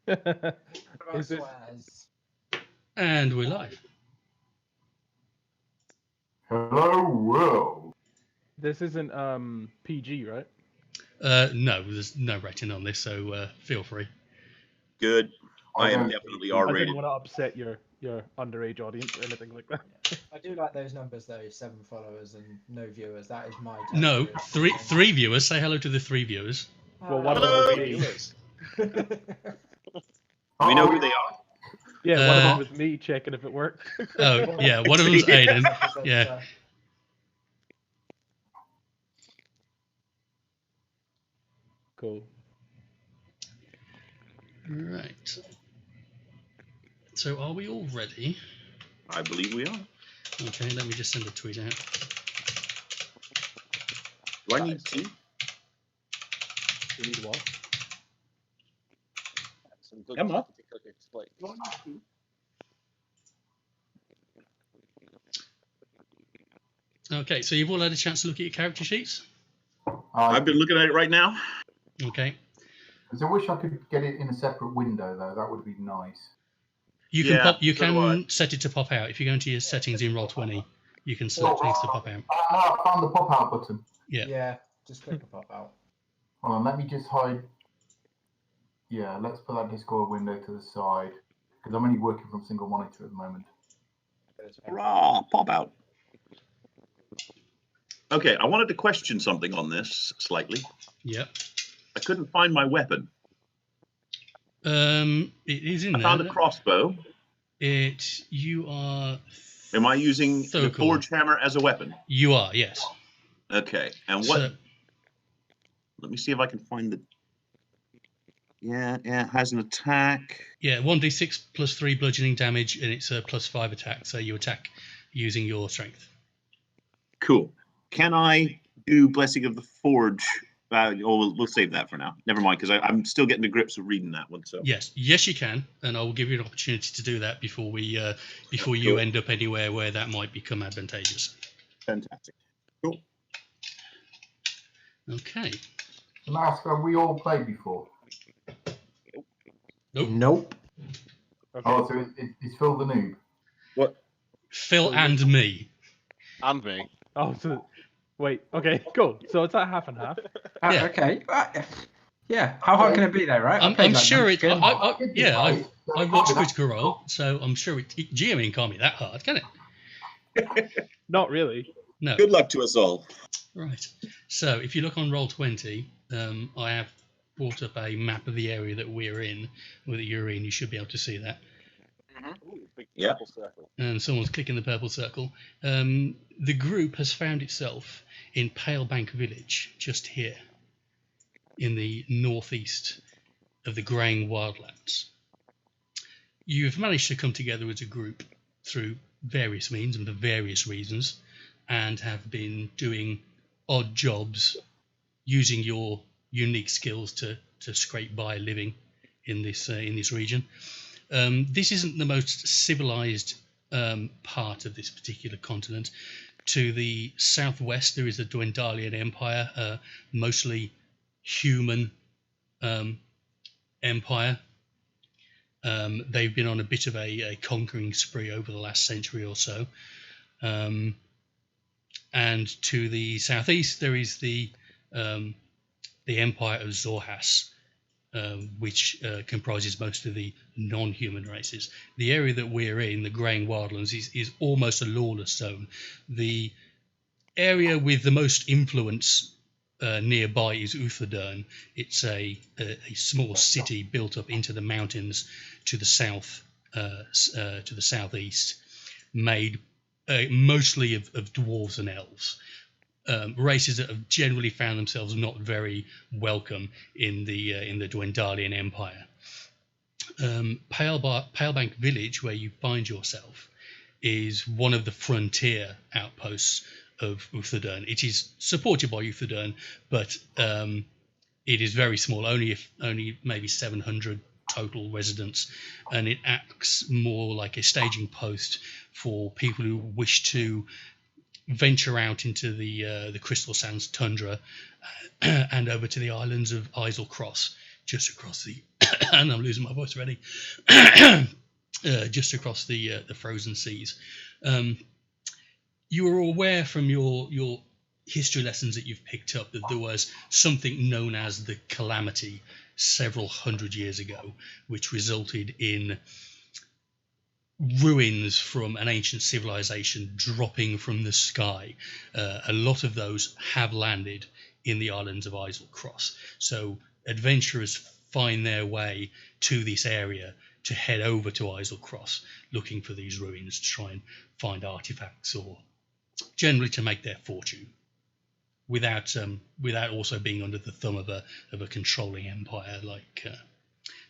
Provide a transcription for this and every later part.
Is it? And we're live. Hello, world. This isn't PG, right? No, there's no rating on this, so feel free. Good. I am don't definitely think- I R-rated. didn't want to upset your underage audience or anything like that. I do like those numbers though, 7 followers and no viewers. That is my No, territory. three viewers. Say hello to the 3 viewers. Well, one of them Hello. was me. We know who they are. Yeah, one of them was me checking if it worked. Oh, yeah, one of them's Aiden. Yeah. Cool. Right. So are we all ready? I believe we are. Okay, let me just send a tweet out. Do I need tea? You need what? Emma? Okay, so you've all had a chance to look at your character sheets? I've been looking at it right now. Okay. I wish I could get it in a separate window, though. That would be nice. You can Yeah, pop. You so do I. can set it to pop out. If you go into your settings in Roll20, you can select things to pop out. I found the pop-out button. Yeah. Just click a pop out. Hold on, let me just hide. Yeah, let's put that Discord window to the side, because I'm only working from single monitor at the moment. Hurrah! Pop out. Okay, I wanted to question something on this slightly. Yep. I couldn't find my weapon. It is in I there. found a crossbow. You are. Am I using So the cool. forge hammer as a weapon? You are, yes. Okay, and what? So, Let me see if I can find the. Yeah, it has an attack. yeah, 1d6 plus 3 bludgeoning damage, and it's a plus 5 attack. So you attack using your strength. Cool. Can I do Blessing of the Forge? We'll save that for now. Never mind, because I'm still getting to grips with reading that one. So Yes, you can, and I will give you an opportunity to do that before you Cool. end up anywhere where that might become advantageous. Fantastic. Cool. Okay. Can I ask, have we all played before? Nope. Okay. Oh, so it's Phil the noob. What? Phil and me. And me. Oh, so wait. Okay, cool. So it's at half and half. Yeah. Okay. Yeah. How hard can it be though, right? I'm sure it. Again. I've watched Critical Role, so I'm sure GMing can't be that hard, can it? Not really. No. Good luck to us all. Right. So if you look on Roll20, I have brought up a map of the area that we're in, or that you're in. You should be able to see that. Big Yeah. purple circle. And someone's clicking the purple circle. The group has found itself in Palebank Village, just here, in the northeast of the Graying Wildlands. You've managed to come together as a group through various means and for various reasons, and have been doing odd jobs using your unique skills to scrape by a living in this region. This isn't the most civilized part of this particular continent. To the southwest, there is the Dwendalian Empire, mostly human empire. They've been on a bit of a conquering spree over the last century or so. And to the southeast, there is the Empire of Zorhas, which comprises most of the non-human races. The area that we're in, the Graying Wildlands, is almost a lawless zone. The area with the most influence nearby is Uthadern. It's a small city built up into the mountains to the south, to the southeast, made mostly of dwarves and elves. Races that have generally found themselves not very welcome in the Dwendalian Empire. Palebank Village, where you find yourself, is one of the frontier outposts of Uthadern. It is supported by Uthadern, but it is very small, only maybe 700 total residents, and it acts more like a staging post for people who wish to venture out into the Crystal Sands tundra and over to the islands of Isle Cross, just across the and I'm losing my voice already, just across the frozen seas. You were aware from your history lessons that you've picked up that there was something known as the Calamity several hundred years ago, which resulted in ruins from an ancient civilization dropping from the sky. A lot of those have landed in the islands of Isle Cross. So adventurers find their way to this area to head over to Isle Cross, looking for these ruins to try and find artifacts, or generally to make their fortune, without also being under the thumb of a controlling empire like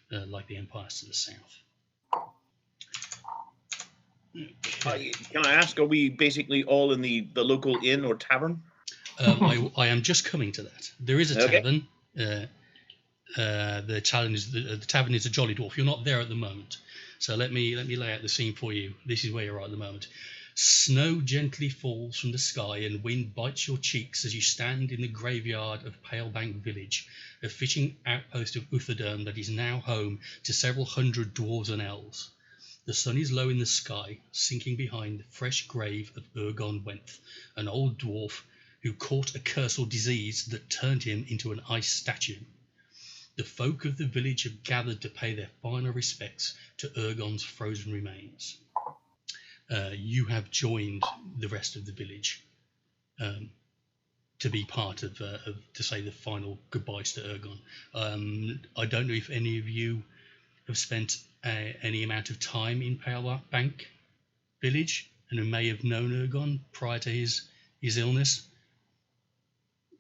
the empires to the south. Okay. Can I ask, are we basically all in the local inn or tavern? I am just coming to that. There is a Okay. tavern. The tavern is a Jolly Dwarf. You're not there at the moment, so let me lay out the scene for you. This is where you are at the moment. Snow gently falls from the sky and wind bites your cheeks as you stand in the graveyard of Palebank Village, a fishing outpost of Uthadern that is now home to several hundred dwarves and elves. The sun is low in the sky, sinking behind the fresh grave of Urgon Wenth, an old dwarf who caught a curse or disease that turned him into an ice statue. The folk of the village have gathered to pay their final respects to Urgon's frozen remains. You have joined the rest of the village to be part of to say the final goodbyes to Urgon. I don't know if any of you have spent any amount of time in Palebank Village and who may have known Urgon prior to his illness.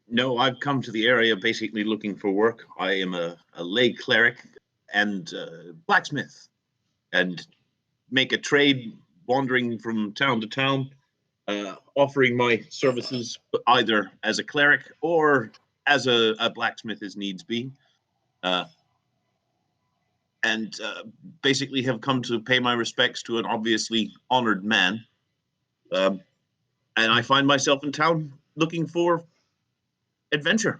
No, I've come to the area basically looking for work. I am a lay cleric and blacksmith, and make a trade wandering from town to town, offering my services either as a cleric or as a blacksmith as needs be. And basically have come to pay my respects to an obviously honored man. And I find myself in town looking for adventure.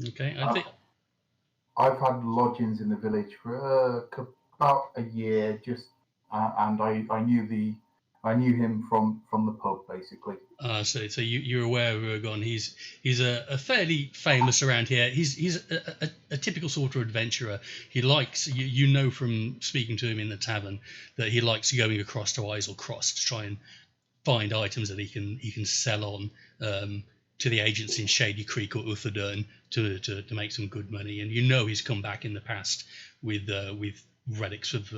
Okay, I think I've had lodgings in the village for about a year, and I knew him from the pub basically. So you're aware of Urgon. He's a fairly famous around here. He's a typical sort of adventurer. He likes you know from speaking to him in the tavern that he likes going across to Isle Cross to try and find items that he can sell on to the agents in Shady Creek or Uthadern to make some good money. And you know he's come back in the past with relics of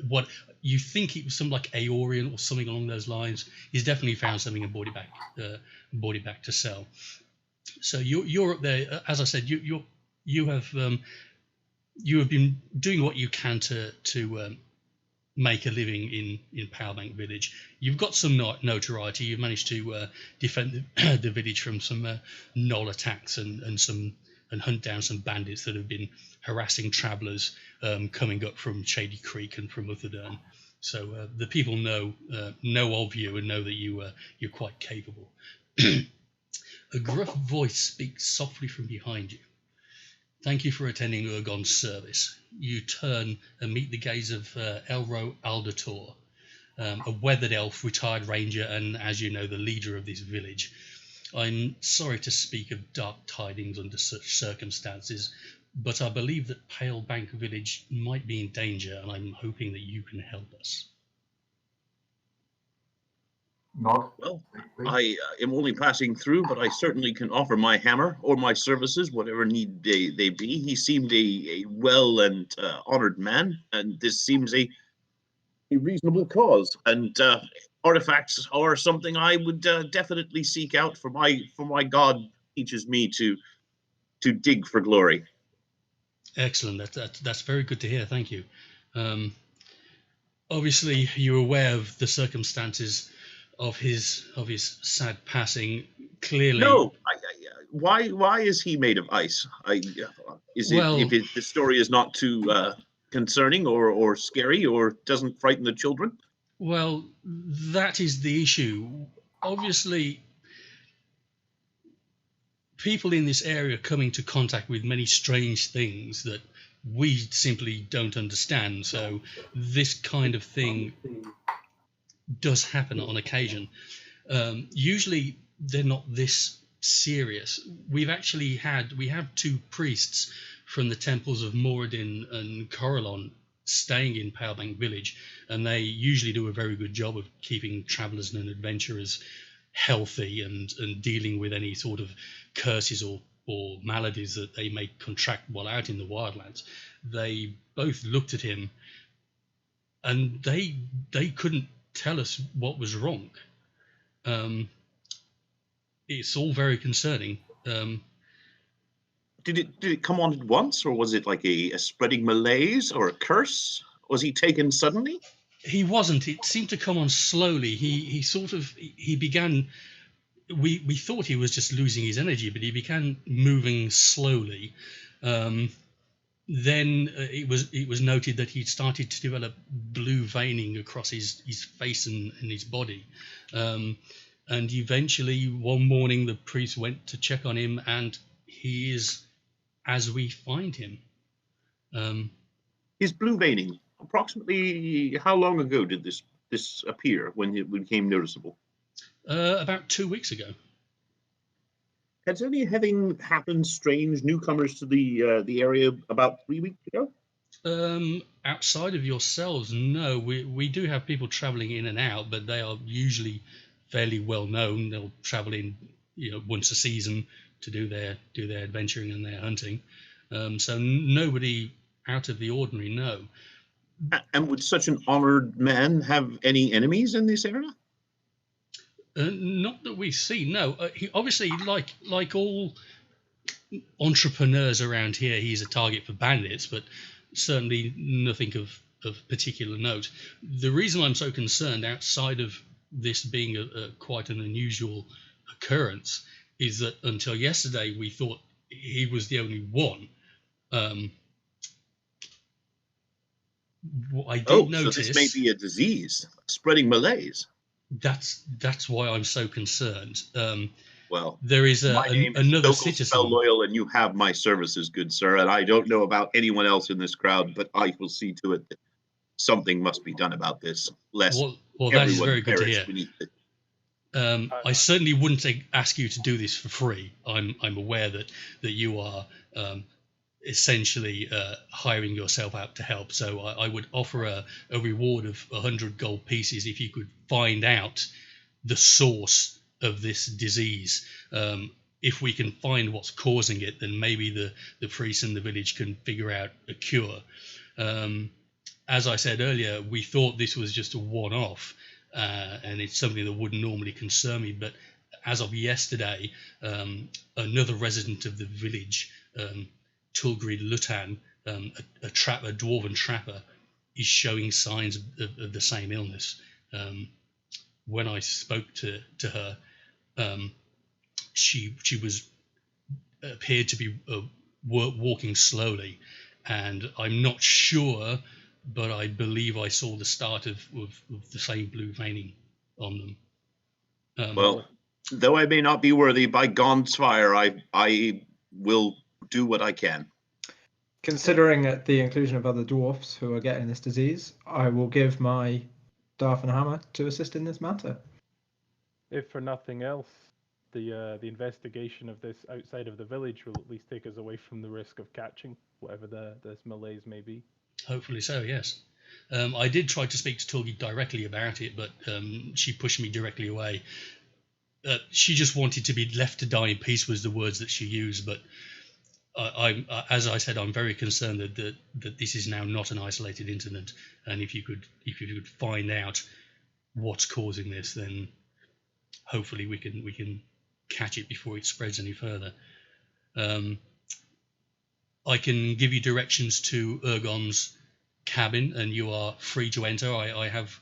what you think it was some like Aeorian or something along those lines. He's definitely found something and brought it back to sell. So you're up there, as I said. You have been doing what you can to make a living in Palebank Village. You've got some notoriety. You've managed to defend the village from some gnoll attacks and hunt down some bandits that have been harassing travellers coming up from Shady Creek and from Uthadern. So the people know of you and know that you're quite capable. A gruff voice speaks softly from behind you. Thank you for attending Urgon's service. You turn and meet the gaze of Elro Aldator, a weathered elf, retired ranger, and, as you know, the leader of this village. I'm sorry to speak of dark tidings under such circumstances, but I believe that Palebank Village might be in danger, and I'm hoping that you can help us. Nod. Well, I am only passing through, but I certainly can offer my hammer or my services, whatever need they be. He seemed a well and honored man, and this seems a reasonable cause. And artifacts are something I would definitely seek out, for my God teaches me to dig for glory. Excellent. That's very good to hear. Thank you. Obviously, you're aware of the circumstances of his sad passing. Clearly, No. Why is he made of ice? If the story is not too concerning or scary or doesn't frighten the children? Well, that is the issue. Obviously, people in this area are coming into contact with many strange things that we simply don't understand. So this kind of thing does happen on occasion. Usually they're not this serious. We have 2 priests from the temples of Moradin and Corellon staying in Palebank Village, and they usually do a very good job of keeping travellers and adventurers healthy and dealing with any sort of curses or maladies that they may contract while out in the wildlands. They both looked at him, and they couldn't tell us what was wrong. It's all very concerning. Did it come on at once, or was it like a spreading malaise or a curse? Was he taken suddenly? He wasn't. It seemed to come on slowly. He began. We thought he was just losing his energy, but he began moving slowly. Then it was noted that he'd started to develop blue veining across his face and his body. And eventually, one morning, the priest went to check on him, and he is as we find him. His blue veining. Approximately how long ago did this appear when it became noticeable? About 2 weeks ago. Has anything happened strange, newcomers to the area about 3 weeks ago? Outside of yourselves, no. We do have people travelling in and out, but they are usually fairly well known. They'll travel in, once a season to do their adventuring and their hunting. So nobody out of the ordinary, no. And would such an honored man have any enemies in this area? Not that we see, no. He obviously, like all entrepreneurs around here, he's a target for bandits, but certainly nothing of particular note. The reason I'm so concerned, outside of this being quite an unusual occurrence, is that until yesterday we thought he was the only one. I did notice. So this may be a disease, spreading malaise. That's why I'm so concerned. Well, there is another citizen. Spell loyal, and you have my services, good sir. And I don't know about anyone else in this crowd, but I will see to it that something must be done about this. Well, that is very good to hear. I certainly wouldn't ask you to do this for free. I'm aware that you are essentially hiring yourself out to help. So I would offer a reward of 100 gold pieces if you could find out the source of this disease. If we can find what's causing it, then maybe the priests in the village can figure out a cure. As I said earlier, we thought this was just a one-off, and it's something that wouldn't normally concern me. But as of yesterday, another resident of the village, Tulgrid Lutan, a dwarven trapper, is showing signs of the same illness. When I spoke to her, she appeared to be walking slowly, and I'm not sure, but I believe I saw the start of the same blue veining on them. Well, though I may not be worthy, by God's fire, I will do what I can. Considering the inclusion of other dwarfs who are getting this disease, I will give my staff and hammer to assist in this matter. If for nothing else, the investigation of this outside of the village will at least take us away from the risk of catching whatever this malaise may be. Hopefully so, yes. I did try to speak to Tulgi directly about it, but she pushed me directly away. She just wanted to be left to die in peace was the words that she used, but as I said, I'm very concerned that this is now not an isolated incident, and if you could find out what's causing this, then hopefully we can catch it before it spreads any further. I can give you directions to Ergon's cabin, and you are free to enter. I have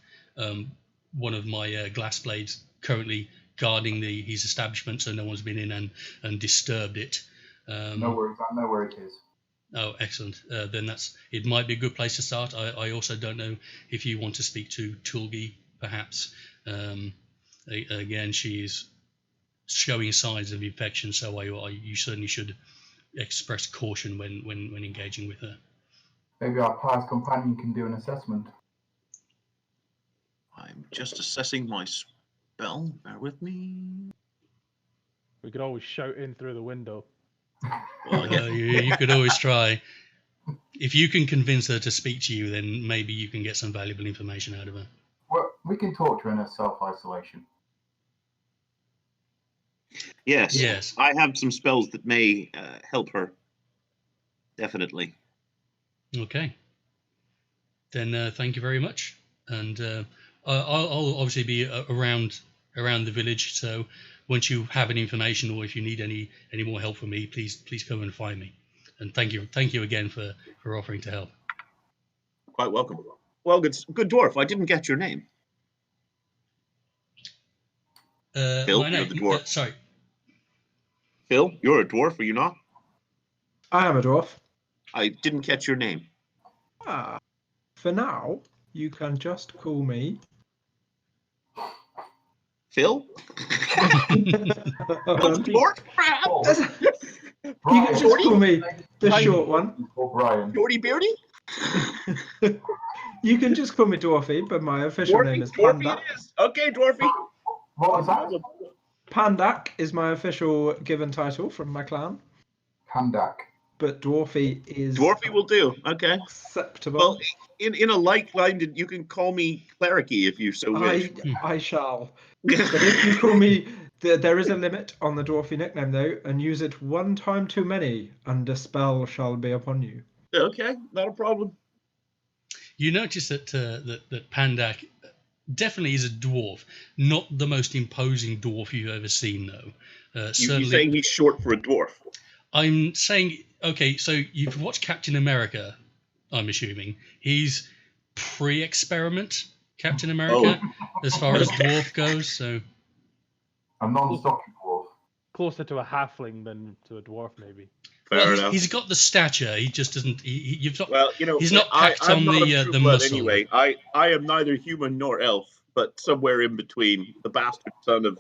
one of my glass blades currently guarding his establishment, so no one's been in and disturbed it. No worries, I know where it is. Oh, excellent. Then it might be a good place to start. I also don't know if you want to speak to Tulgi, perhaps. Again, she is showing signs of infection, so you certainly should express caution when engaging with her. Maybe our player's companion can do an assessment. I'm just assessing my spell. Bear with me. We could always shout in through the window. Well, yeah. You could always try. If you can convince her to speak to you, then maybe you can get some valuable information out of her. Well, we can talk to her in her self-isolation. Yes. Yes. I have some spells that may help her. Definitely. Okay. Then thank you very much, and I'll obviously be around the village. So once you have any information, or if you need any more help from me, please come and find me. And thank you again for offering to help. Quite welcome. Well, good dwarf. I didn't get your name. Phil, My you're name. the dwarf. Sorry. Phil, you're a dwarf, are you not? I am a dwarf. I didn't catch your name. For now, you can just call me. Phil? Dwarf? You can just call me the short one. Brian. Shorty Beardy? You can just call me Dwarfy, but my official name is Dwarfy Pandak. it is. Okay, Dwarfy. What was that? Pandak is my official given title from my clan, Pandak. but Dwarfy is Dwarfy will do. Okay. acceptable. Well, in a like-minded, you can call me Clericy if you so wish. I shall. But if you call me, there is a limit on the Dwarfy nickname though, and use it one time too many, and a spell shall be upon you. Okay, not a problem. You notice that that Pandak definitely is a dwarf, not the most imposing dwarf you've ever seen, though. You're saying he's short for a dwarf? I'm saying, okay, so you've watched Captain America, I'm assuming. He's pre-experiment Captain America, as far as dwarf goes, so... A non-stocky dwarf. Closer to a halfling than to a dwarf, maybe. Fair enough. He's got the stature, he just doesn't... You've not, Well, you know, he's not packed I'm on not a the true blood muscle. anyway. I am neither human nor elf, but somewhere in between, the bastard son of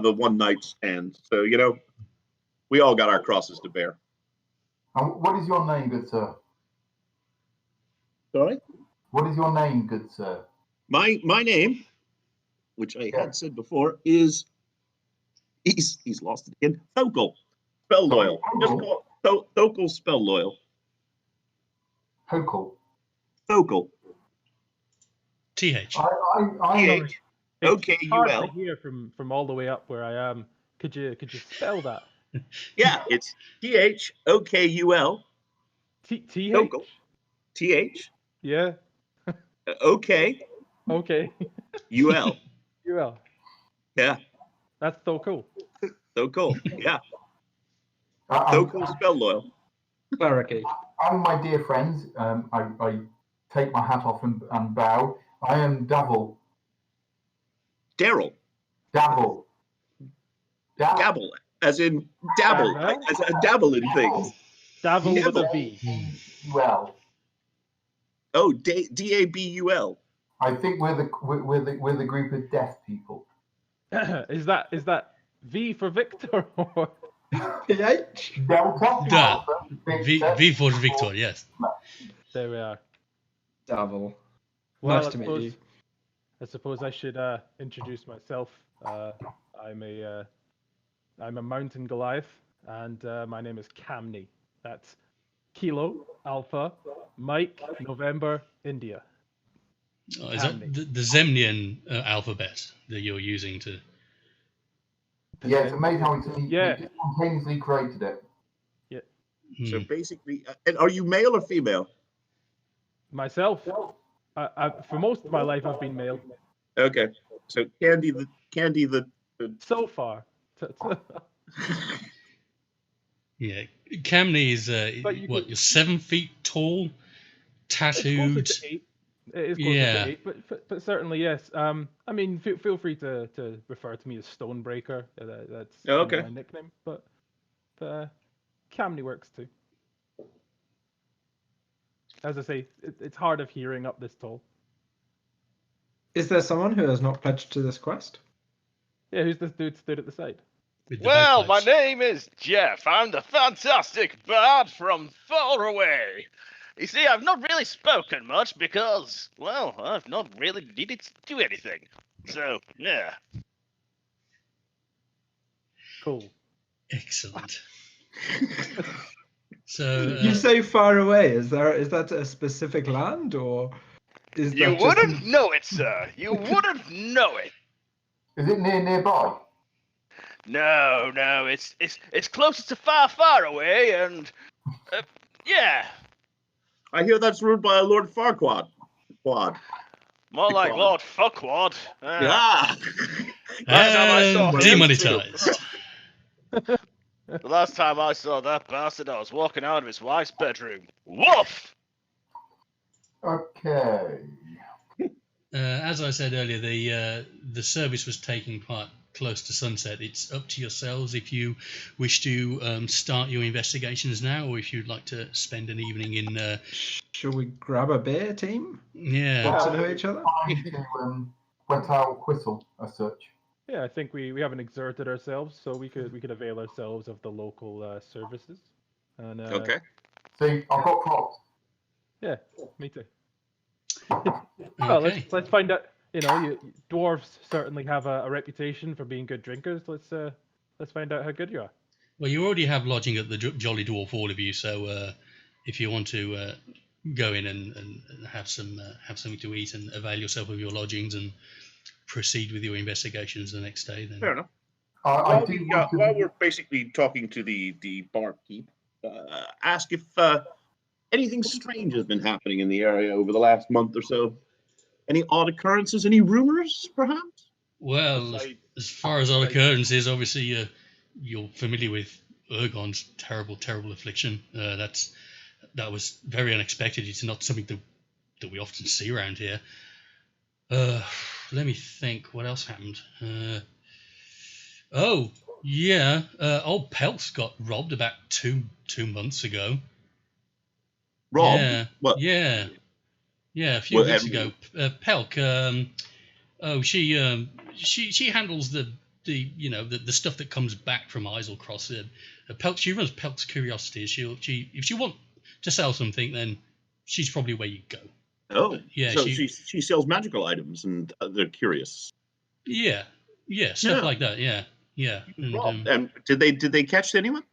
a one-night stand. So, you know, we all got our crosses to bear. And what is your name, good sir? Sorry? What is your name, good sir? My name, which I had said before, is he's lost it again. Thokal. Spell loyal. Just call Thokal spell loyal. Hokal. Thokal. TH. TH. It's hard OKUL. to hear from all the way up where I am. Could you spell that? Yeah, it's THOKUL. TH? Thokal. TH. Yeah. OK. Okay. UL. UL. Yeah. That's so cool. Thokal. Yeah. Thokal spell loyal. Clericy. And my dear friends, I take my hat off and bow. I am Davil. Daryl. Davil. Dabble. As in dabble. Dabble? As a dabble in things. Dabble with a V. Well, Oh, DABUL. I think we're the group of deaf people. Is that V for Victor or PH? Delta. Da. Victor. V for Victor, yes. there we are. Davil. Well, Nice to meet you. I suppose I should introduce myself. I'm a mountain Goliath, and my name is Camney. That's Kilo Alpha Mike November India. Oh, is that the Zemnian alphabet that you're using to... Yeah, it's amazing how Yeah. he spontaneously created it. So basically, and are you male or female? Myself, for most of my life, I've been male. Okay. So Candy the So far. Yeah, Camney is But you what? could- You're 7 feet tall, It's closer tattooed. to 8. It is closer Yeah. to 8, but certainly yes. I mean, feel free to refer to me as Stonebreaker. That's Oh, okay. my nickname. But Camney works too. As I say, it's hard of hearing up this tall. Is there someone who has not pledged to this quest? Yeah, who's this dude stood at the side? With the Well, my bagpipes. name is Jeff. I'm the fantastic bard from far away. You see, I've not really spoken much because, well, I've not really needed to do anything. So, yeah. Cool. Excellent. So You say far away. Is that a specific land, or is You that just... wouldn't know it, sir. You wouldn't know it. Is it nearby? No, it's closer to far away, and yeah, I hear that's ruled by a Lord Farquaad. Quad. more like Quad. Lord Fuckwad. Ah! Last time I saw and him, demonetized. The last time I saw that bastard, I was walking out of his wife's bedroom. Woof! Okay. As I said earlier, the service was taking part close to sunset. It's up to yourselves if you wish to start your investigations now, or if you'd like to spend an evening in. Shall we grab a beer, team? Yeah. Get to know each other? Time to wet out whistle as such. Yeah, I think we haven't exerted ourselves, so we could avail ourselves of the local services. And Okay. See, I've got props. yeah, me too. Well, Okay. let's find out. Dwarves certainly have a reputation for being good drinkers. Let's find out how good you are. Well, you already have lodging at the Jolly Dwarf, all of you. So if you want to go in and have something to eat and avail yourself of your lodgings and proceed with your investigations the next day, then Fair enough. I do want to... While we're basically talking to the barkeep, ask if anything strange has been happening in the area over the last month or so. Any odd occurrences? Any rumors, perhaps? Well, as far as odd occurrences, obviously you're familiar with Urgon's terrible affliction. That was very unexpected. It's not something that we often see around here. Let me think. What else happened? Oh yeah, old Peltz got robbed about two months ago. Rob? Yeah. What? Yeah. A few weeks ago. Pelk. She handles the stuff that comes back from Islecross. Pelk. She runs Pelk's Curiosities. If she want to sell something, then she's probably where you go. Oh, but yeah. So she sells magical items, and they're curious. Yeah. Stuff like that. Yeah. And, and did they catch anyone?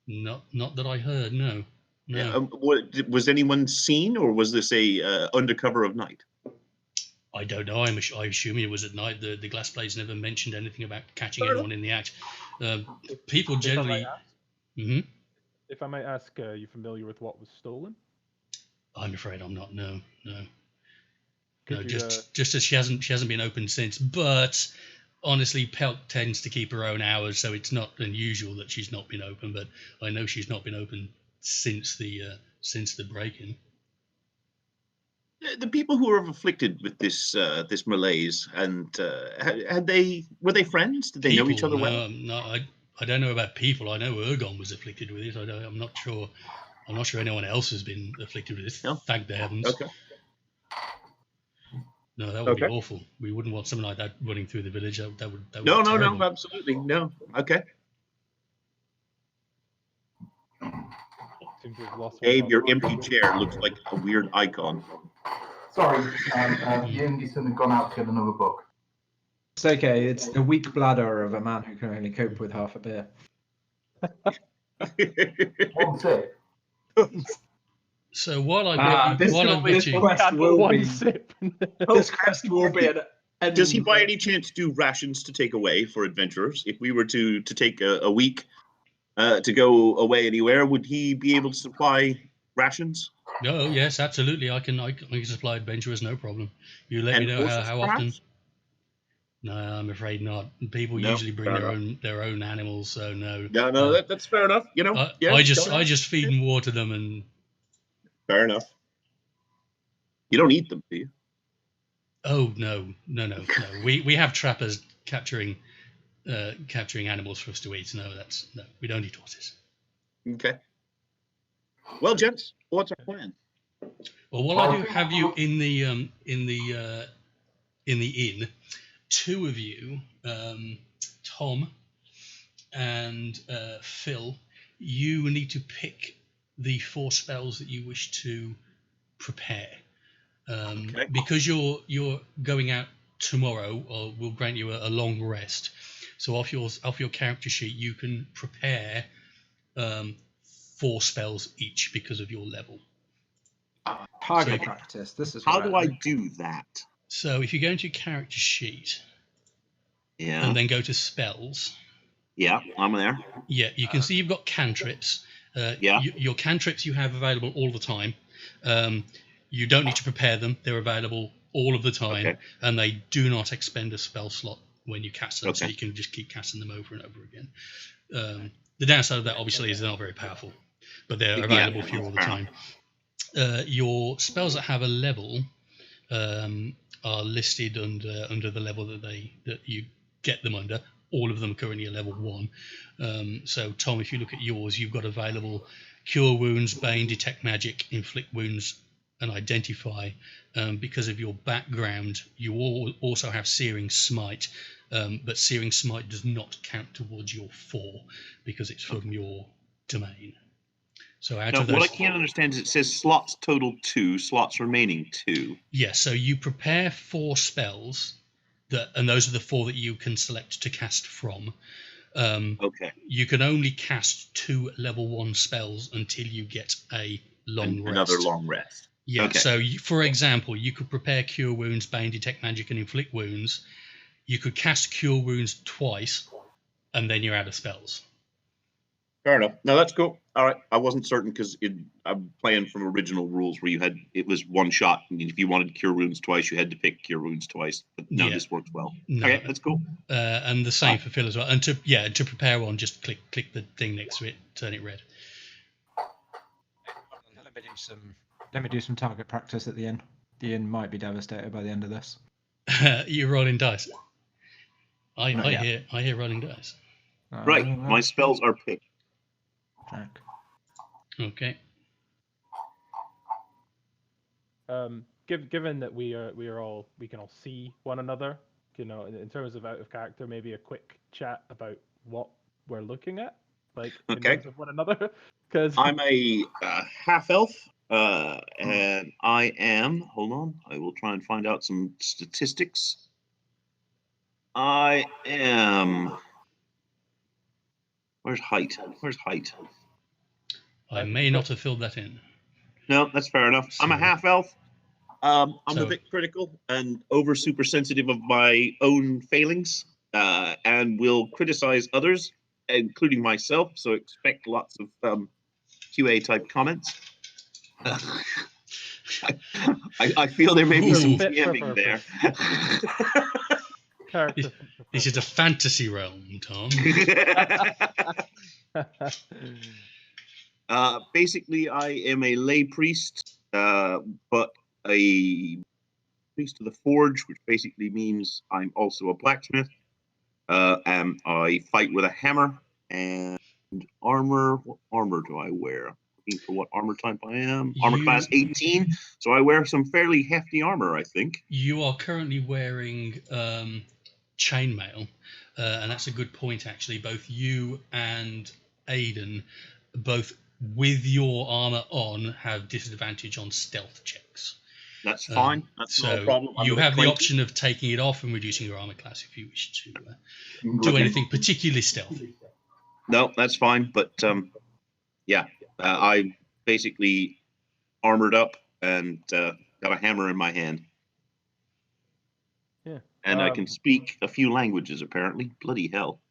Not that I heard. No. Was anyone seen, or was this a undercover of night? I don't know. I'm assuming it was at night. The glass blades never mentioned anything about catching anyone in the act. People generally. If I might ask, are you familiar with what was stolen? I'm afraid I'm not. No. Could you, just as she hasn't been open since. But honestly, Pelk tends to keep her own hours, so it's not unusual that she's not been open. But I know she's not been open since the break-in. The people who are afflicted with this malaise, and were they friends? Did they know each other well? No, I don't know about people. I know Urgon was afflicted with it. I'm not sure. I'm not sure anyone else has been afflicted with this. No? Thank the heavens. Okay. No, that would be awful. We wouldn't want something like that running through the village. That would no, be terrible. No, absolutely no. Okay. Dave, your empty chair looks like a weird icon. Sorry, the Youngison had gone out to get another book. It's okay. It's the weak bladder of a man who can only cope with half a beer. One sip. So while I this quest will be this quest will be an Does he by any chance do rations to take away for adventurers? If we were to take a week to go away anywhere, would he be able to supply rations? Oh yes, absolutely. I can supply adventurers, no problem. You let me know how often. No, I'm afraid not. People usually bring their own animals, so no. No, that's fair enough. I just feed and water them, and fair enough. You don't eat them, do you? Oh no. We have trappers capturing animals for us to eat. No, we don't eat horses. Okay. Well, gents, what's our plan? Well, while I do have you in the inn, two of you, Tom and Phil, you need to pick the 4 spells that you wish to prepare. Okay. Because you're going out tomorrow, or we'll grant you a long rest. So off your character sheet, you can prepare 4 spells each because of your level. Target So- practice. This is How what do I do that? So if you go into your character sheet Yeah. and then go to spells, Yeah, I'm there. yeah, you can see you've got cantrips. Yeah. Your cantrips you have available all the time. You don't need to prepare them; they're available all of the time, Okay. and they do not expend a spell slot when you cast them, so Okay. you can just keep casting them over and over again. The downside of that, obviously, is they're not very powerful, but they're Yeah, available for you all the fair time. Your spells that have a level are listed under the level that you get them under. All of them are currently a level 1. So Tom, if you look at yours, you've got available Cure Wounds, Bane, Detect Magic, Inflict Wounds, and Identify. Because of your background, you also have Searing Smite, but Searing Smite does not count towards your 4 because it's from your domain. So out Now, of those, what I can't understand is it says slots total 2, slots remaining 2. yeah, so you prepare 4 spells, and those are the 4 that you can select to cast from. Okay. You can only cast 2 level 1 spells until you get a long rest. Another long rest. Yeah, Okay. so for example, you could prepare Cure Wounds, Bane, Detect Magic, and Inflict Wounds. You could cast Cure Wounds twice, and then you're out of spells. Fair enough. No, that's cool. All right. I wasn't certain because I'm playing from original rules where it was one shot. And if you wanted Cure Wounds twice, you had to pick Cure Wounds twice. But no, Yeah. this works well. No. Okay, that's cool. And the same for Phil as well. And to prepare one, just click the thing next to it, turn it red. Let me do some target practice at the inn. The inn might be devastated by the end of this. You're rolling dice. I Not yet. hear rolling dice. Right. My spells are picked. Check. Okay. Given that we can all see one another, in terms of out of character, maybe a quick chat about what we're looking at, like in Okay. terms of one another, because I'm a half elf, and I am. Hold on. I will try and find out some statistics. I am. Where's height? I may not have filled that in. No, that's fair enough. I'm a Sorry. half elf. I'm So- a bit critical and over super sensitive of my own failings, and will criticize others, including myself. So expect lots of QA type comments. I feel there may be some Ooh. Fit for DMing there. character. This is a fantasy realm, Tom. Basically, I am a lay priest, but a priest of the forge, which basically means I'm also a blacksmith. And I fight with a hammer and armor. What armor do I wear? Looking for what armor type I am. Armor class 18. So I wear some fairly hefty armor, I think. You are currently wearing chainmail, and that's a good point, actually. Both you and Aiden, both with your armor on, have disadvantage on stealth checks. That's fine. That's so not a problem. I'm you with have the 20. option of taking it off and reducing your armor class if you wish to do Looking- anything particularly stealthy. No, that's fine. But yeah, I basically armored up and got a hammer in my hand. Yeah. And I can speak a few languages, apparently. Bloody hell.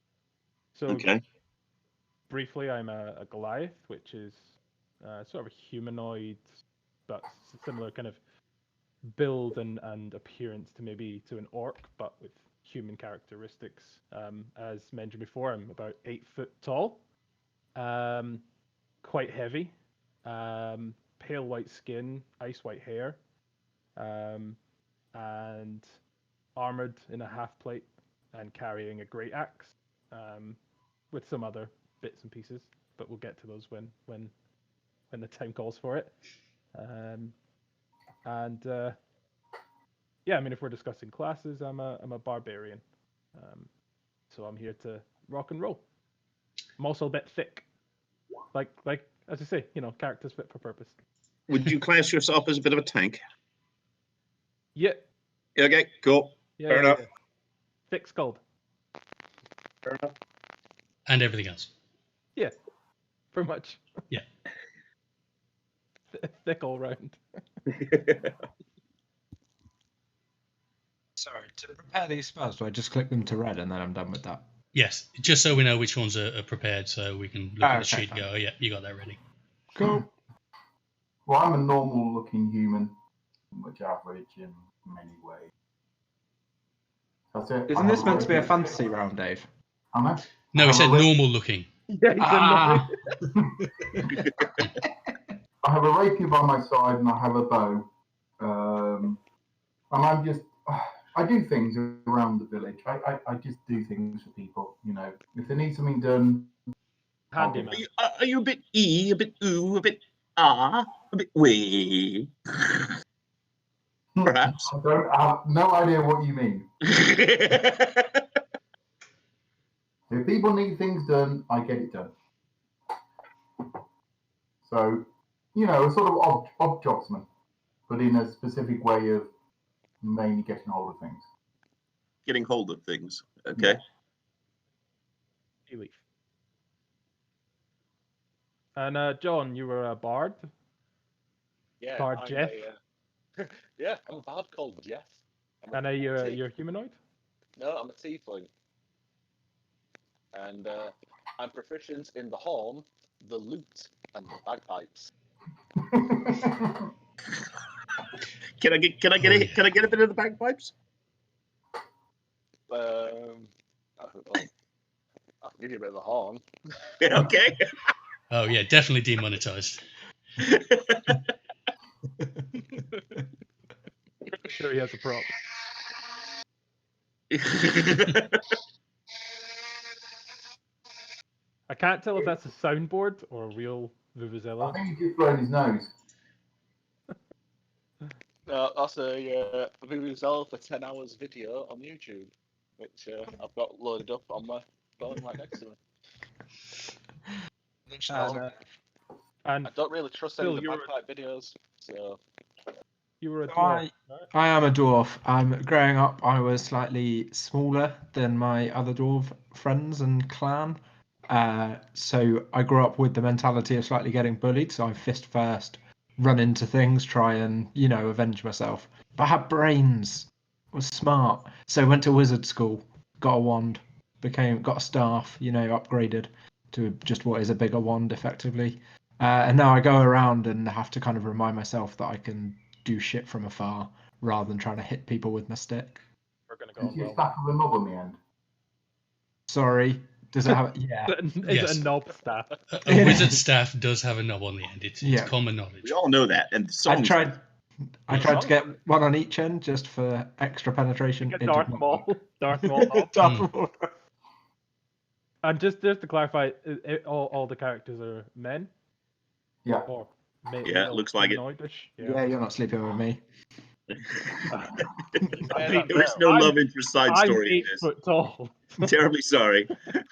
So Okay. briefly, I'm a Goliath, which is sort of a humanoid, but similar kind of build and appearance to an orc, but with human characteristics. As mentioned before, I'm about 8 foot tall, quite heavy, pale white skin, ice white hair, and armored in a half plate and carrying a great axe, with some other bits and pieces, but we'll get to those when the time calls for it. Yeah, I mean, if we're discussing classes, I'm a barbarian, so I'm here to rock and roll. I'm also a bit thick, like as I say, characters fit for purpose. Would you class yourself as a bit of a tank? Yeah. Okay, cool. Yeah. Fair enough. Yeah. Thick skulled. Fair enough. And everything else. Yeah. Pretty much. Yeah. Thick all round. Sorry, to prepare these spells, do I just click them to red and then I'm done with that? Yes, just so we know which ones are prepared, so we can look at the sheet and fine. go, oh yeah, you got that ready. Cool. Well, I'm a normal-looking human, much average in many ways. That's it. Isn't this meant to be a fantasy round, Dave? Am I? No, he said normal looking. Yeah, he's Ah. I have a rapier by my side and I have a bow. And I'm just, I do things around the village. I just do things for people, If they need something done. handyman. Are you a bit E, a bit ooh, a bit ah, a bit wee? Perhaps. I don't have no idea what you mean. If people need things done, I get it done. So, a sort of odd jobsman, but in a specific way of mainly getting hold of things. Getting hold of things. Okay. Leaf. And John, you were a bard. Yeah. Bard I'm Jeff. Yeah, I'm a bard called Jeff. And you're humanoid. No, I'm a tiefling. And I'm proficient in the horn, the lute, and the bagpipes. Can I get a bit of the bagpipes? I'll give you a bit of the horn. Okay. Oh yeah, definitely demonetized. Sure, he has a prop. I can't tell if that's a soundboard or a real I Vuvuzela. think he's just blowing his nose. That's a Vuvuzela for 10 hours video on YouTube, which I've got loaded up on my phone right next to me. And I don't really trust any of the Phil, bagpipe videos, so... you were a So dwarf, right? I am a dwarf. Growing up, I was slightly smaller than my other dwarf friends and clan. So I grew up with the mentality of slightly getting bullied. So I fist first, run into things, try and avenge myself. But I had brains, was smart. So I went to wizard school, got a wand, got a staff. Upgraded to just what is a bigger wand, effectively. And now I go around and have to kind of remind myself that I can do shit from afar rather than trying to hit people with my stick. We're gonna Is go your well. staff with a knob on the end? Sorry, does it have? Yeah. Is Yes. it a knob staff? A wizard staff does have a knob on the end. It's Yeah. common knowledge. We all know that. And I songs. tried to get one on each end just for extra penetration. Like a It Darth did not Maul. work. Darth Maul knob. Darth Maul. And just to clarify, all the characters are men? Yeah. Or Yeah, it looks like it. humanoid-ish? Yeah, you're not sleeping with me. There's no love interest side I'm story 8 in this. foot tall. I'm terribly sorry.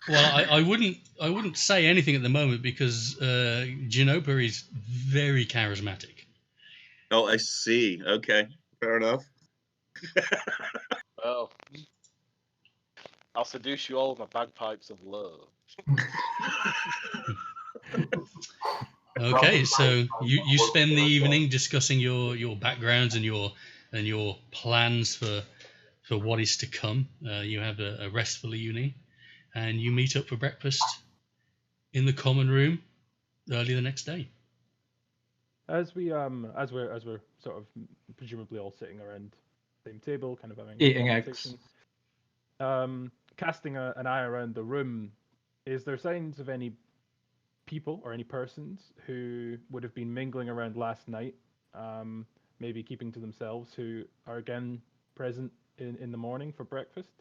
Well, I wouldn't say anything at the moment because Jinopa is very charismatic. Oh, I see. Okay, fair enough. Well, I'll seduce you all with my bagpipes of love. Okay, so you spend the evening discussing your backgrounds and your plans for what is to come. You have a restful evening, and you meet up for breakfast in the common room early the next day. As we're sort of presumably all sitting around the same table, kind of having Eating a eggs. conversation, casting an eye around the room, is there signs of any people or any persons who would have been mingling around last night, maybe keeping to themselves, who are again present in the morning for breakfast?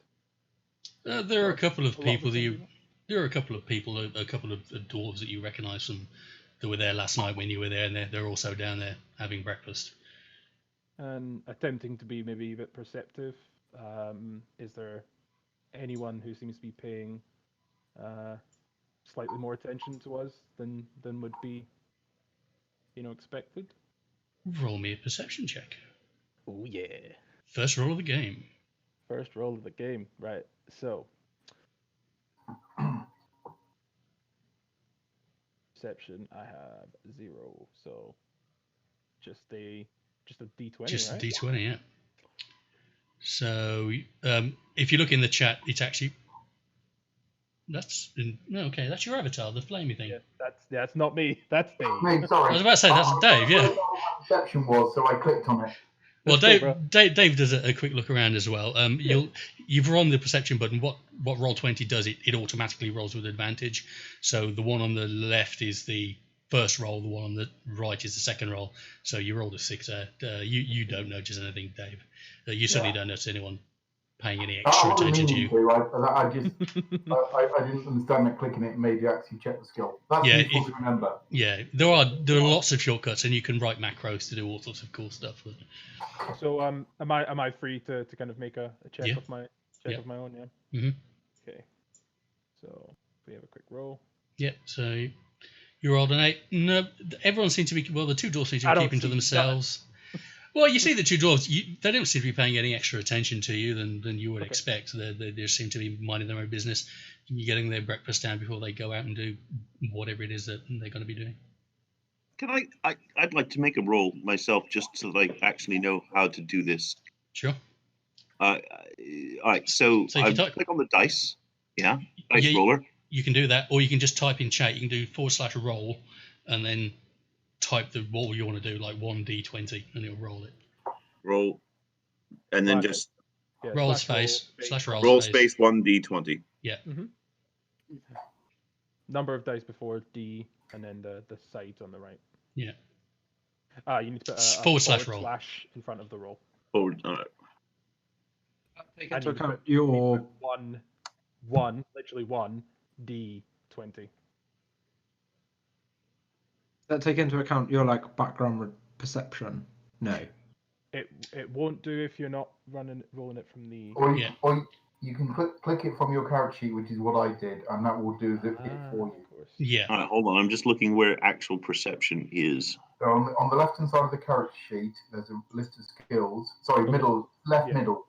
There are a couple of A lot of people the same people? There are a couple of people, a couple of dwarves that you recognise from that were there last night when you were there, and they're also down there having breakfast. And attempting to be maybe a bit perceptive, is there anyone who seems to be paying slightly more attention to us than would be expected. Roll me a perception check. Oh yeah. First roll of the game. First roll of the game. Right. So perception, I have 0. So just a D20, Just right? a D20, yeah. So if you look in the chat, it's actually that's your avatar, the flamey thing. Yeah, that's not me. That's Dave. Me, sorry. I was about to say that's Dave, yeah. I what perception was, so I clicked on it. Well, That's cool, Dave does a quick look around as well. You've run the perception button. What Roll20 does, it automatically rolls with advantage. So the one on the left is the first roll, the one on the right is the second roll. So you rolled a 6 there. You don't notice anything, Dave. You certainly don't notice anyone paying any extra attention to you. I didn't understand that clicking it made you actually check the skill. That's useful to remember. Yeah, there are lots of shortcuts, and you can write macros to do all sorts of cool stuff. So am I free to kind of make a check of my of my own? Yeah. Mm-hmm. Okay. So we have a quick roll. Yeah. So you rolled an 8. No, everyone seems to be the two dwarves seem to be keeping to themselves. Well, you see the two dwarves, they don't seem to be paying any extra attention to you than you would expect. They just seem to be minding their own business. You're getting their breakfast down before they go out and do whatever it is that they're going to be doing. Can I'd like to make a roll myself just so that I actually know how to do this. Sure. All right, so I click on the dice. Yeah, dice roller. You can do that, or you can just type in chat. You can do /roll and then type the roll you want to do, like 1d20, and it'll roll it. Roll, and then just roll space /roll roll space 1d20. Yeah. Mm-hmm. Number of dice before D, and then the sides on the right. Yeah. You need to put /roll in front of the roll. Forward. All right. Take into account your literally 1 D20. That take into account your background perception? No. It won't do if you're not rolling it from the. Or you can click it from your character sheet, which is what I did, and that will do it for you. Yeah. All right, hold on. I'm just looking where actual perception is. So on the left-hand side of the character sheet, there's a list of skills. Sorry, middle, left middle.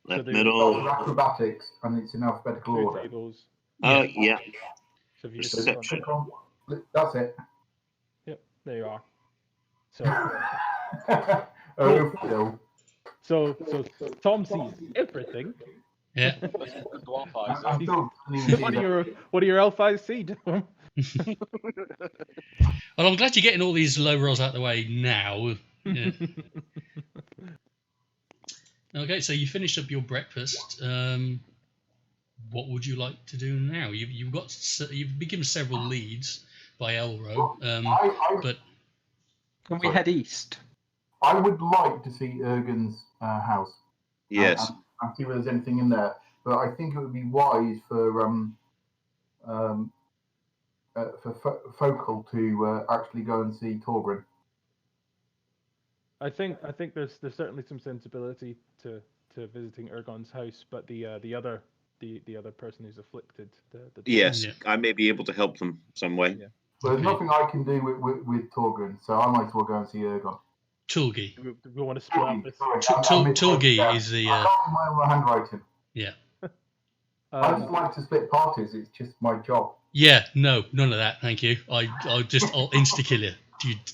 Left middle. Acrobatics, and it's in alphabetical order. Tables. Yeah. So if you Perception. That's it. Yep, there you are. So Tom sees everything. Yeah. What do your elf eyes see? Well, I'm glad you're getting all these low rolls out of the way now. Yeah. Okay, so you finished up your breakfast. What would you like to do now? You've been given several leads by Elro, but can we head east? I would like to see Ergen's house. Yes. And see if there's anything in there. But I think it would be wise for Focal to actually go and see Torgrim. I think there's certainly some sensibility to visiting Ergon's house, but the other person who's afflicted. Yes, I may be able to help them some way. Yeah. But there's nothing I can do with Torgrim, so I might as well go and see Ergon. Tulgi. We want to split up this. Tulgi is the. I can't read my own handwriting. Yeah. I just like to split parties. It's just my job. Yeah, no, none of that. Thank you. I'll insta kill you.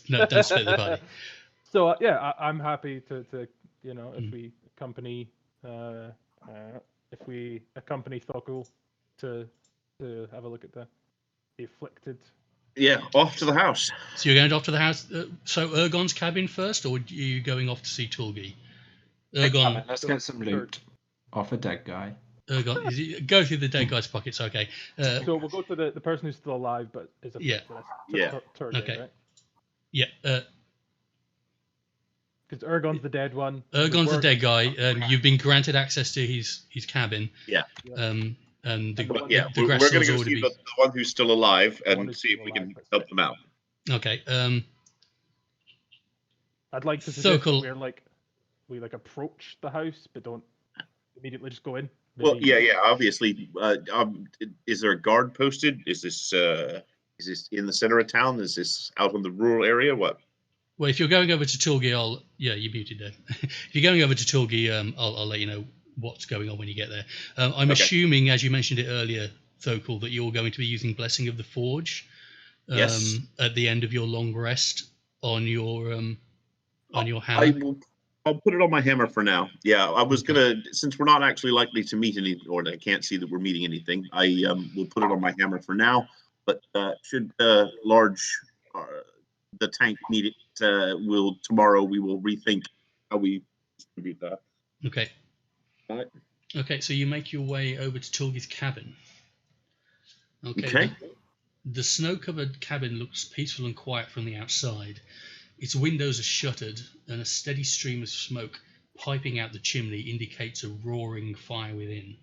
No, don't split the party. So I'm happy to if we accompany Thokul to have a look at the afflicted. Yeah, off to the house. So you're going off to the house. So Ergon's cabin first, or are you going off to see Tulgi? Ergon. Let's get some loot off a dead guy. Ergon, go through the dead guy's pockets. Okay. So we'll go to the person who's still alive, but is afflicted. Okay. Right? Yeah. Because Ergon's the dead one. Ergon's the dead guy. You've been granted access to his cabin. Yeah. And the we're going to go see the one who's still alive and see if we can help them out. Okay. I'd like to suggest we approach the house, but don't immediately just go in. Well, yeah. Obviously, is there a guard posted? Is this? Is this in the center of town? Is this out in the rural area? What? Well, if you're going over to Tilgi, you're muted there. If you're going over to Tilgi, I'll let you know what's going on when you get there. I'm assuming, as you mentioned it earlier, Thokul, that you're going to be using Blessing of the Forge Yes. at the end of your long rest on your hammer. I'll put it on my hammer for now. Yeah, I was gonna, since we're not actually likely to meet any, or I can't see that we're meeting anything. I will put it on my hammer for now. But should the tank need it, tomorrow we will rethink how we distribute that. Okay. All right. Okay, so you make your way over to Tilgi's cabin. Okay. The snow-covered cabin looks peaceful and quiet from the outside. Its windows are shuttered, and a steady stream of smoke piping out the chimney indicates a roaring fire within.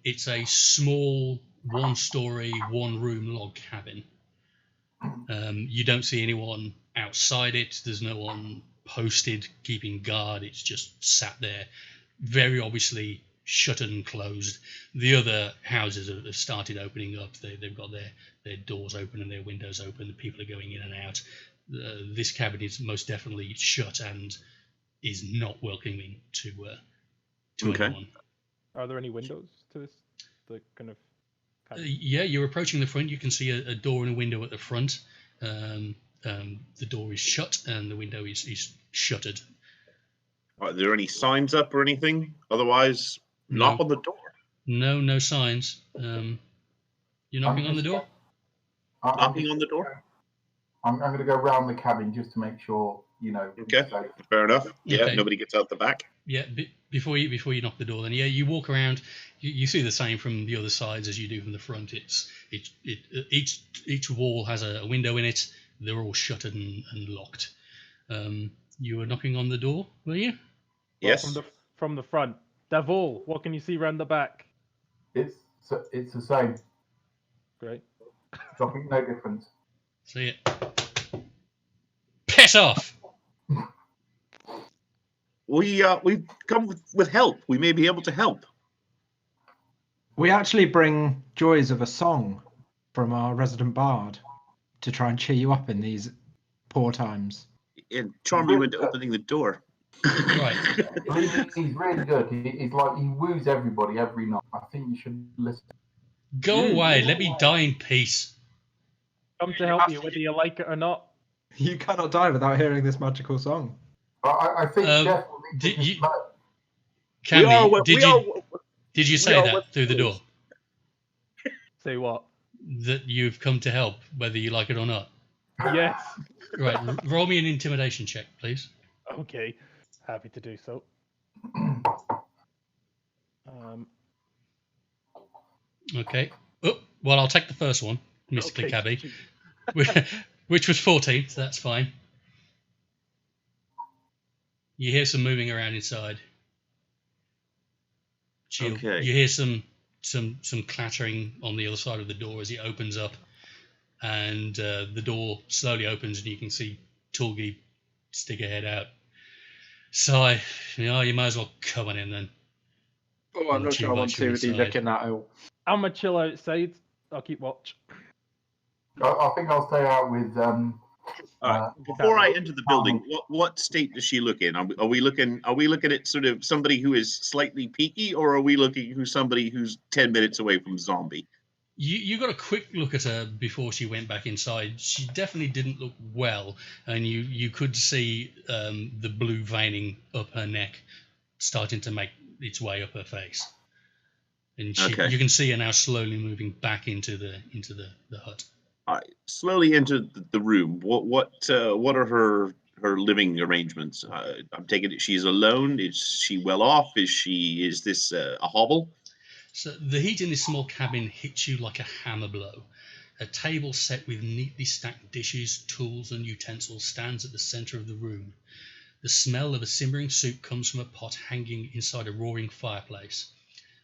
It's a small, one-story, one-room log cabin. You don't see anyone outside it. There's no one posted keeping guard. It's just sat there, very obviously shuttered and closed. The other houses have started opening up. They've got their doors open and their windows open. The people are going in and out. This cabin is most definitely shut and is not welcoming to anyone. Are there any windows to this? The kind of. Yeah, you're approaching the front. You can see a door and a window at the front. The door is shut and the window is shuttered. Are there any signs up or anything? Otherwise, knock on the door. No signs. You're knocking on the door? Knocking on the door? I'm going to go round the cabin just to make sure, Okay, fair enough. Yeah, Okay. Nobody gets out the back. Yeah, before you knock the door, then you walk around. You see the same from the other sides as you do from the front. Each wall has a window in it. They're all shuttered and locked. You were knocking on the door, were you? Yes. From the front. Davul, what can you see round the back? It's the same. Great. Nothing, no difference. See it. Piss off! We've come with help. We may be able to help. We actually bring joys of a song from our resident bard to try and cheer you up in these poor times. And charm you into opening the door. Right. He's really good. He's like, he woos everybody every night. I think you should listen. Go away. Let me die in peace. Come to help you, whether you like it or not. You cannot die without hearing this magical song. I think definitely. Did you say that through the door? Say what? That you've come to help, whether you like it or not? Yes. Right. Roll me an intimidation check, please. Okay. Happy to do so. Okay. Oh, well, I'll take the first one, Mr. Okay. Cabby, which was 14, so that's fine. You hear some moving around inside. Okay. You hear some clattering on the other side of the door as it opens up, and the door slowly opens, and you can see Tulgi stick her head out. Sigh. You might as well come on in then. Oh, I'm not sure I want to with you looking at it. I'm gonna chill outside. I'll keep watch. I think I'll stay out with. Before I enter the building, what state does she look in? Are we looking at sort of somebody who is slightly peaky, or are we looking at somebody who's 10 minutes away from zombie? You got a quick look at her before she went back inside. She definitely didn't look well, and you could see the blue veining up her neck starting to make its way up her face, and you can see her now slowly moving back into the hut. All right, slowly enter the room. What are her living arrangements? I'm taking it she's alone. Is she well off? Is this a hovel? So the heat in this small cabin hits you like a hammer blow. A table set with neatly stacked dishes, tools and utensils stands at the centre of the room. The smell of a simmering soup comes from a pot hanging inside a roaring fireplace.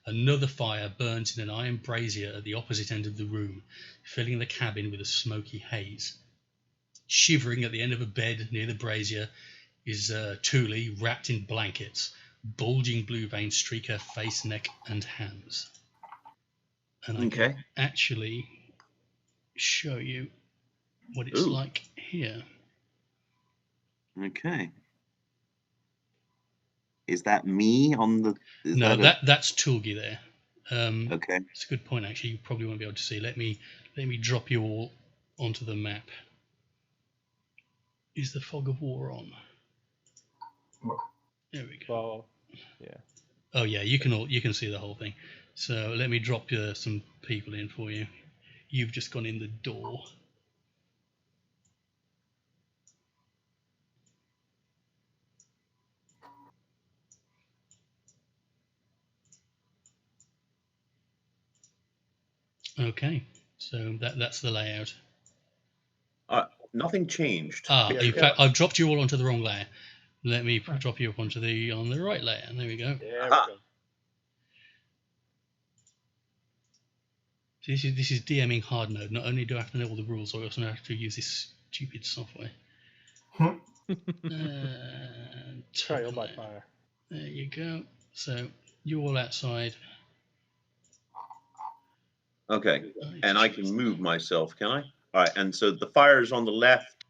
Another fire burns in an iron brazier at the opposite end of the room, filling the cabin with a smoky haze. Shivering at the end of a bed near the brazier is Thule wrapped in blankets. Bulging blue veins streak her face, neck, and hands. And I can actually show you what it's Ooh. like here. Okay. Is that me on the? No, that's Tulgi there. Okay. It's a good point, actually. You probably won't be able to see. Let me drop you all onto the map. Is the fog of war on? There we go. Well, yeah. Oh yeah, you can see the whole thing. So let me drop some people in for you. You've just gone in the door. Okay, so that's the layout. Nothing changed. In fact, I've dropped you all onto the wrong layer. Let me drop you up onto on the right layer. There we go. There we go. This is DMing hard mode. Not only do I have to know all the rules, I also have to use this stupid software. Trial by fire. There you go. So you're all outside. Okay, and I can move myself, can I? All right, and so the fire's on the left.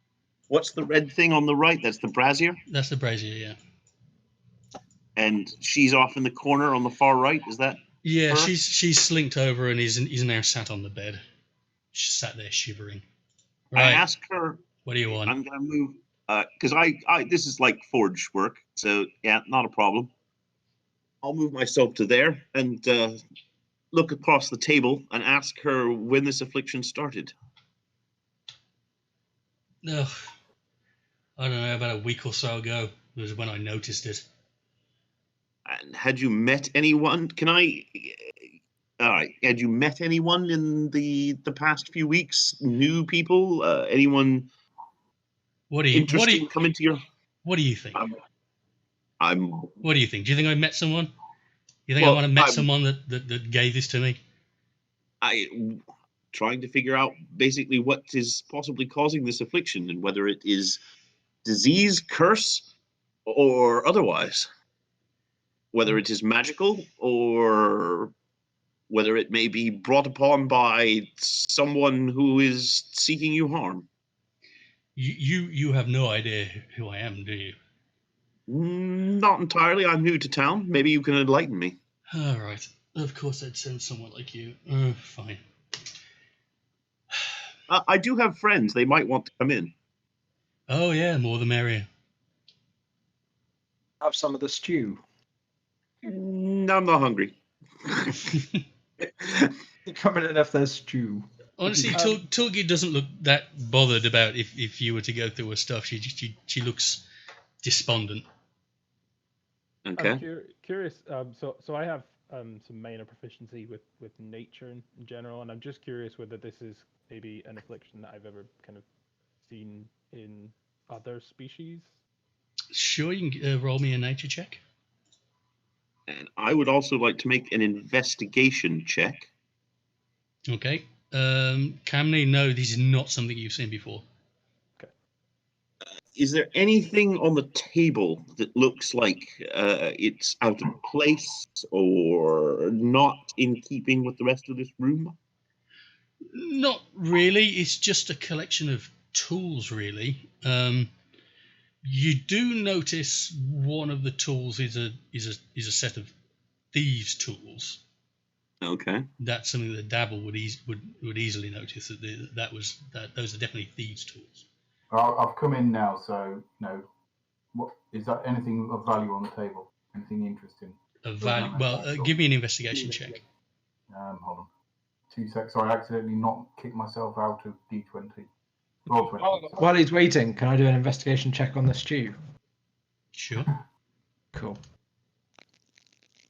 What's the red thing on the right? That's the brazier? That's the brazier, yeah. And she's off in the corner on the far right, is that? Yeah, her? she's slinked over and is now sat on the bed. She's sat there shivering. Right. I asked her. What do you want? I'm gonna move because I this is like forge work, so yeah, not a problem. I'll move myself to there and look across the table and ask her when this affliction started. No, I don't know. About a week or so ago was when I noticed it. And had you met anyone? Can I? All right. Had you met anyone in the past few weeks? New people? Anyone? What do you interesting come into your? What do you think? I'm. What do you think? Do you think I met someone? You think I might have met someone that gave this to me? I'm trying to figure out basically what is possibly causing this affliction and whether it is disease, curse, or otherwise. Whether it is magical or whether it may be brought upon by someone who is seeking you harm. You have no idea who I am, do you? Not entirely. I'm new to town. Maybe you can enlighten me. All right. Of course, I'd send someone like you. Fine. I do have friends. They might want to come in. Oh yeah, more the merrier. Have some of the stew. I'm not hungry. Come in and have their stew. Honestly, Tulgi doesn't look that bothered about if you were to go through her stuff. She looks despondent. Okay. I'm curious. So I have some minor proficiency with nature in general, and I'm just curious whether this is maybe an affliction that I've ever kind of seen in other species. Sure, you can roll me a nature check. And I would also like to make an investigation check. Okay. Camney, no, this is not something you've seen before. Okay. Is there anything on the table that looks like it's out of place or not in keeping with the rest of this room? Not really. It's just a collection of tools, really. You do notice one of the tools is a set of thieves' tools. Okay. That's something that Dabble would easily notice that those are definitely thieves' tools. I've come in now, so what is that? Anything of value on the table? Anything interesting? Value? Well, give me an investigation check. Hold on. 2 seconds. Sorry, I accidentally not kicked myself out of D20. Roll 20. While he's waiting, can I do an investigation check on the stew? Sure. Cool.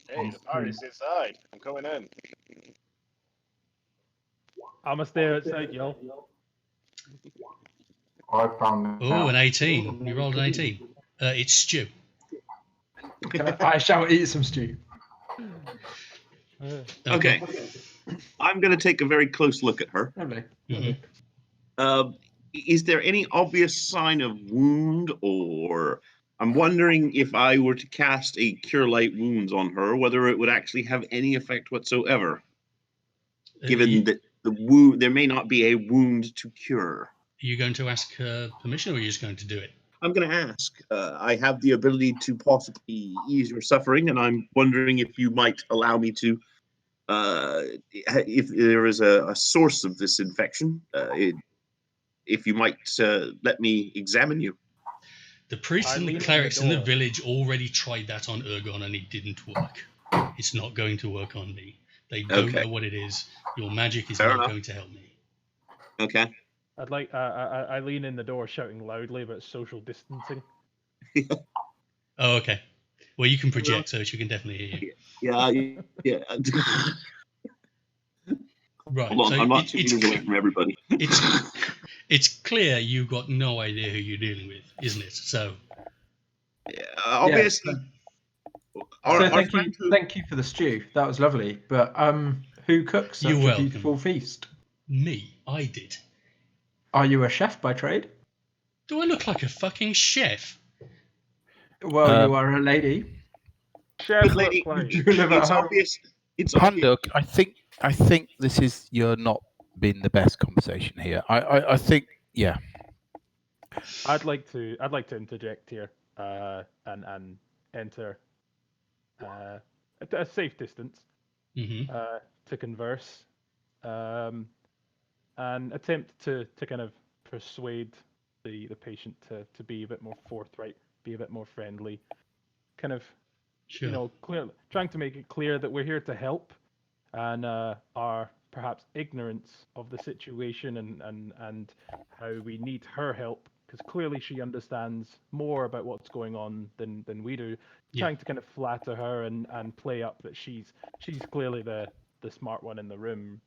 Hey, the party's inside. I'm coming in. I'm gonna stay outside, y'all. I found. Oh, an 18. You rolled an 18. It's stew. I shall eat some stew. Okay. I'm going to take a very close look at her. Lovely. Mm-hmm. Is there any obvious sign of wound, or I'm wondering if I were to cast a Cure Light Wounds on her, whether it would actually have any effect whatsoever, given that there may not be a wound to cure. Are you going to ask her permission, or are you just going to do it? I'm going to ask. I have the ability to possibly ease your suffering, and I'm wondering if you might allow me to, if there is a source of this infection, if you might let me examine you. The priests and the lean in the clerics in the door. village already tried that on Ergon, and it didn't work. It's not going to work on me. They don't Okay. know what it is. Your magic is Fair not enough. going to help me. Okay. I lean in the door, shouting loudly about social distancing. Oh, okay. Well, you can project, so she can definitely hear you. Yeah. Right. Hold on, So I'm not 2 meters away from everybody. It's clear you got no idea who you're dealing with, isn't it? So Yeah, obviously. So thank you for the stew. That was lovely. But who cooks such You're a welcome. beautiful feast? me, I did. Are you a chef by trade? Do I look like a fucking chef? Well, you are a lady. Chef, Good lady, You live at it's home. obvious. It's obvious. Panduk, I think this is you're not being the best conversation here. I think I'd like to interject here, and enter at a safe distance Hmm. to converse, and attempt to kind of persuade the patient to be a bit more forthright, be a bit more friendly, kind of Sure. trying to make it clear that we're here to help, and our perhaps ignorance of the situation and how we need her help, because clearly she understands more about what's going on than we do. Yeah. Trying to kind of flatter her and play up that she's clearly the smart one in the room.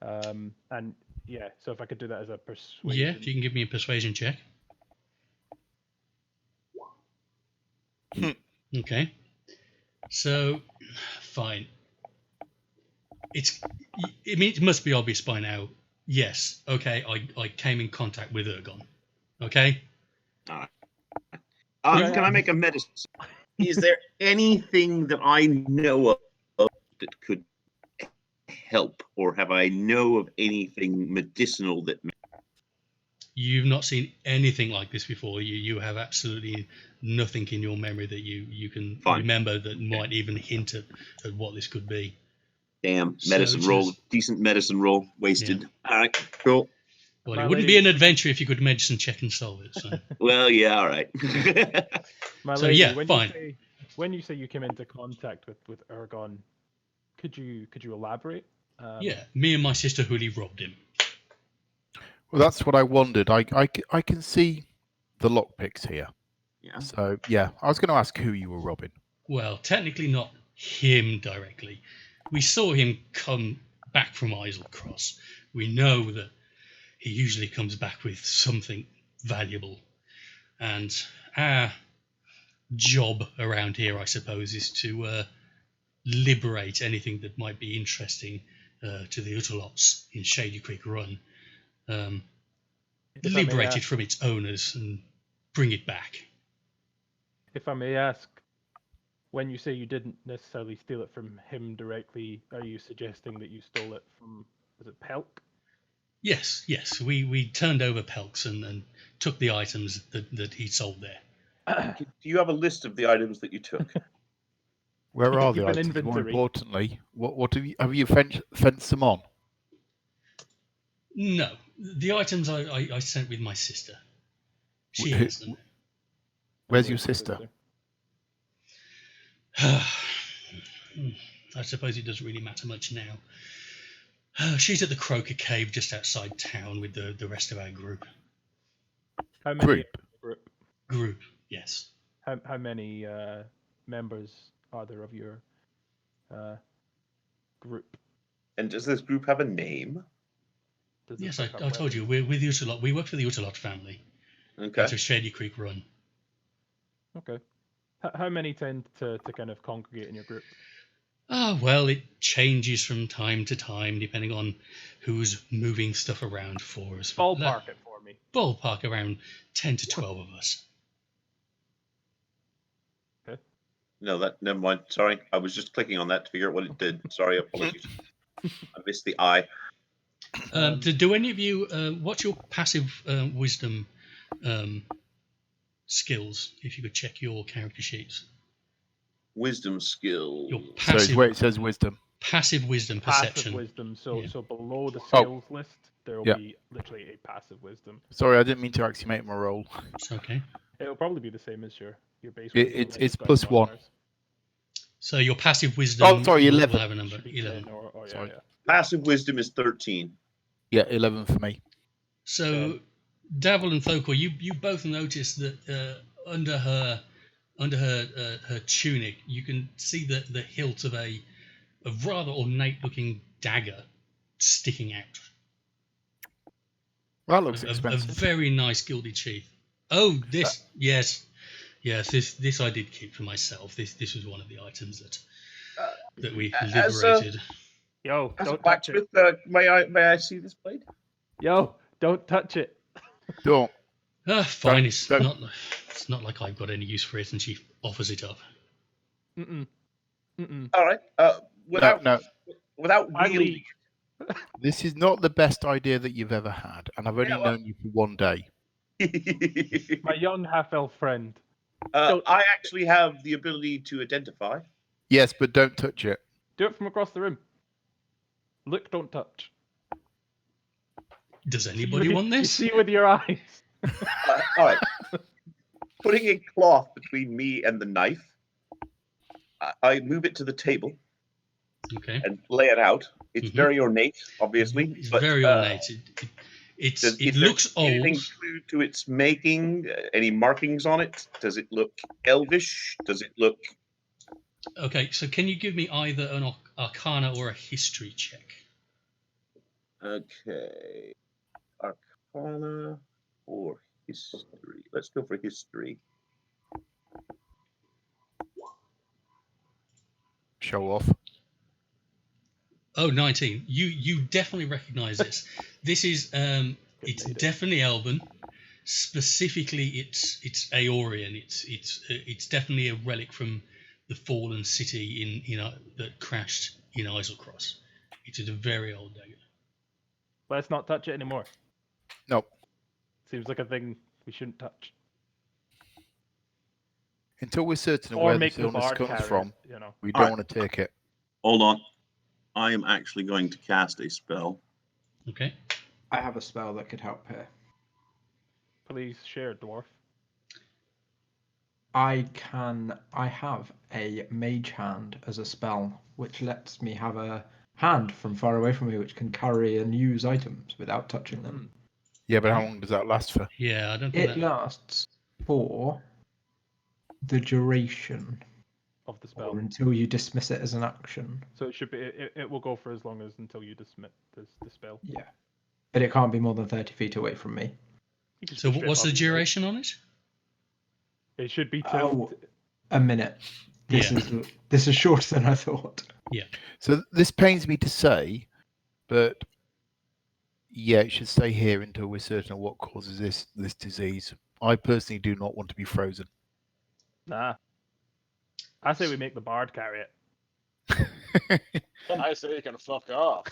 And yeah, so if I could do that as a persuasion. Yeah, if you can give me a persuasion check. Okay. So, fine. It must be obvious by now. Yes. Okay. I came in contact with Ergon. Okay. Can I make a medicine? Is there anything that I know of that could help, or have I know of anything medicinal that? You've not seen anything like this before. You have absolutely nothing in your memory that you can remember that might even hint at what this could be. Damn, medicine roll, decent medicine roll, wasted. Yeah. All right, cool. Well, it wouldn't be an adventure if you could medicine check and solve it. So. Well, yeah, all right. Fine. When you say you came into contact with Ergon, could you elaborate? Yeah, me and my sister Huli robbed him. Well, that's what I wondered. I can see the lockpicks here. Yeah. So yeah, I was going to ask who you were robbing. Well, technically not him directly. We saw him come back from Islecross. We know that he usually comes back with something valuable. And our job around here, I suppose, is to liberate anything that might be interesting to the Utalots in Shady Creek Run. Liberate it from its owners and bring it back. If I may ask, when you say you didn't necessarily steal it from him directly, are you suggesting that you stole it from, was it Pelk? Yes. We turned over Pelks and took the items that he sold there. Do you have a list of the items that you took? Where are the items? More importantly, what have you fenced them on? No, the items I sent with my sister. She has them. Where's your sister? I suppose it doesn't really matter much now. She's at the Croaker cave just outside town with the rest of our group. How many Group, yes. How many members are there of your group? And does this group have a name? Yes, I told you, we're with Utalot. We work for the Utalot family. Okay. It's a Shady Creek Run. Okay. How many tend to kind of congregate in your group? Well, it changes from time to time, depending on who's moving stuff around for us. Ballpark it for me. Ballpark around 10 to 12 of us. Okay. No, never mind. Sorry, I was just clicking on that to figure out what it did. Sorry, apologies. I missed the I. Do any of you? What's your passive wisdom skills? If you could check your character sheets. Wisdom skill. Your So passive it's where it says wisdom. passive wisdom Passive perception. wisdom. So Yeah. so below the skills list, there will Yeah. be literally a passive wisdom. Sorry, I didn't mean to actually make my roll. It's okay. It'll probably be the same as your base It- wisdom. it's- unless it's you've got plus any one. modifiers. So your passive wisdom. Oh, sorry, will 11. have a number. Should be 11. 10 or yeah, Sorry. yeah. Passive wisdom is 13. Yeah, 11 for me. So, Davil and Thokor, you both notice that under her tunic, you can see the hilt of a rather ornate-looking dagger sticking out. That looks A expensive. very nice gilded sheath. Oh, this yes. This I did keep for myself. This was one of the items that we liberated. Yo, As a don't touch it. blacksmith, may I see this blade? Yo, don't touch it. Don't. Fine. It's don't. not like I've got any use for it, and she offers it up. Mm-mm. Mm-mm. All right. Without No. without I wielding This is not the best idea that you've ever had, and I've only Yeah, well- known you for one day. it. My young half-elf friend. Don't- I actually have the ability to identify. Yes, but don't touch it. Do it from across the room. Look, don't touch. Does anybody want this? You see with your eyes. All right. Putting a cloth between me and the knife, I move it to the table Okay. and lay it out. It's Mhm. very ornate, obviously. It's but, very ornate. It is there looks old. anything clue to its making? Any markings on it? Does it look elvish? Does it look? Okay, so can you give me either an Arcana or a History check? Okay. Arcana or history? Let's go for history. Show off. Oh, 19. You definitely recognise this. This is it's definitely Elven. Specifically, it's Aeorian. It's definitely a relic from the fallen city that crashed in Islecross. It's a very old dagger. Let's not touch it anymore. No. Seems like a thing we shouldn't touch. Until we're certain of Or where make this the illness bard comes carry from, it, you know. we don't Alright. want to take it. Hold on. I am actually going to cast a spell. Okay. I have a spell that could help here. Please share, dwarf. I have a mage hand as a spell, which lets me have a hand from far away from me which can carry and use items without touching them. Yeah, but how long does that last for? Yeah, I don't think It that. lasts for the duration, Of the spell. or until you dismiss it as an action. So it should be. It will go for as long as until you dismiss the spell. Yeah. But it can't be more than 30 feet away from me. You can just So be straight what's the above you, right? duration on it? It should be till. Oh, a minute. This is shorter than I thought. So this pains me to say, but yeah, it should stay here until we're certain of what causes this disease. I personally do not want to be frozen. Nah. I say we make the bard carry it. I say you can fuck off.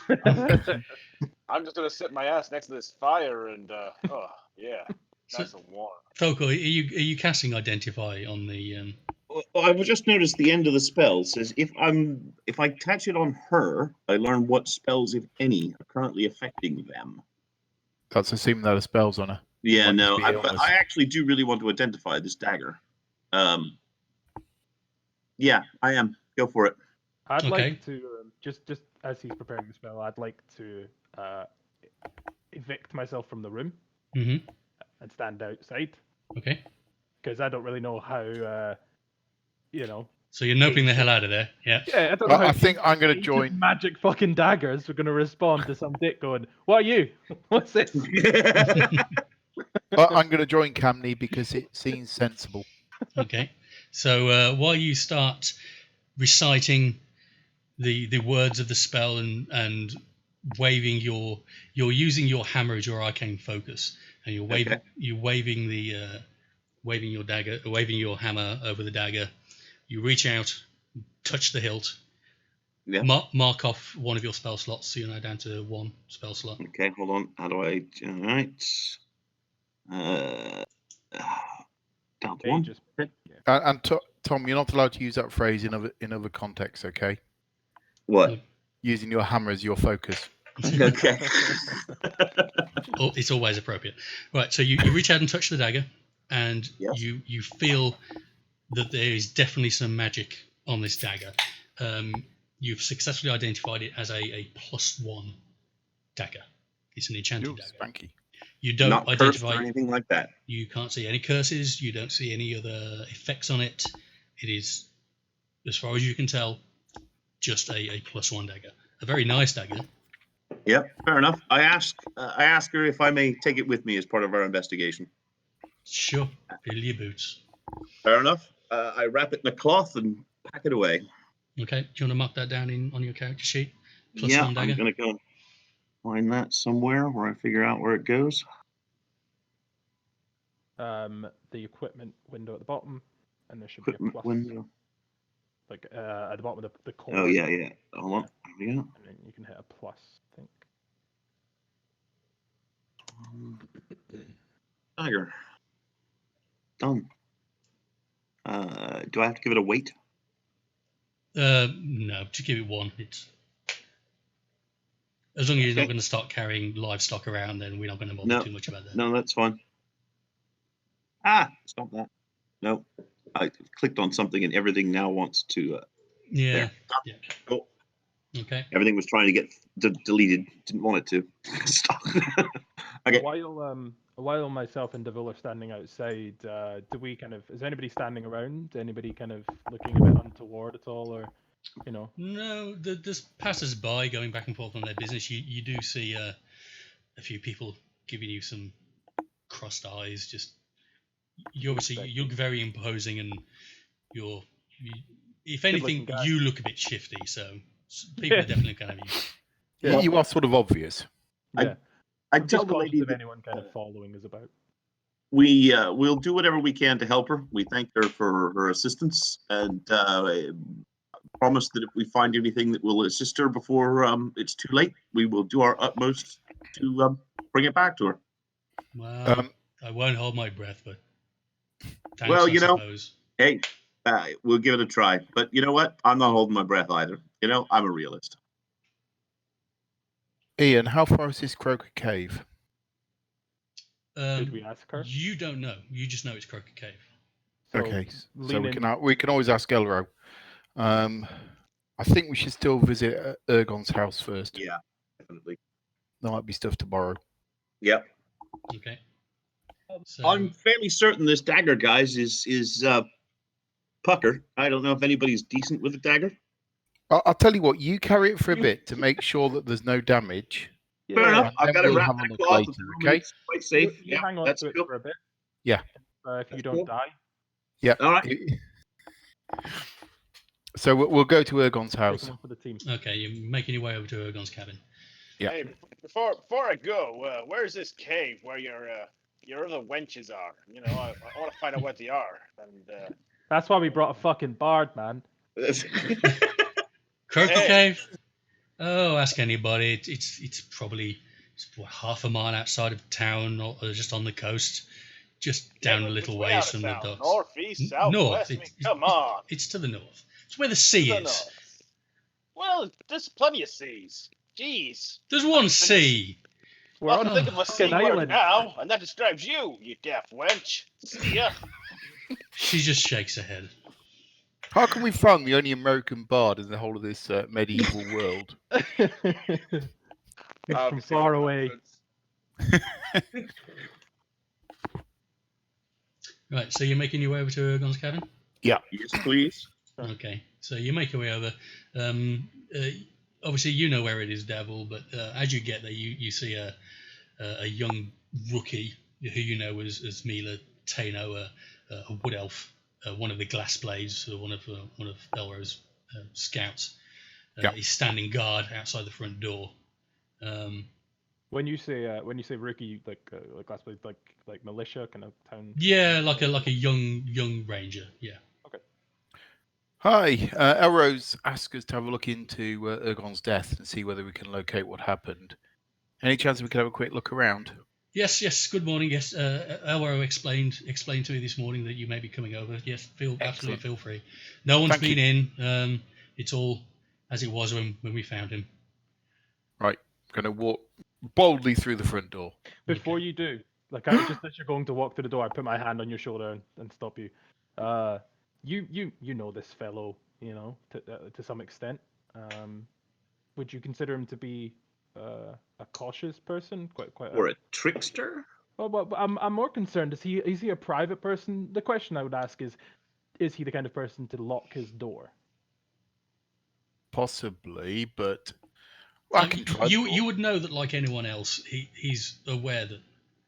I'm just gonna sit my ass next to this fire and oh yeah, So- nice and warm. Thoko, are you casting Identify on the? Well, I've just noticed the end of the spell says if I attach it on her, I learn what spells, if any, are currently affecting them. That's assuming that a spell's on her. Yeah, Might no, just be but illness. I actually do really want to identify this dagger. Yeah, I am. Go for it. I'd Okay. like to just as he's preparing the spell, I'd like to evict myself from the room Mm-hmm. and stand outside Okay. because I don't really know how. You know. So you're noping the hell out of there. Yeah. Yeah, I don't know how. I think I'm going to ancient join. magic fucking daggers are going to respond to some dick going, "What are you? What's this?" I'm going to join Camney because it seems sensible. Okay. So while you start reciting the words of the spell and waving you're using your hammer as your arcane focus, and you're waving your dagger, waving your hammer over the dagger. You reach out, touch the hilt. Yeah. Mark off one of your spell slots, so you're now down to 1 spell slot. Okay, hold on. How do I? All right. Down to Hey, 1. just Okay. And Tom, you're not allowed to use that phrase in other contexts. Okay, What? using your hammer as your focus. Okay. Oh, it's always appropriate. Right, so you reach out and touch the dagger, and Yes. you feel that there is definitely some magic on this dagger. You've successfully identified it as a +1 dagger. It's an enchanted Ooh, dagger. spanky. You don't Not cursed identify. or anything like that. You can't see any curses. You don't see any other effects on it. It is, as far as you can tell, just a +1 dagger. A very nice dagger. Yep, fair enough. I ask her if I may take it with me as part of our investigation. Sure, fill your boots. Fair enough. I wrap it in a cloth and pack it away. Okay, do you want to mark that down on your character sheet? +1 Yeah, dagger. I'm gonna go find that somewhere where I figure out where it goes. the equipment window at the bottom, and there should be a Equipment plus, window. like at the bottom of the corner. Oh yeah. Hold on. There we go. And then you can hit a plus, I think. Dagger. Done. Do I have to give it a weight? No, just give it 1. It's as long as you're not Okay. going to start carrying livestock around, then we're not going to bother No. too much about that. No, that's fine. Stop that. No, I clicked on something and everything now wants to. Yeah. There. Yeah. Cool. Okay. Everything was trying to get deleted. Didn't want it to. Stop. Okay. While myself and Deville are standing outside, do we kind of, is anybody standing around? Anybody kind of looking a bit untoward at all, or, you know? No, there's passers-by going back and forth on their business. You do see a few people giving you some crossed eyes. Just you look very imposing, and if anything, Good-looking guy. you look a bit shifty. So people are definitely kind of you. Yeah, you are sort of obvious. Yeah. I I'm tell just the cautious lady of that anyone kind of following us about. we'll do whatever we can to help her. We thank her for her assistance and promise that if we find anything that will assist her before it's too late, we will do our utmost to bring it back to her. Well, I won't hold my breath, but thanks, Well, I you know, suppose. hey, we'll give it a try. But you know what? I'm not holding my breath either. You know, I'm a realist. Ian, how far is this Croaker Cave? Did we ask her? You don't know. You just know it's Croaker Cave. So Okay, so lean in. we can always ask Elro. I think we should still visit Ergon's house first. Yeah, definitely. There might be stuff to borrow. Yep. Okay. So, I'm fairly certain this dagger, guys, is pucker. I don't know if anybody's decent with a dagger. I'll tell you what. You carry it for a bit to make sure that there's no damage. Fair enough. I've got it we'll wrapped have in a a look cloth. later, It's okay? quite safe. You Yeah, hang on that's to it cool. for a bit. Yeah. If you That's don't cool. die. Yeah. All right. So we'll go to Ergon's house. Take one for the team. okay, you're making your way over to Ergon's cabin. Yeah. Hey, before I go, where's this cave where your other wenches are? You know, I want to find out where they are. And That's why we brought a fucking bard, man. Croaker Hey. Cave? Oh, ask anybody. It's probably half a mile outside of town, or just on the coast, just down a little which way ways out of from the town? docks. North, east, south, North. west. I mean, come on. It's to the north. It's where the sea To the is. north. Well, there's plenty of seas. Jeez. There's one sea. We're Well, I on can think of a fucking sea word island. now, and that describes you, you deaf wench. See ya. She just shakes her head. How can we find the only American bard in the whole of this medieval world? It's from far away. Right, so you're making your way over to Ergon's cabin? Yeah. Yes, please. Okay, so you make your way over. Obviously, you know where it is, Devil, but as you get there, you see a young rookie who you know as Mila Tano, a wood elf, one of the glass blades, one of Elro's scouts. Yeah. He's standing guard outside the front door. When you say rookie, like last place, like militia kind of town. Yeah, like a young ranger. Yeah. Hi, Elrose asked us to have a look into Ergon's death and see whether we can locate what happened. Any chance we could have a quick look around? Yes. Good morning. Yes, Elwaro explained to me this morning that you may be coming over. Yes, absolutely feel free. No one's Thank been in. It's all as it was when we found him. Right, going to walk boldly through the front door. Before you do, just as you're going to walk through the door, I put my hand on your shoulder and stop you. You know this fellow, to some extent. Would you consider him to be a cautious person? Quite. Or a trickster? Well, but I'm more concerned. Is he a private person? The question I would ask is he the kind of person to lock his door? Possibly, but I can try. You would know that, like anyone else, he's aware that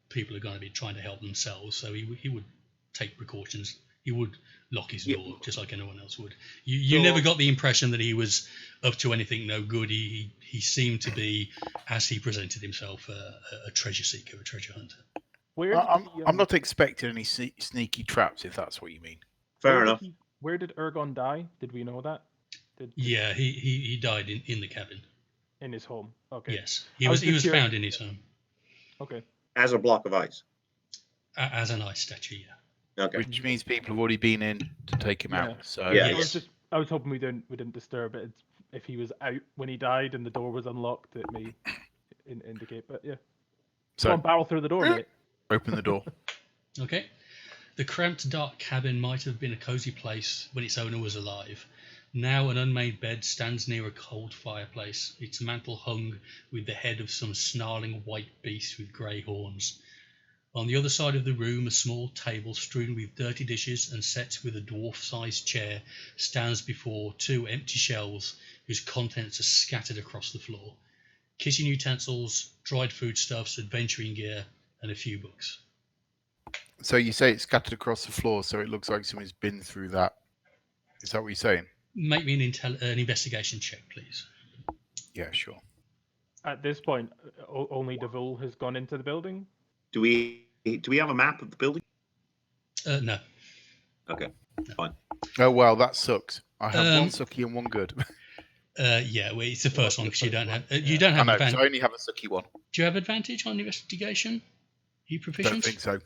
people are going to be trying to help themselves, so he would take precautions. He would lock his door just like anyone else would. You never got the impression that he was up to anything no good. He seemed to be, as he presented himself, a treasure seeker, a treasure hunter. I'm not expecting any sneaky traps, if that's what you mean. Fair enough. Where did Ergon die? Did we know that? Yeah, he died in the cabin. In his home. Okay. Yes, he was found in his home. Okay. As a block of ice. As an ice statue, yeah. Okay. Which means people have already been in to take him out. So yes. I was hoping we didn't disturb it. If he was out when he died and the door was unlocked, it may indicate. But yeah. So come on, barrel through the door, mate. Open the door. Okay. The cramped, dark cabin might have been a cozy place when its owner was alive. Now an unmade bed stands near a cold fireplace, its mantle hung with the head of some snarling white beast with grey horns. On the other side of the room, a small table strewn with dirty dishes and set with a dwarf-sized chair stands before two empty shelves whose contents are scattered across the floor. Kitchen utensils, dried foodstuffs, adventuring gear, and a few books. So you say it's scattered across the floor, so it looks like someone's been through that. Is that what you're saying? Make me an investigation check, please. Yeah, sure. At this point, only Devul has gone into the building? Do we have a map of the building? No. Okay, fine. Oh, well, that sucks. I have one sucky and one good. Yeah, well, it's the first one because you don't have advantage. So I only have a sucky one. Do you have advantage on investigation? Are you proficient? Don't think so.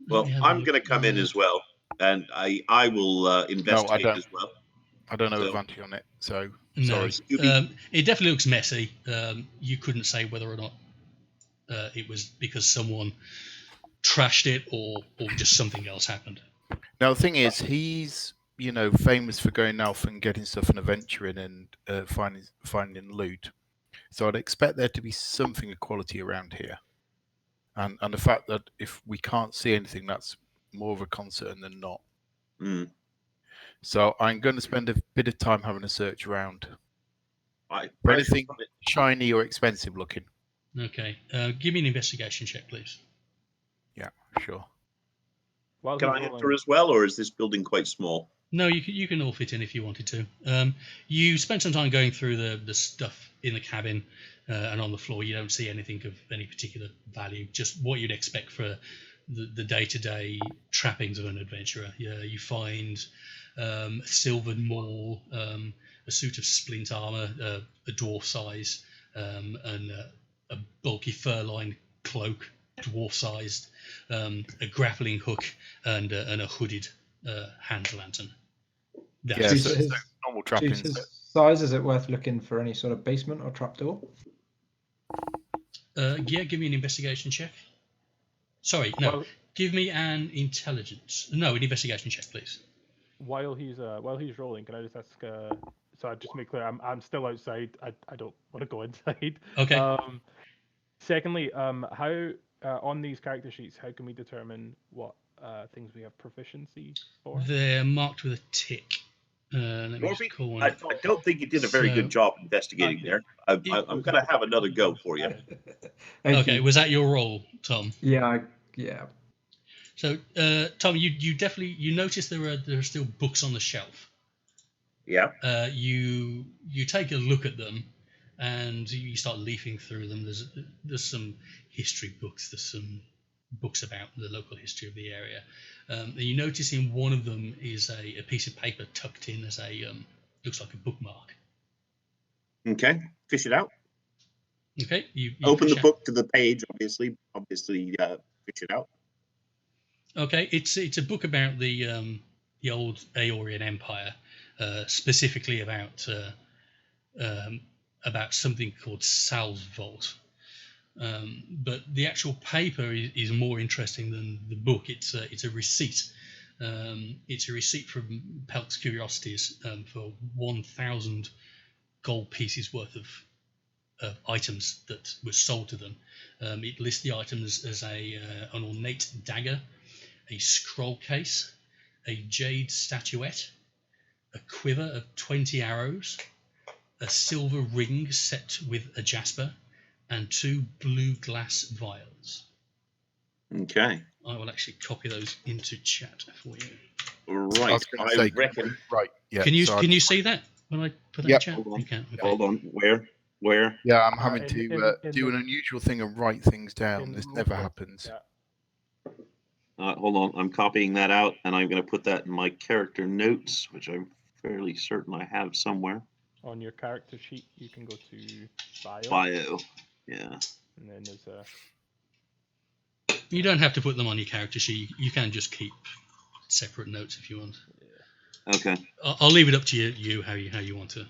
Well, I'm going to come in as well, and I will investigate as well. I don't have advantage on it, so no. sorry. It definitely looks messy. You couldn't say whether or not it was because someone trashed it or just something else happened. Now the thing is, he's famous for going off and getting stuff and adventuring and finding loot. So I'd expect there to be something of quality around here. And the fact that if we can't see anything, that's more of a concern than not. Mm. So I'm going to spend a bit of time having a search around for anything shiny or expensive looking. Okay. Give me an investigation check, please. Yeah, sure. Can I enter as well, or is this building quite small? No, you can all fit in if you wanted to. You spent some time going through the stuff in the cabin and on the floor. You don't see anything of any particular value, just what you'd expect for the day-to-day trappings of an adventurer. You find a silvered maul, a suit of splint armor, a dwarf size, and a bulky fur-lined cloak, dwarf-sized, a grappling hook, and a hooded hand lantern. So normal trappings. His size, is it worth looking for any sort of basement or trapdoor? Yeah, give me an investigation check. Sorry, no. Well, give me an intelligence. No, an investigation check, please. While he's rolling, can I just ask? So I just make clear, I'm still outside. I don't want to go inside. Okay. Secondly, how on these character sheets, how can we determine what things we have proficiency for? They're marked with a tick. Let me just call one. I don't think you did a very good job investigating there. I'm going to have another go for you. Okay, was that your roll, Tom? Yeah. So, Tom, you definitely notice there are still books on the shelf. Yeah. You take a look at them, and you start leafing through them. There's some history books. There's some books about the local history of the area. And you notice in one of them is a piece of paper tucked in as a looks like a bookmark. Okay, fish it out. Okay, you Open fish the out- book to the page. Obviously, fish it out. Okay, it's a book about the old Aeolian Empire, specifically about something called Sal's Vault. But the actual paper is more interesting than the book. It's a receipt. It's a receipt from Pelk's Curiosities for 1,000 gold pieces worth of items that were sold to them. It lists the items as an ornate dagger, a scroll case, a jade statuette, a quiver of 20 arrows, a silver ring set with a jasper, and 2 blue glass vials. Okay. I will actually copy those into chat for you. Right. I reckon. Right. Yeah. Can you so can you see that when I put that Yep. in chat? Hold on. You can. Okay. Hold on. Where? Yeah, I'm having in- to in do the- an unusual thing and write things in down. the This never notebook. happens. Yeah. Hold on. I'm copying that out, and I'm going to put that in my character notes, which I'm fairly certain I have somewhere. On your character sheet, you can go to bio, Bio. Yeah. and then there's a You don't have to put them on your character sheet. You can just keep separate notes if you want. Okay. I'll leave it up to you how you want to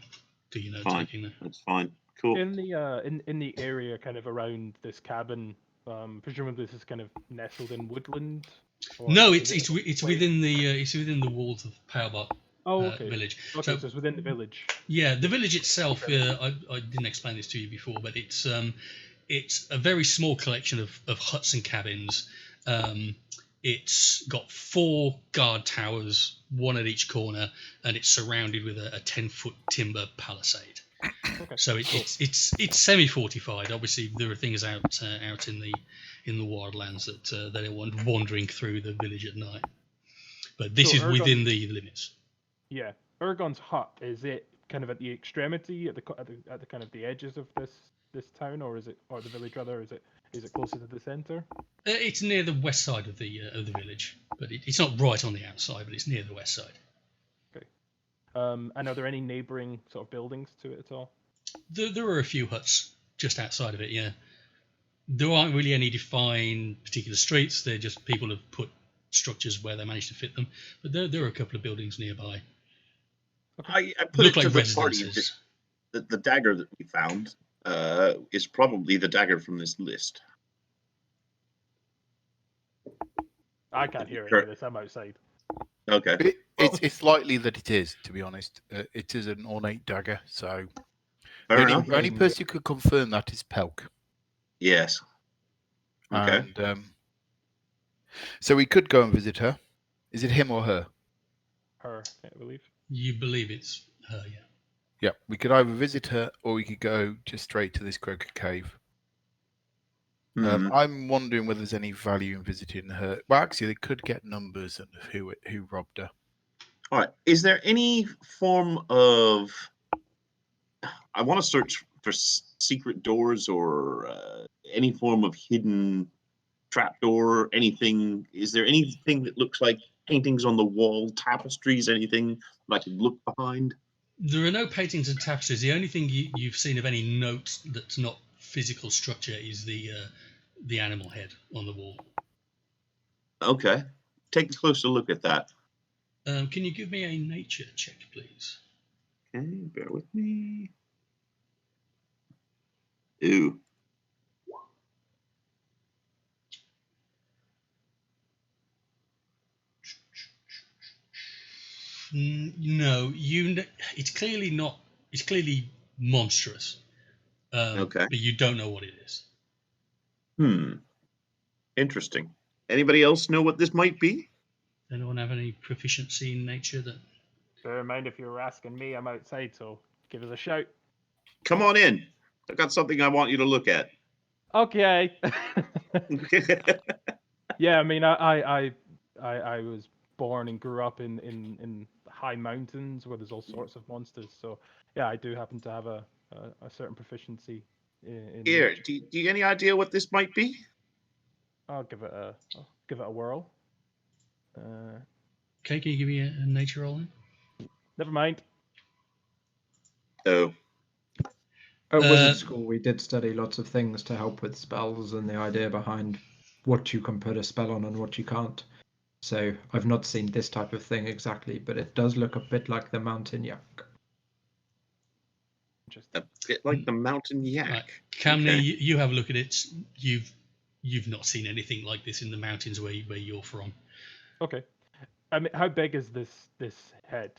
do your note Fine. taking there. That's fine. Cool. in the area kind of around this cabin. Presumably this is kind of nestled in woodland. Or No, is it's it within the walls of Powerbar Oh, okay. village. Okay, So- so it's within the village. Yeah, the village itself. I didn't explain this to you before, but it's a very small collection of huts and cabins. It's got 4 guard towers, one at each corner, and it's surrounded with a 10-foot timber palisade. Okay. So it's semi-fortified. Obviously, there are things out in the wildlands that are wandering through the village at night. But this So is Ergon- within the limits. Yeah, Ergon's hut, is it kind of at the extremity, at the kind of the edges of this town, or the village rather? Is it closer to the center? It's near the west side of the village, but it's not right on the outside, but it's near the west side. And are there any neighboring sort of buildings to it at all? There are a few huts just outside of it. Yeah, there aren't really any defined particular streets. They're just people have put structures where they managed to fit them. But there are a couple of buildings nearby. I put Look it to like the party residences. that the dagger that we found is probably the dagger from this list. I can't hear any of this. I'm outside. Okay. It's likely that it is, to be honest. It is an ornate dagger, so Fair the enough. only person who could confirm that is Pelk. Yes. Okay. And so we could go and visit her. Is it him or her? Her, I believe. You believe it's her? Yeah. Yeah, we could either visit her or we could go just straight to this Croaker cave. Hmm. I'm wondering whether there's any value in visiting her. Well, actually, they could get numbers and who robbed her. All right. Is there any form of? I want to search for secret doors or any form of hidden trapdoor. Anything? Is there anything that looks like paintings on the wall, tapestries, anything that I could look behind? There are no paintings and tapestries. The only thing you've seen of any note that's not physical structure is the animal head on the wall. Okay. Take a closer look at that. Can you give me a nature check, please? Okay, bear with me. Ooh. No, it's clearly not. It's clearly monstrous. Okay. But you don't know what it is. Interesting. Anybody else know what this might be? Anyone have any proficiency in nature that? Bear in mind, if you were asking me, I'm outside, so give us a shout. Come on in. I've got something I want you to look at. Okay. Yeah, I mean, I was born and grew up in high mountains where there's all sorts of monsters. So yeah, I do happen to have a certain proficiency in Here, nature. do you any idea what this might be? I'll give it a whirl. Okay, can you give me a nature roll then? Never mind. Oh, At wizard school, we did study lots of things to help with spells and the idea behind what you can put a spell on and what you can't. So I've not seen this type of thing exactly, but it does look a bit like the mountain yak. Interesting. a bit like the mountain yak. Right. Camney, Okay. you have a look at it. You've not seen anything like this in the mountains where you're from. Okay. I mean, how big is this head?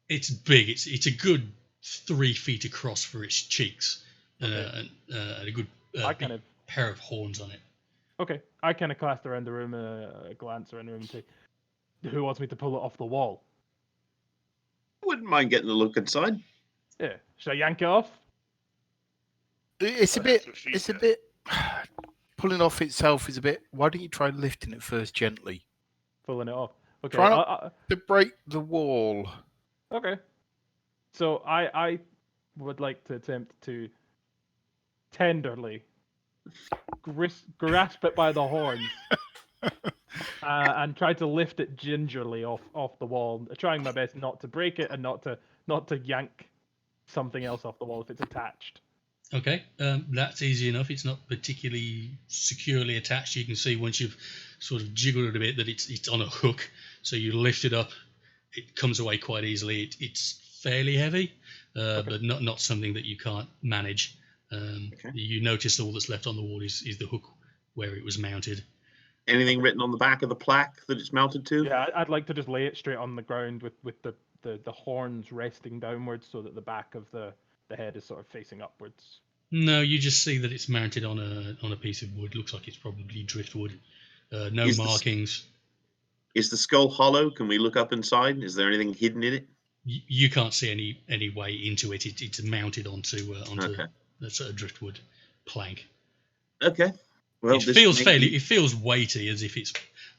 It's big. It's a good 3 feet across for its cheeks, Okay. and a good I kind of pair of horns on it. okay. I kind of cast around the room, glance around the room, and say, "Who wants me to pull it off the wall?" Wouldn't mind getting a look inside. Yeah. Should I yank it off? It's a Oh, bit. that's what she It's a said. bit. Pulling off itself is a bit. Why don't you try lifting it first gently Pulling it off. Okay. Try not- to break the wall? Okay. So I would like to attempt to tenderly grasp it by the horns and try to lift it gingerly off the wall, trying my best not to break it and not to yank something else off the wall if it's attached. Okay, that's easy enough. It's not particularly securely attached. You can see once you've sort of jiggled it a bit that it's on a hook. So you lift it up, it comes away quite easily. It's fairly heavy, but not something that you can't manage. You notice all that's left on the wall is the hook where it was mounted. Anything written on the back of the plaque that it's mounted to? Yeah, I'd like to just lay it straight on the ground with the horns resting downwards so that the back of the head is sort of facing upwards. No, you just see that it's mounted on a piece of wood. Looks like it's probably driftwood. No markings. Is the skull hollow? Can we look up inside? Is there anything hidden in it? You can't see any way into it. It's mounted onto Okay. a sort of driftwood plank. Okay. Well, It feels weighty, as if it's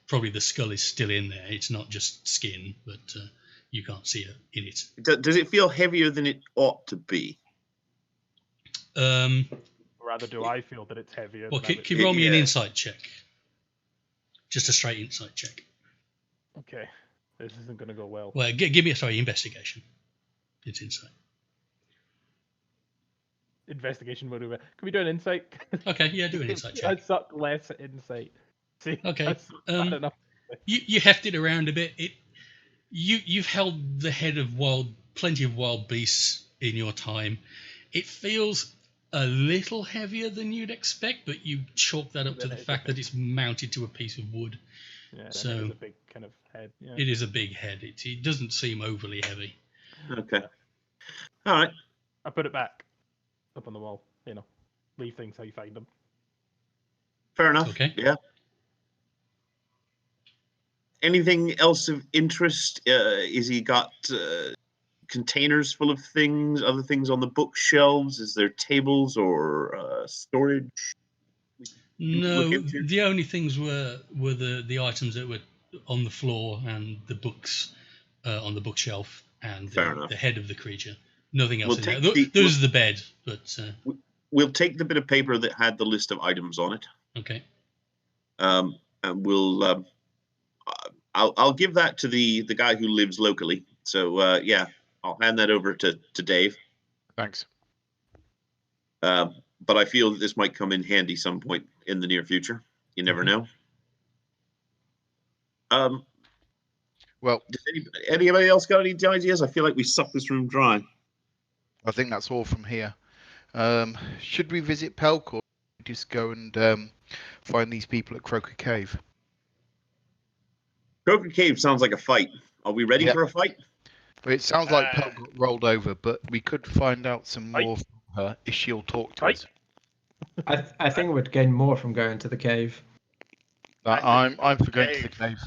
probably the skull is still in there. It's not just skin, but you can't see it in it. Does it feel heavier than it ought to be? Rather, do I feel that it's heavier? Well, than can you roll me an Yeah. insight check? Just a straight insight check. Okay, this isn't going to go well. Well, give me a investigation. It's insight. Investigation would do it. Can we do an insight? Okay, yeah, do an insight check. I suck less at insight. See, Okay, I suck bad enough. You heft it around a bit. You've held the head of plenty of wild beasts in your time. It feels a little heavier than you'd expect, but you chalk that up to the fact that it's mounted to a piece of wood. Yeah, So it is a big kind of head. Yeah. it is a big head. It doesn't seem overly heavy. Okay. All right. I put it back up on the wall. Leave things how you find them. Fair enough. Okay. Yeah. Anything else of interest? Is he got containers full of things, other things on the bookshelves? Is there tables or storage? No, look into? the only things were the items that were on the floor and the books on the bookshelf and Fair enough. the head of the creature. Nothing else We'll in there. take There's the bed, but We'll take the bit of paper that had the list of items on it. okay. And we'll. I'll give that to the guy who lives locally. So yeah, I'll hand that over to Dave. Thanks. But I feel that this might come in handy some point in the near future. You never know. Well, Does anybody else got any ideas? I feel like we sucked this room dry. I think that's all from here. Should we visit Pelk or just go and find these people at Croaker Cave? Croaker Cave sounds like a fight. Are we ready Yep. for a fight? Well, it sounds like Pelk got rolled over, but we could find out some more from her if she'll talk to us. I think we'd gain more from going to the cave. I'm for going to the cave.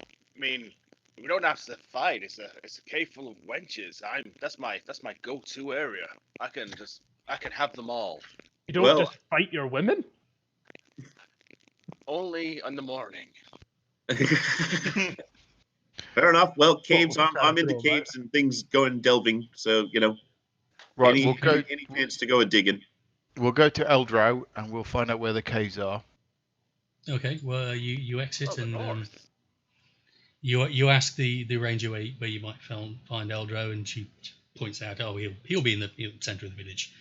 I mean, we don't have to fight. It's a cave full of wenches. That's my go-to area. I can have them all. You don't Well- just fight your women? Only in the morning. Fair enough. Well, caves. Well, I'm into we'll caves and things going delving. So Right, any chance to go a digging. We'll go to Eldrow and we'll find out where the caves are. Okay, well, you exit Oh, the and north. you ask the ranger where you might find Eldro, and she points out, oh, he'll be in the center of the village.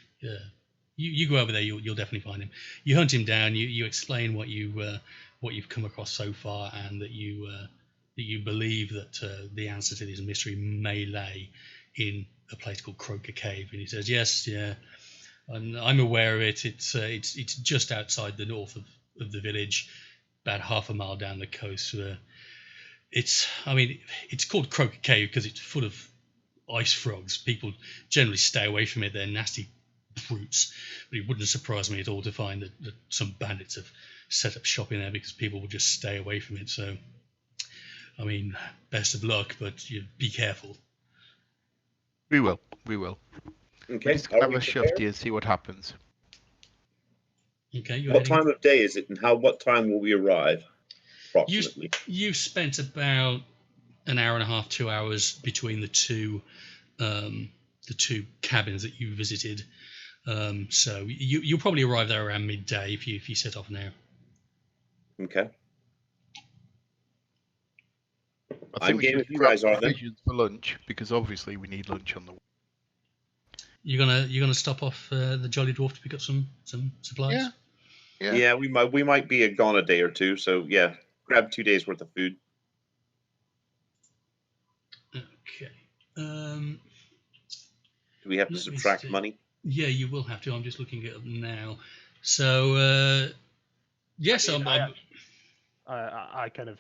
You go over there, you'll definitely find him. You hunt him down. You explain what you've come across so far, and that you believe that the answer to this mystery may lay in a place called Croaker Cave. And he says, yes, yeah, I'm aware of it. It's just outside the north of the village, about half a mile down the coast. It's called Croaker Cave because it's full of ice frogs. People generally stay away from it. They're nasty brutes. But it wouldn't surprise me at all to find that some bandits have set up shop in there because people will just stay away from it. So, I mean, best of luck, but be careful. We will. We're Okay. just gonna Are have we a shove prepared? and see what happens. Okay, you're What heading. time of day is it, and what time will we arrive? Approximately. You've spent about an hour and a half, 2 hours between the two cabins that you visited. So you'll probably arrive there around midday if you set off now. Okay. I I'm think we game should if you grab guys are then. provisions for lunch because obviously we need lunch on the way. You're gonna stop off the Jolly Dwarf to pick up some supplies. Yeah. Yeah, we might be gone a day or two, so yeah, grab 2 days worth of food. Okay. Do we have to Let me subtract see. money? Yeah, you will have to. I'm just looking it up now. So yes, I mean, I'm I kind of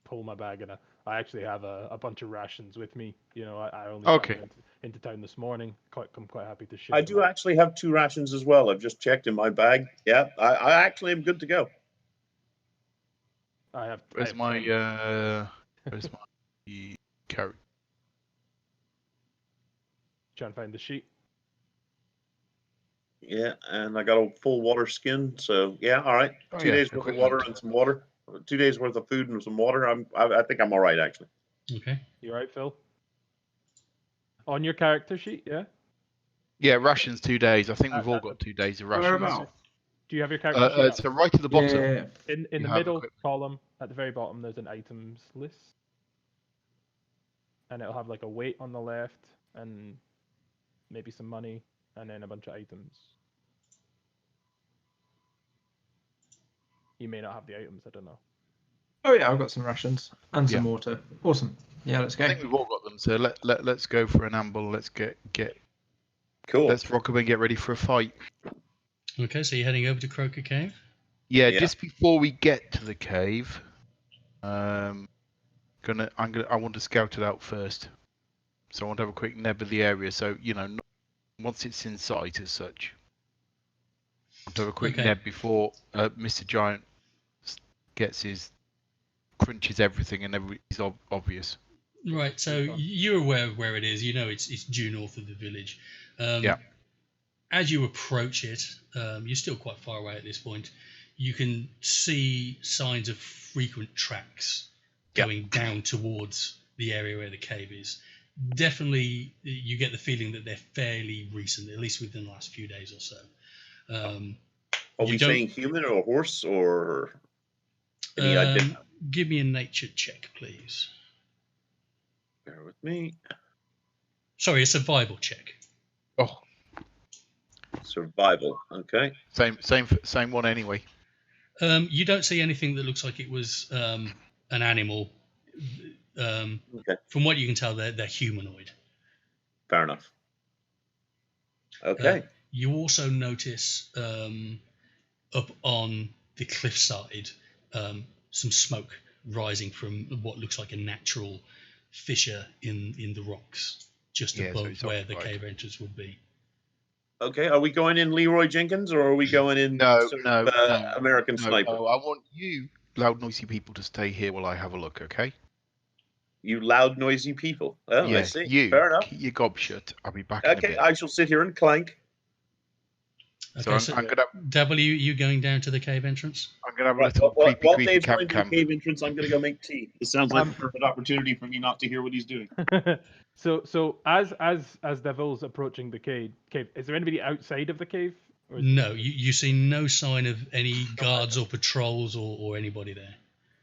pull my bag and I actually have a bunch of rations with me. You know, I only Okay. traveled into town this morning. I'm quite happy to share. I them do out. actually have 2 rations as well. I've just checked in my bag. Yeah, I actually am good to go. I have. Where's my 10. where's my character? Trying to find the sheet. Yeah, and I got a full water skin, so yeah, all right. Oh, 2 yeah, days worth of water equipment. and some water. 2 days worth of food and some water. I think I'm all right actually. okay. You right, Phil? On your character sheet, yeah. Yeah, rations 2 days. I think we've all got 2 days of rations. Whereabouts? Do you have your character sheet up? So right at the bottom. Yeah, In you the have middle equipment. column at the very bottom, there's an items list, and it'll have like a weight on the left and maybe some money, and then a bunch of items. You may not have the items. I don't know. oh yeah, I've got some rations and some Yeah. water. Awesome. Yeah, let's I go. think we've all got them. So let's go for an amble. Let's get Cool. let's rock up and get ready for a fight. Okay, so you're heading over to Croaker Cave. Yeah, Yeah. just before we get to the cave, I want to scout it out first. So I want to have a quick neb of the area. So once it's in sight as such, I want to have a quick Okay. neb before Mr. Giant gets his crunches everything and it's obvious. Right, so you're aware of where it is. You know it's due north of the village. Yeah. As you approach it, you're still quite far away at this point. You can see signs of frequent tracks going down towards the area where the cave is. Definitely, you get the feeling that they're fairly recent, at least within the last few days or so. Are you we don't- saying human or horse or any idea? Give me a nature check, please. Bear with me. Sorry, a survival check. Oh, Survival. Okay. same one anyway. You don't see anything that looks like it was an animal. Okay. From what you can tell, they're humanoid. Fair enough. Okay. You also notice up on the cliffside some smoke rising from what looks like a natural fissure in the rocks just Yeah, so above it's where the occupied. cave entrance would be. Okay. Are we going in Leroy Jenkins or are we going in No, American No, Sniper? I want you loud, noisy people to stay here while I have a look. Okay? You loud, noisy people. Oh, I Yeah, see. you Fair enough. keep your gob shut. I'll be back in a Okay, bit. I shall sit here and clank. So Okay, I'm gonna Devil, you going down to the cave entrance? have a Right, little while creepy Dave's camp going to the camp. cave entrance, I'm going to go make tea. This sounds like Um, a perfect opportunity for me not to hear what he's doing. So as Devil's approaching the cave, is there anybody outside of the cave Or is it- No, you see no sign of any guards or patrols or anybody there.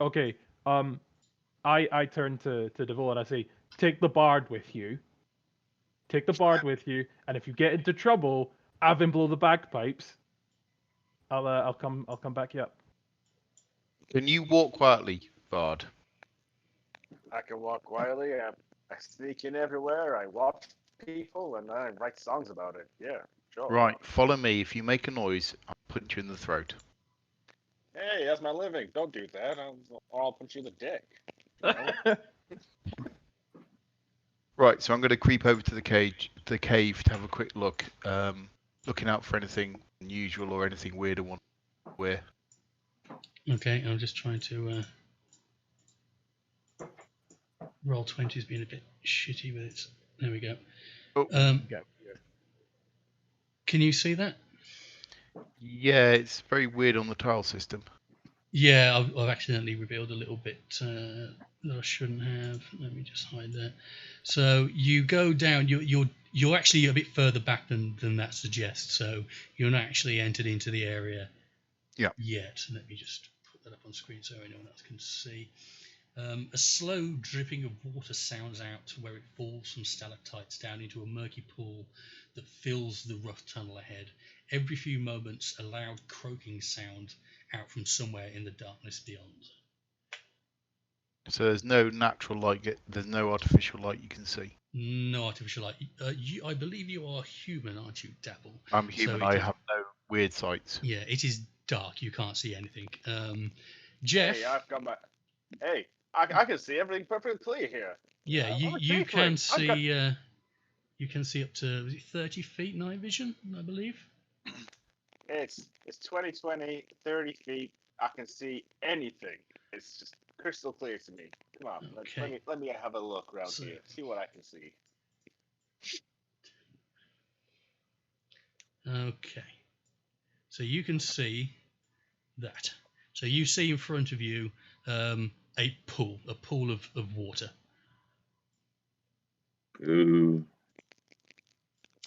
Okay. I turn to Devil and I say, take the bard with you. Take the bard with you, and if you get into trouble, have him blow the bagpipes. I'll come back you up. Can you walk quietly, Bard? I can walk quietly. I sneak in everywhere. I watch people, and I write songs about it. Yeah, sure. Right, follow me. If you make a noise, I'll punch you in the throat. Hey, that's my living. Don't do that. I'll punch you in the dick. You know? Right, so I'm going to creep over to the cave to have a quick look, looking out for anything unusual or anything weird I want to wear. Okay, I'm just trying to roll 20's been a bit shitty with it. There we go. Oh. Okay. Can you see that? Yeah, it's very weird on the tile system. Yeah, I've accidentally revealed a little bit that I shouldn't have. Let me just hide that. So you go down. You're actually a bit further back than that suggests. So you're not actually entered into the area. Yeah. Yet. Let me just put that up on screen so anyone else can see. A slow dripping of water sounds out where it falls from stalactites down into a murky pool that fills the rough tunnel ahead. Every few moments, a loud croaking sound out from somewhere in the darkness beyond. So there's no natural light. There's no artificial light you can see. No artificial light. I believe you are human, aren't you, Dapple? I'm human. So I have no weird sights. Yeah, it is dark. You can't see anything. Jeff. Hey, I've got my. Hey, I can see everything perfectly clear here. Yeah, I'm a you can tiefling. see. You can see up to 30 feet night vision, I believe. It's 2020, 30 feet. I can see anything. It's just crystal clear to me. Come on, Okay. let me have a look around So- here. See what I can see. Okay. So you can see that. So you see in front of you a pool of water. Ooh.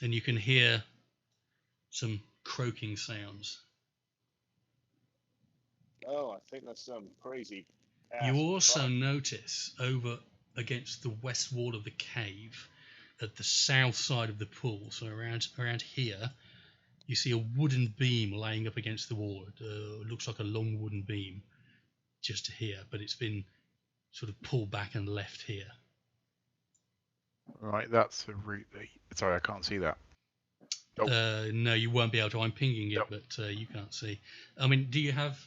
And you can hear some croaking sounds. Oh, I think that's some crazy. You ass also frog. notice over against the west wall of the cave, at the south side of the pool, so around here, you see a wooden beam laying up against the wall. It looks like a long wooden beam just here, but it's been sort of pulled back and left here. Right, that's a route. Sorry, I can't see that. Oh. No, you won't be able to. I'm pinging it, Nope. but you can't see. I mean, do you have?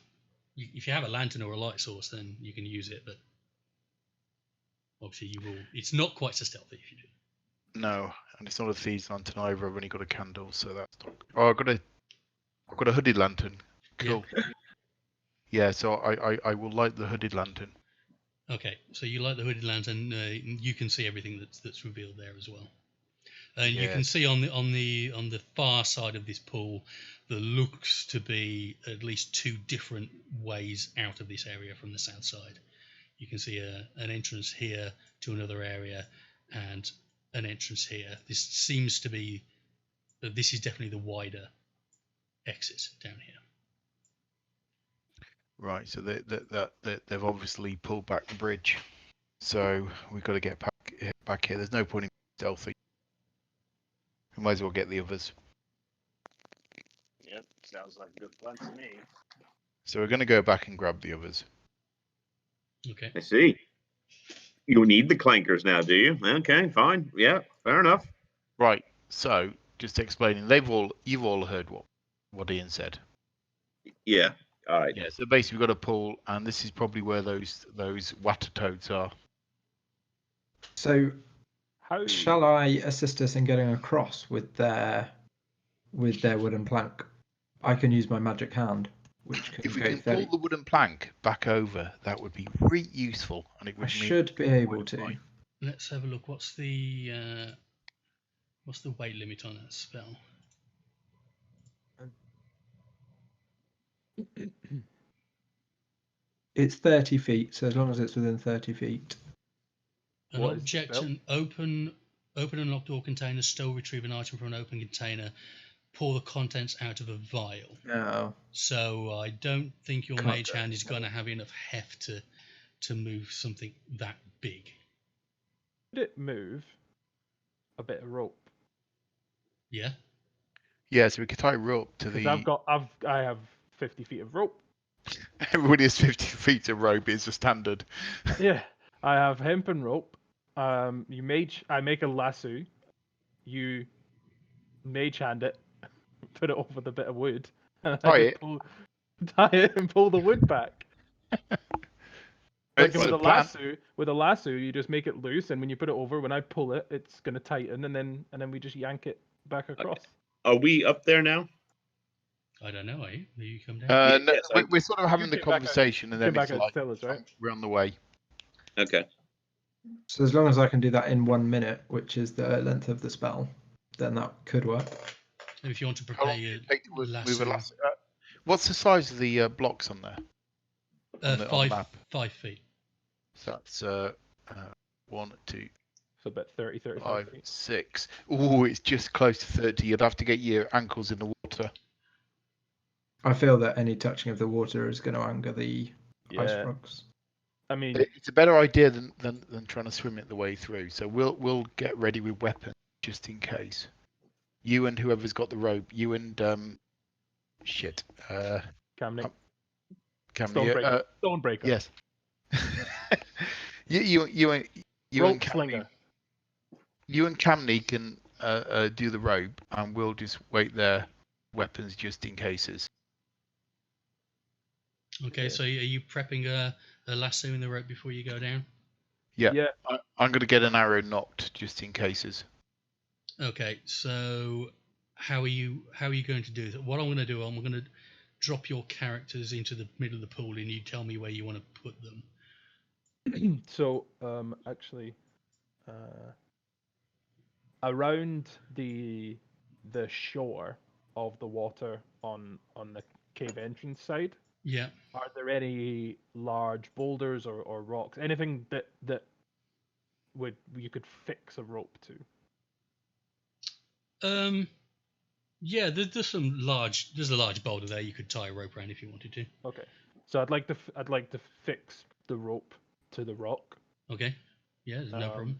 If you have a lantern or a light source, then you can use it. But obviously, you will. It's not quite so stealthy if you do. No, and it's not a thieves' lantern either. I've only got a candle, so that's not. Oh, I've got a hooded lantern. Cool. Yeah, so I will light the hooded lantern. Okay, so you light the hooded lantern. You can see everything that's revealed there as well. And you can see on the far side of this pool, there looks to be at least two different ways out of this area from the south side. You can see an entrance here to another area, and an entrance here. This seems to be this is definitely the wider exit down here. Right, so they've obviously pulled back the bridge, so we've got to get back here. There's no point in stealthy. We might as well get the others. Yep, sounds like a good plan to me. So we're going to go back and grab the others. Okay. I see. You need the clankers now, do you? Okay, fine. Yeah, fair enough. Right. So just explaining, you've all heard what Ian said. Yeah. All right. Yeah. So basically, we've got a pool, and this is probably where those water toads are. So, How shall I assist us in getting across with their wooden plank? I can use my magic hand, which can If we go can fairly. pull the wooden plank back over, that would be really useful, and it would I mean should be able to. Let's have a look. What's the weight limit on that spell? It's 30 feet, so as long as it's within 30 feet. An What is the object, spell? an open and locked door container, store, retrieve an item from an open container. pour the contents out of a vial. No. So I don't think your Can't mage do it. hand is going to have enough heft to move something that big. Could it move a bit of rope? Yeah. Yeah, so we could tie a rope to Because the. I have 50 feet of rope. Everybody has 50 feet of rope is the standard. Yeah, I have hempen rope. I make a lasso. You mage hand it, put it over the bit of wood, and Tie I it. just tie it and pull the wood back. Like It's with a a plan. lasso, you just make it loose, and when you put it over, when I pull it, it's gonna tighten, and then we just yank it back across. Are we up there now? I don't know, are you? Will you come down? No, Yes, I- we're sort of having the came back out- conversation, and came then back it's out to like tell us, right? we're on the way. Okay. So as long as I can do that in 1 minute, which is the length of the spell, then that could work. So if you want to How prepare long does your it take to move a lasso, lasso? What's the size of the blocks on there? On the map? 5 feet. So that's 1, 2, So about 30, 35 5, feet. 6. Oh, it's just close to 30. You'd have to get your ankles in the water. I feel that any touching of the water is going to anger the ice Yeah, frogs. I mean, It's a better idea than trying to swim it the way through. So we'll get ready with weapons just in case. You and whoever's got the rope. You and Camney, Cammy. Stonebreaker, Yes. you and rope Camney, slinger. you and Camney can do the rope, and we'll just wait there, weapons just in cases. Okay, Yeah. so are you prepping a lasso in the rope before you go down? Yeah. Yeah, I'm going to get an arrow knocked just in cases. Okay, so how are you going to do that? What I'm going to do, I'm going to drop your characters into the middle of the pool, and you tell me where you want to put them. So actually, around the shore of the water on the cave entrance side, Yeah. are there any large boulders or rocks, anything that you could fix a rope to? Yeah, there's a large boulder there you could tie a rope around if you wanted to. Okay, so I'd like to fix the rope to the rock. Okay. Yeah, there's no problem.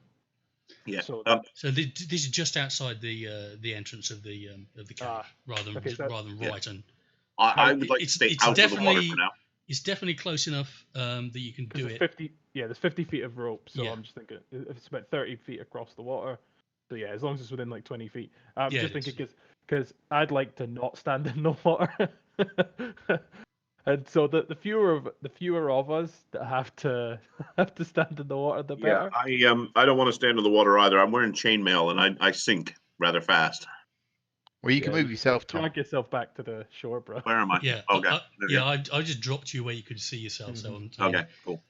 Yeah. So So this is just outside the entrance of the cave, rather than okay, rather than yeah. right on. I would like to It's stay out of the water definitely- for now. It's definitely close enough that you can do there's it. 50. Yeah, there's 50 feet of rope. So Yeah. I'm just thinking if it's about 30 feet across the water. So yeah, as long as it's within like 20 feet. I'm Yeah, just it thinking because I'd like to not stand in the water. And so the fewer of us that have to stand in the water, the Yeah, better. I don't want to stand in the water either. I'm wearing chainmail and I sink rather fast. Well, you can move yourself, Tom. Drag yourself back to the shore, bro. Where am I? Yeah. Okay. there we go. I just dropped you where you could see yourself. So I'm Okay. Cool.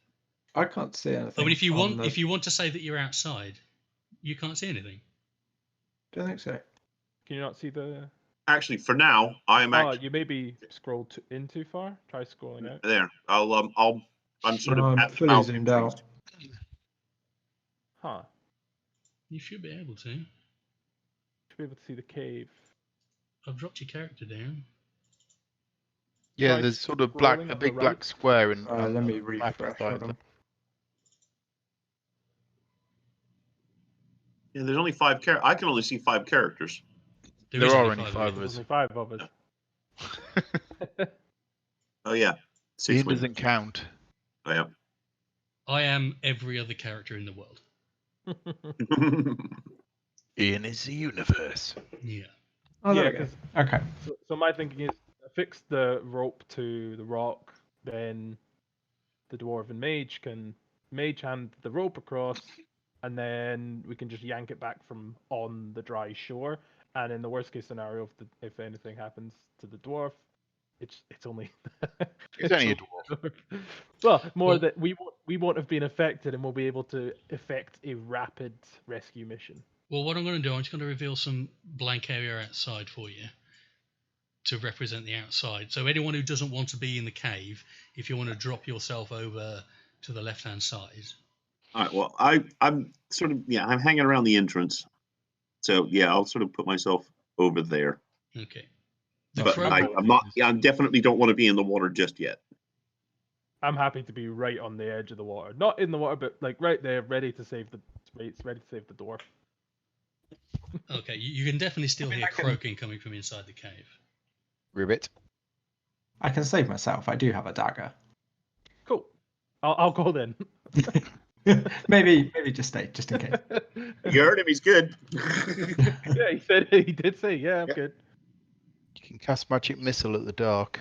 I can't see anything. I mean, if you on want to say that you're outside, you can't see anything. Don't think so. Can you not see the? Actually, for now, I'm Oh, actually you maybe scrolled in too far. Try scrolling out. there. I'm sort No, of I'm at the fully mouth zoomed of out. Huh. You should be able to. Should be able to see the cave. I've dropped your character down. Yeah, Try there's sort of scrolling a on big the black right. square and Let me map refresh. beside Hold on. them. Yeah, there's only 5 characters. I can only see 5 characters. There There is are only only 5 5 of There's us. only 5 of us. Oh yeah, 6 Ian wins. doesn't count. I am. I am every other character in the world. Ian is the universe. Yeah. Oh, there Yeah, we go. 'cause- Okay. So my thinking is fix the rope to the rock, then the dwarven mage can mage hand the rope across, and then we can just yank it back from on the dry shore. And in the worst case scenario, if anything happens to the dwarf, it's only It's only a dwarf. Well, more Well- that we won't have been affected, and we'll be able to effect a rapid rescue mission. Well, what I'm going to do, I'm just going to reveal some blank area outside for you to represent the outside. So anyone who doesn't want to be in the cave, if you want to drop yourself over to the left-hand side. All right. Well, I'm sort of I'm hanging around the entrance. So yeah, I'll sort of put myself over there. Okay. The But Croaker. I'm not. Yeah, I definitely don't want to be in the water just yet. I'm happy to be right on the edge of the water, not in the water, but like right there, ready to save the dwarf. Okay, you can definitely still I mean, hear I can- croaking coming from inside the cave. Ribbit. I can save myself. I do have a dagger. Cool. I'll go then. maybe just stay, just in case. You heard him. He's good. Yeah, he did say, yeah, I'm Yeah. good. You can cast magic missile at the dark.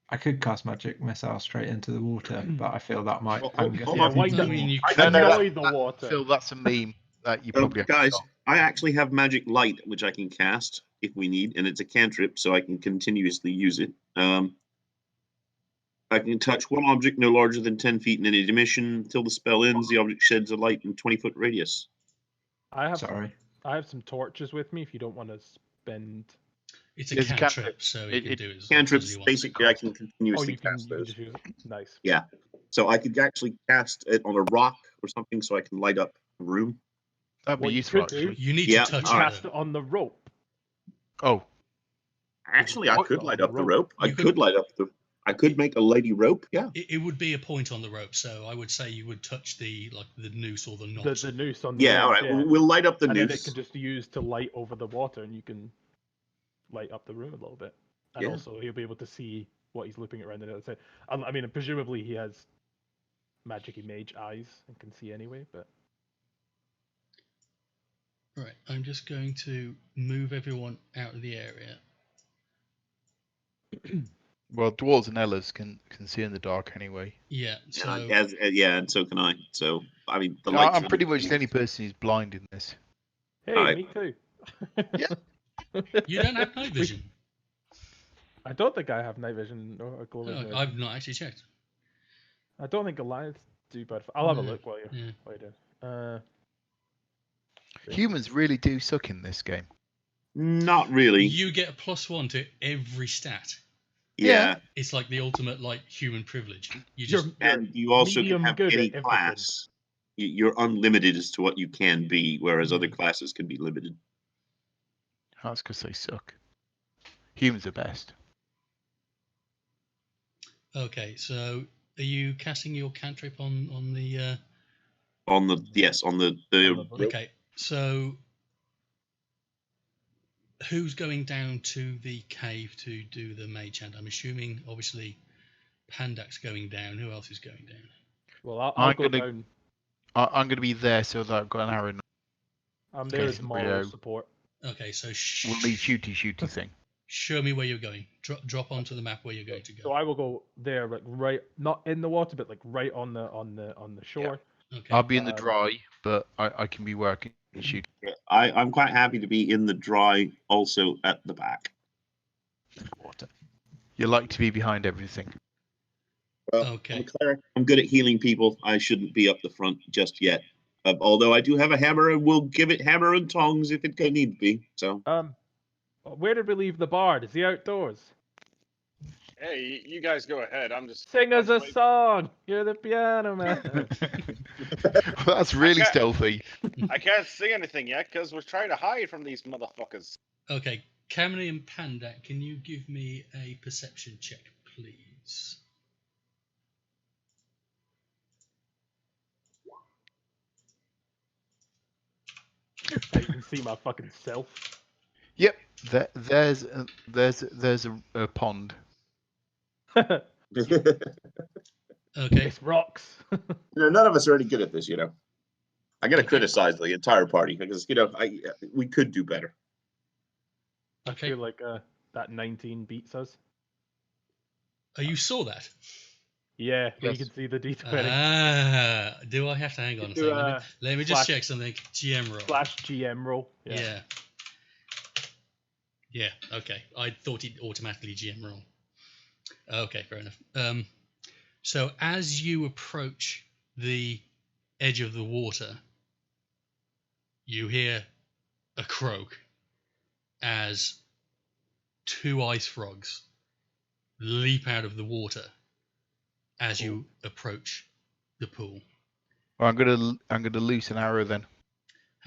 I could cast magic missile straight into the water, but I feel that might Well, anger hold Yeah, on. why I not? mean, you I could. No, no, Annoy the water. Phil, that's a meme that you probably have to Guys, stop. I actually have magic light, which I can cast if we need, and it's a cantrip, so I can continuously use it. I can touch one object no larger than 10 feet in any dimension. Until the spell ends, the object sheds a light in 20-foot radius. I have Sorry. some torches with me if you don't want to spend. It's a There's a cantrip, cantrip. so you can do it as Cantrips, as you want. basically, I can Oh, continuously you can cast those. just use it. Nice. Yeah. So I could actually cast it on a rock or something so I can light up a room. That'd be What you useful, could do- actually. You need Yeah, to touch all right. Cast it. it on the rope. Oh, Actually, I What? could light up the Rope. rope. I You could could- light up the. I could make a lady rope. Yeah. It would be a point on the rope, so I would say you would touch the noose or the knot. The noose on the Yeah. end, All right. yeah. We'll light up the And then it noose. can just use to light over the water, and you can light up the room a little bit. And Yeah. also, he'll be able to see what he's looping around the other side. I mean, presumably he has magic-y mage eyes and can see anyway, but Right, I'm just going to move everyone out of the area. well, dwarves and Ellas can see in the dark anyway. Yeah, so And so can I. So I mean, the No, lights. I'm pretty much the only person who's blind in this. hey, Alright. me too. you don't have night vision. I don't think I have night vision or glowing No, vision. I've not actually checked. I don't think Goliaths do, but I'll have a No, look while you yeah. do. Humans really do suck in this game. Not really. You get a +1 to every stat. Yeah. It's like the ultimate human privilege. You You're- just And you also can medium have good any at everything. class. You're unlimited as to what you can be, whereas other Mm. classes can be limited. That's because they suck. Humans are best. okay. So are you casting your cantrip on the? On the rope. Okay, so who's going down to the cave to do the mage hand? I'm assuming, obviously, Pandak's going down. Who else is going down? Well, I'll I'm go gonna- down. I'm going to be there so that I've got an arrow. I'm there okay, as moral Brio. support. Okay, so We'll leave shooty thing. show me where you're going. Drop onto the map where you're going to So go. I will go there, like right, not in the water, but like right on the shore. Okay. I'll be in the Um, dry, but I can be working and shoot. I'm quite happy to be in the dry, also at the back. Water. You like to be behind everything. Well, Okay. I'm a cleric. I'm good at healing people. I shouldn't be up the front just yet. Although I do have a hammer, and will give it hammer and tongs if it need be. So Where did we leave the bard? Is he outdoors? Hey, you guys go ahead. I'm just Sing us a waiting. song. You're the piano man. That's really Okay. stealthy. I can't sing anything yet because we're trying to hide from these motherfuckers. Okay. Kamini and Pandak, can you give me a perception check, please? You can see my fucking self. Yep. There's a pond. Okay. It's rocks. none of us are any good at this, I'm going to criticize the entire party because we could do better. I Okay. feel like that 19 beats us. Oh, you saw that? Yeah, but Yes. you can see the D20. Do I have to hang on a Do, second? Let me just slash- check something. GM roll. Slash GM roll. Yeah. Yeah, okay. I thought it automatically GM roll. Okay, fair enough. So as you approach the edge of the water, you hear a croak as 2 ice frogs leap out of the water as you approach the pool. Well, I'm gonna loose an arrow then.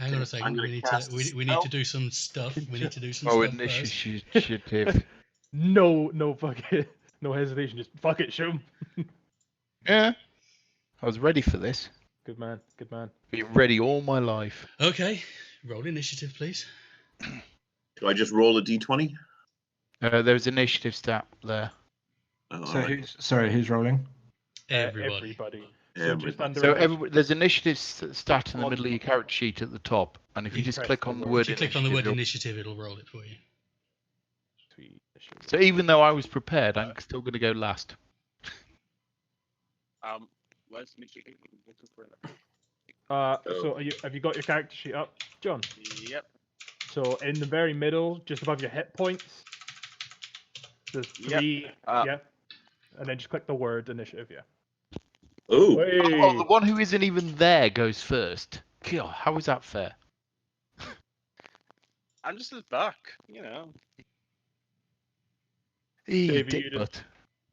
Hang on a second. gonna We need cast to a we need to spell. do some stuff. We need to do some Oh, stuff first. initiative. No fucking, no hesitation. Just fuck it, shoot him. Yeah. I was ready for this. Good man. Good man. Been ready all my life. Okay, roll initiative, please. Do I just roll a d20? There's initiative stat there. Oh, So all right. who's rolling? Everybody. So Everybody. just under So initiative. there's initiative stat in the On- middle of your character sheet at the top, and if you You just press click the on the word. word If you click on the word initiative, initiative, it'll roll it for you. Sweet. so even though I was prepared, I'm still going to go last. Where's initiative? Looking for it. So have you got your character sheet up, John? Yep. So in the very middle, just above your hit points, there's three. Yeah. And then just click the word initiative. Yeah. Oh, Oh, the one who isn't even there goes first. God, how is that fair? I'm just at the back, you know. Davey, Dick you butt.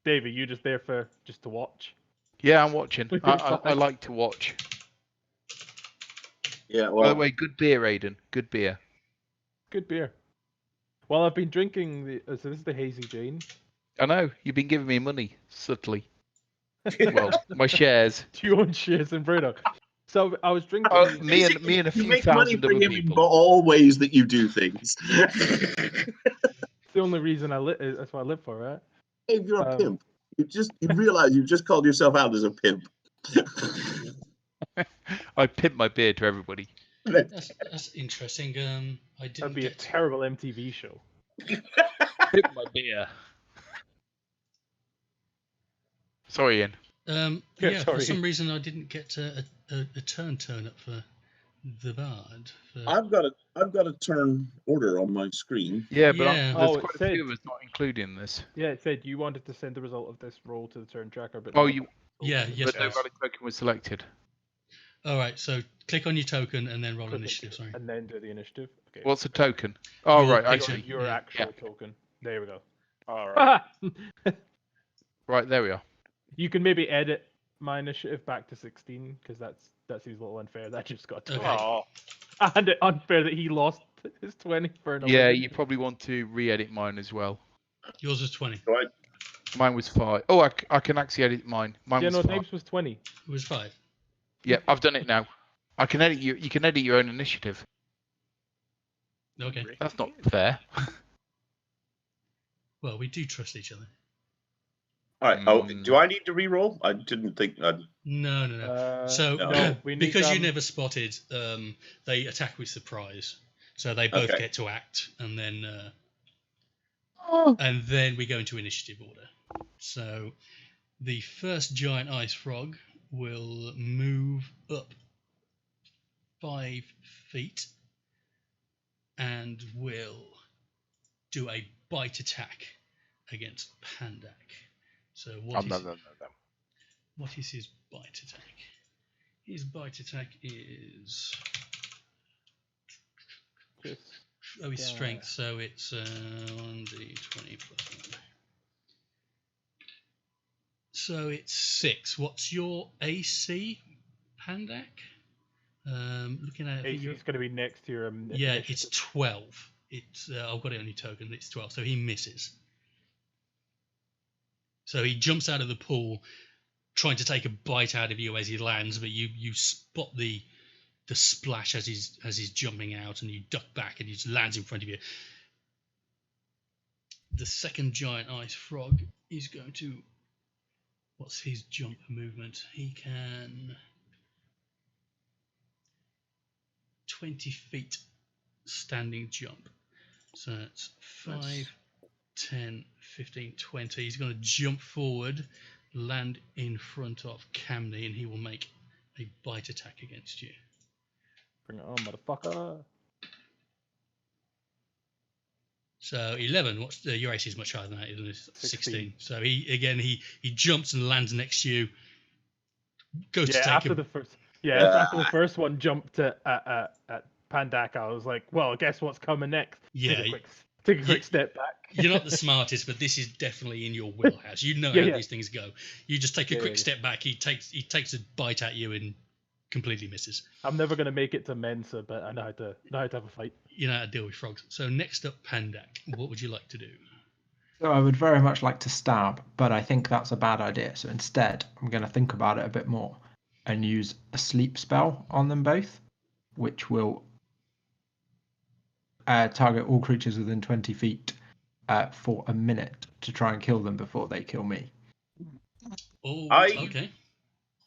Davey, you just there for just to watch? Yeah, I'm watching. You're I fine. like to watch. yeah. By the Well, way, good beer, Aiden. Good beer. Good beer. Well, I've been drinking the. So this is the Hazy Jane. I know you've been giving me money subtly. Well, my shares. Do you own shares in Bruno? So I was drinking. Oh, these- me and a you few make money thousand for other him in people. all ways that you do things. It's the only reason I live. That's what I live for, right? Hey, you're a pimp. You realize you've just called yourself out as a pimp. I pimp my beer to everybody. That's interesting. I didn't That'd be a get. terrible MTV show. Pimp my beer. Sorry, Ian. Yeah, for sorry. some reason I didn't get a turn up for the bard. I've got a turn order on my screen. Yeah, but Yeah. there's Oh, it quite a said- few of us not including this. Yeah, it said you wanted to send the result of this roll to the turn tracker, but Oh, not- you. Yeah, yes, But no please. valid token was selected. All right, so click on your token and then roll click it initiative. Sorry. and then do the initiative. Okay. What's a token? Oh, Your right, I picture. see. Your Yeah. actual token. There we go. All right. Right, there we are. You can maybe edit my initiative back to 16 because that seems a little unfair. That just got Okay. Oh, and unfair that he lost his 20 for an Yeah, 11. you probably want to re-edit mine as well. Yours was 20. Right. Mine was 5. Oh, I can actually edit mine. Mine Yeah, was no, 5. Dave's was 20. It was 5. Yeah, I've done it now. I can edit you. You can edit your own initiative. Okay. That's not fair. Well, we do trust each other. All right. Oh, do I need to re-roll? I didn't think. No. So no, we need, because you never spotted, they attack with surprise. So they both Okay. get to act, and then we go into initiative order. So the first giant ice frog will move up 5 feet and will do a bite attack against Pandak. So what is his bite attack? His bite attack is his strength, so it's 1d20 plus 1. So it's 6. What's your AC, Pandak? Looking at it, it's going to be next to your yeah, initiative. it's 12. It's I've got it on your token. It's 12, so he misses. So he jumps out of the pool, trying to take a bite out of you as he lands, but you spot the splash as he's jumping out, and you duck back, and he just lands in front of you. The second giant ice frog is going to. What's his jump movement? He can 20 feet standing jump. So that's 5, 10, 15, 20. He's going to jump forward, land in front of Camney, and he will make a bite attack against you. Bring it on, motherfucker. So 11. What's your AC is much higher than that, isn't it? 16. So he jumps and lands next to you. Goes to take after him. the first. Yeah, after the first one jumped at Pandak, I was like, well, guess what's coming next? Yeah, Take a quick step back. You're not the smartest, but this is definitely in your wheelhouse. You know how these things go. You just take a quick step back. He takes a bite at you, and completely misses. I'm never gonna make it to Mensa, but I know how to have a fight. You know how to deal with frogs. So next up, Pandak. What would you like to do? So I would very much like to stab, but I think that's a bad idea. So instead, I'm going to think about it a bit more and use a sleep spell on them both, which will target all creatures within 20 feet for a minute to try and kill them before they kill me. Oh, I- okay.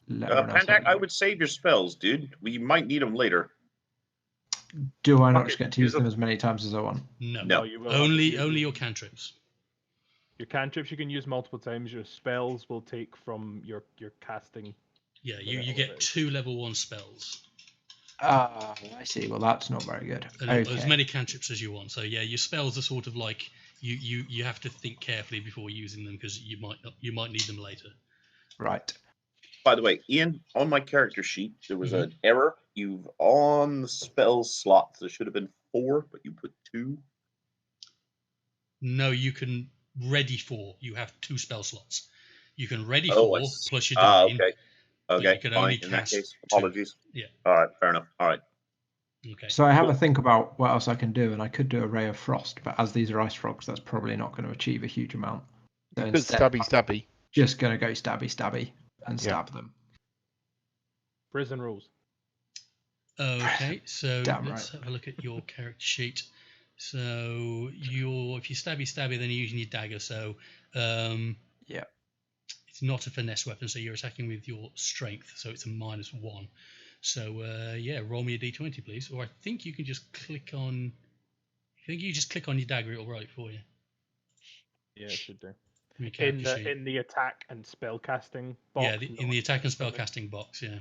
Let everyone else Pandak, have a I go. would save your spells, dude. We might need them later. Do I not Okay, just get to use use them as many times as I want? No. No. you will have to Only use only them. your cantrips. Your cantrips you can use multiple times. Your spells will take from your casting. Yeah, Whatever you it get is. 2 level 1 spells. I see. Well, that's not very good. And Okay. as many cantrips as you want. So yeah, your spells are sort of like you have to think carefully before using them because you might need them later. Right. By the way, Ian, on my character sheet, there was an error. You've on the spell slots. There should have been 4, but you put 2. No, you can ready for. You have 2 spell slots. You can ready Oh, I for see. plus your Ah, dying. okay. but Okay, you can fine. only In that cast case, 2. apologies. Yeah. All right, fair enough. All right. Okay. So I have Cool. a think about what else I can do, and I could do a ray of frost, but as these are ice frogs, that's probably not going to achieve a huge amount. So Good instead, stabby stabby. just going to go stabby and Yeah. stab them. Prison rules. Okay, so Damn let's right. have a look at your character sheet. So if you stabby, then you're using your dagger. So Yeah. it's not a finesse weapon, so you're attacking with your strength. So it's a -1. So roll me a d20, please. Or I think you can just click on. I think you just click on your dagger; it'll roll it for you. Yeah, it should do. Your character sheet. In the attack and spell casting box. Yeah, in the attack and spell spellcasting box. Yeah.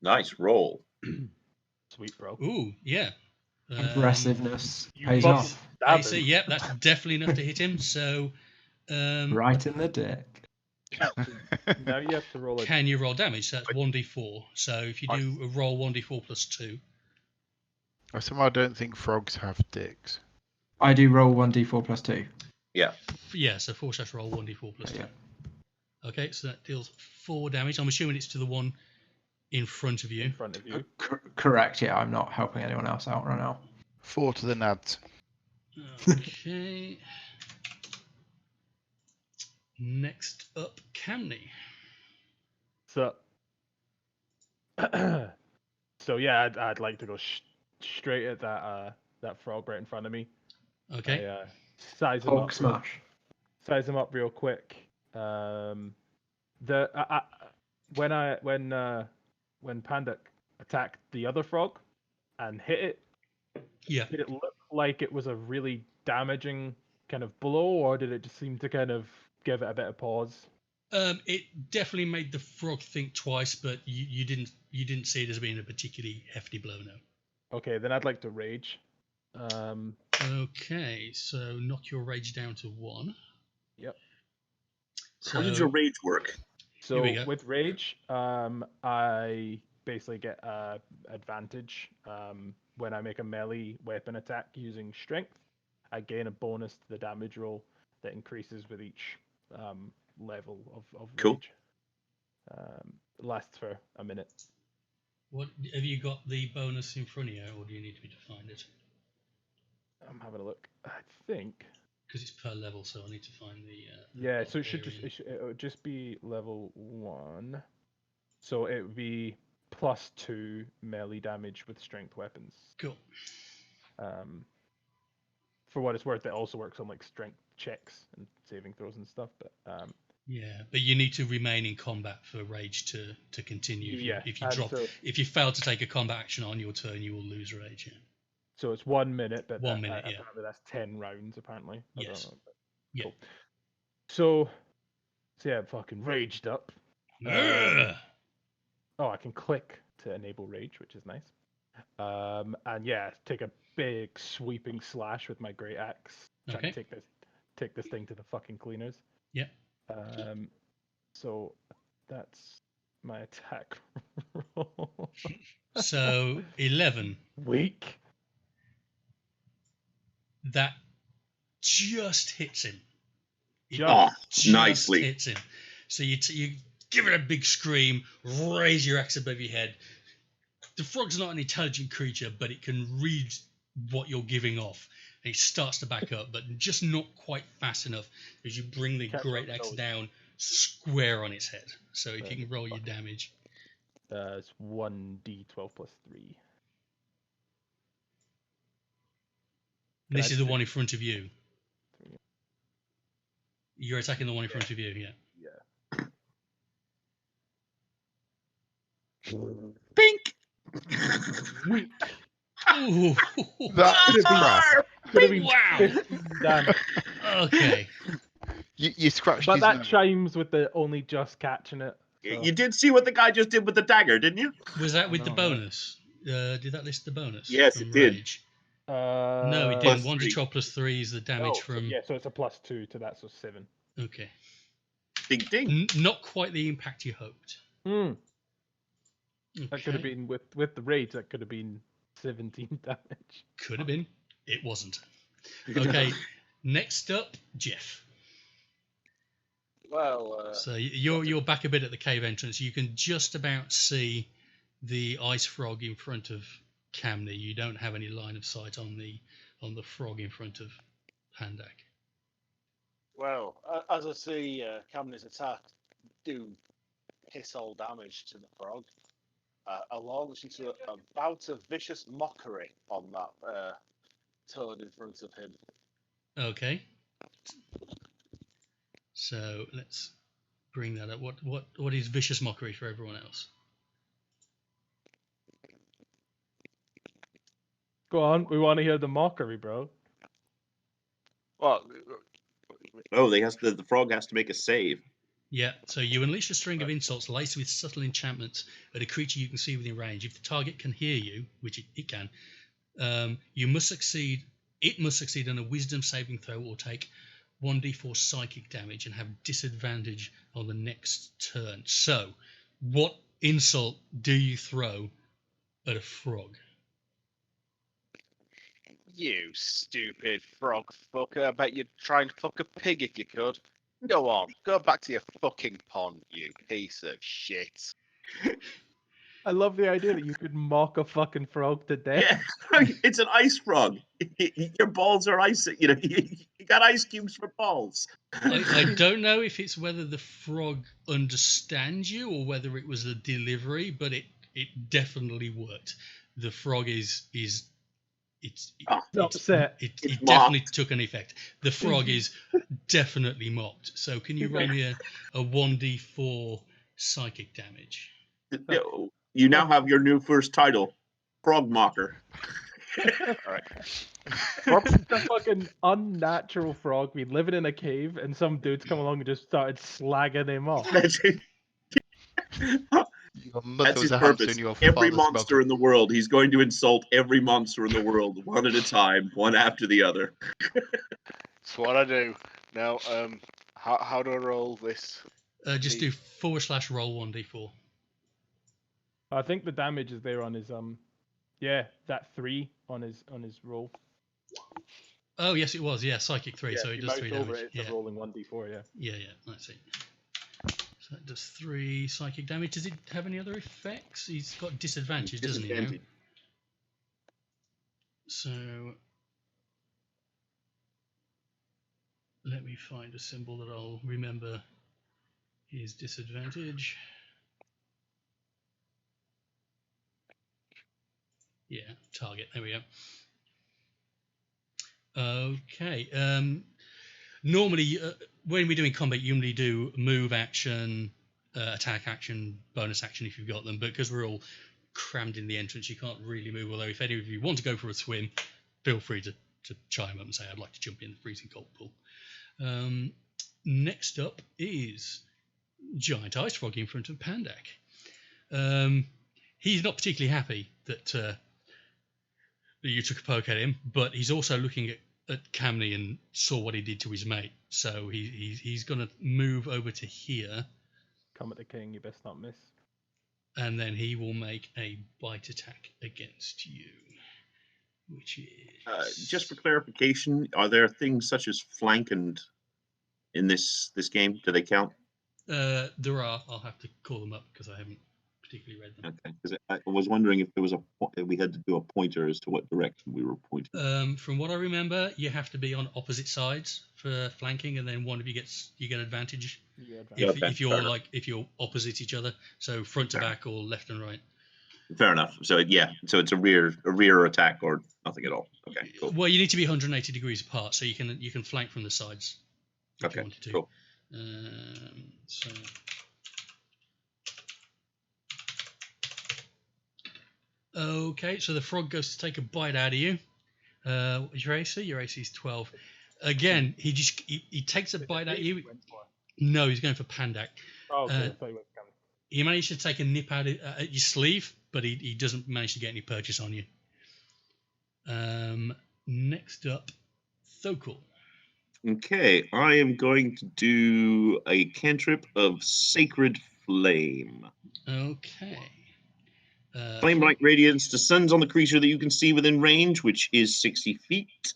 Nice roll. Sweet, bro. Ooh, yeah. Aggressiveness You pays fucking off. stab I say, him. yep, that's definitely enough to hit him. So, Right in the dick. Now you have to roll a. can you roll damage? So that's 1d4. So if you do a roll 1d4 plus 2. I somehow don't think frogs have dicks. I do roll 1d4 plus 2. Yeah. Yeah, so 4 shots roll 1d4 plus 2. Yeah. Okay, so that deals 4 damage. I'm assuming it's to the one in front of you. In front of you. Correct, yeah, I'm not helping anyone else out right now. 4 to the nads. Okay. Next up, Camney. So. So yeah, I'd like to go straight at that frog right in front of me. Okay. I, size him Hulk up. smash. Size him up real quick. When Pandak attacked the other frog and hit it, Yeah. did it look like it was a really damaging kind of blow, or did it just seem to kind of give it a bit of pause? It definitely made the frog think twice, but you didn't see it as being a particularly hefty blow, no. Okay, then I'd like to rage. Okay, so knock your rage down to 1. Yep. So, How did your rage work? So we go. with rage, I basically get advantage when I make a melee weapon attack using strength. I gain a bonus to the damage roll that increases with each level of Cool. rage. Lasts for a minute. What have you got the bonus in front of you, or do you need me to find it? I'm having a look. I think. Because it's per level, so I need to find the. Yeah, so it should variant. it would just be level 1. So it would be +2 melee damage with strength weapons. Cool. For what it's worth, it also works on like strength checks and saving throws and stuff. But Yeah, but you need to remain in combat for rage to continue. Yeah, If you and drop, so- if you fail to take a combat action on your turn, you will lose rage. Yeah. so it's 1 minute, but 1 minute, yeah. apparently that's 10 rounds. Apparently. I don't Yes. know, but Yeah. cool. So yeah, I'm fucking raged up. Ugh. Oh, I can click to enable rage, which is nice. And yeah, take a big sweeping slash with my great axe. Try Okay. to take this thing to the fucking cleaners. Yeah. So that's my attack roll. So 11. Weak. That just hits him. It Just nicely. hits him. So you give it a big scream, raise your axe above your head. The frog's not an intelligent creature, but it can read what you're giving off. And it starts to back up, but just not quite fast enough as you bring the Can't great roll axe those. down square on its head. So if you Okay, can roll your fine. damage. It's 1d12 plus 3. Can This I is the do- one in front of you. 3? You're attacking the one in front of you, yeah. Yeah. Pink. Weak. Ooh. That Could is it be- crap. Could have been Wow. 15 damage. Okay. You scratched But his that nose. chimes with the only just catching it. So. You did see what the guy just did with the dagger, didn't you? Was that with the No, bonus? Did that list the bonus? Yes, from it did. Rage? Uh, No, it Plus didn't. 3. 1d12 plus 3 is the damage so from. yeah, so it's a +2 to that, so 7. Okay. Ding ding. Not quite the impact you hoped. Hmm. Okay. That could have been with the rage. That could have been 17 damage. Could have been. It wasn't. Okay. Next up, Jeff. Well, So you're back a bit at the cave entrance. You can just about see the ice frog in front of Camney. You don't have any line of sight on the frog in front of Pandak. well, as I see Camden's attack do piss all damage to the frog, I launch into a bout of vicious mockery on that toad in front of him. Okay. So let's bring that up. What is vicious mockery for everyone else? Go on, we want to hear the mockery, bro. Well, Oh, the frog has to make a save. Yeah, so you unleash a string of insults laced with subtle enchantments at a creature you can see within range. If the target can hear you, which it can, you must succeed. It must succeed on a Wisdom saving throw or take 1d4 psychic damage and have disadvantage on the next turn. So, what insult do you throw at a frog? you stupid frog fucker. I bet you'd try and fuck a pig if you could. Go on, go back to your fucking pond, you piece of shit. I love the idea that you could mock a fucking frog to death. Yeah, it's an ice frog. Your balls are ice. You know, you got ice cubes for balls. I don't know if it's whether the frog understands you or whether it was a delivery, but it definitely worked. The frog is upset. It It's definitely took an effect. The frog is definitely mocked. So can you roll me a 1d4 psychic damage? You now have your new first title, Frog Mocker. All right. It's a fucking unnatural frog. We living in a cave, and some dudes come along and just started slagging him off. That's Your mother his was a hamster purpose. and your Every father's monster smoker. in the world, he's going to insult every monster in the world, one at a time, one after the other. That's what I do. Now, how do I roll this? Just do / roll 1d4. I think the damage is there on his yeah, that 3 on his roll. Oh yes, it was. Yeah, psychic 3, Yeah, so if it you does mouse 3 over damage. it, it's Yeah. a rolling 1d4. Yeah. Yeah, that's it. So that does 3 psychic damage. Does it have any other effects? He's got disadvantage, doesn't he? Now? Disadvantage. So let me find a symbol that I'll remember his disadvantage. Yeah, target. There we go. Okay. Normally, when we're doing combat, you usually do move action, attack action, bonus action if you've got them. But because we're all crammed in the entrance, you can't really move. Although if any of you want to go for a swim, feel free to chime up and say, I'd like to jump in the freezing cold pool. Next up is Giant Ice Frog in front of Pandak. He's not particularly happy that you took a poke at him, but he's also looking at Camney and saw what he did to his mate. So he's going to move over to here. Come at the king, you best not miss. And then he will make a bite attack against you, which is... Just for clarification, are there things such as flank and in this game? Do they count? There are. I'll have to call them up because I haven't particularly read them. Okay, because I was wondering if there was we had to do a pointer as to what direction we were pointing. From what I remember, you have to be on opposite sides for flanking, and then one of you get advantage. If you're opposite each other, so front to back or left and right. Fair enough. So it's a rear attack or nothing at all. Okay, cool. Well, you need to be 180 degrees apart, so you can flank from the sides if you wanted to. Cool. So. Okay, so the frog goes to take a bite out of you. What's your AC? Your AC is 12. Again, he takes a bite out of you. No, he's going for Pandak. Oh, okay. I thought he was coming. He managed to take a nip out at your sleeve, but he doesn't manage to get any purchase on you. Next up, Thokul. Okay, I am going to do a cantrip of Sacred Flame. Okay. Flame-like radiance descends on the creature that you can see within range, which is 60 feet.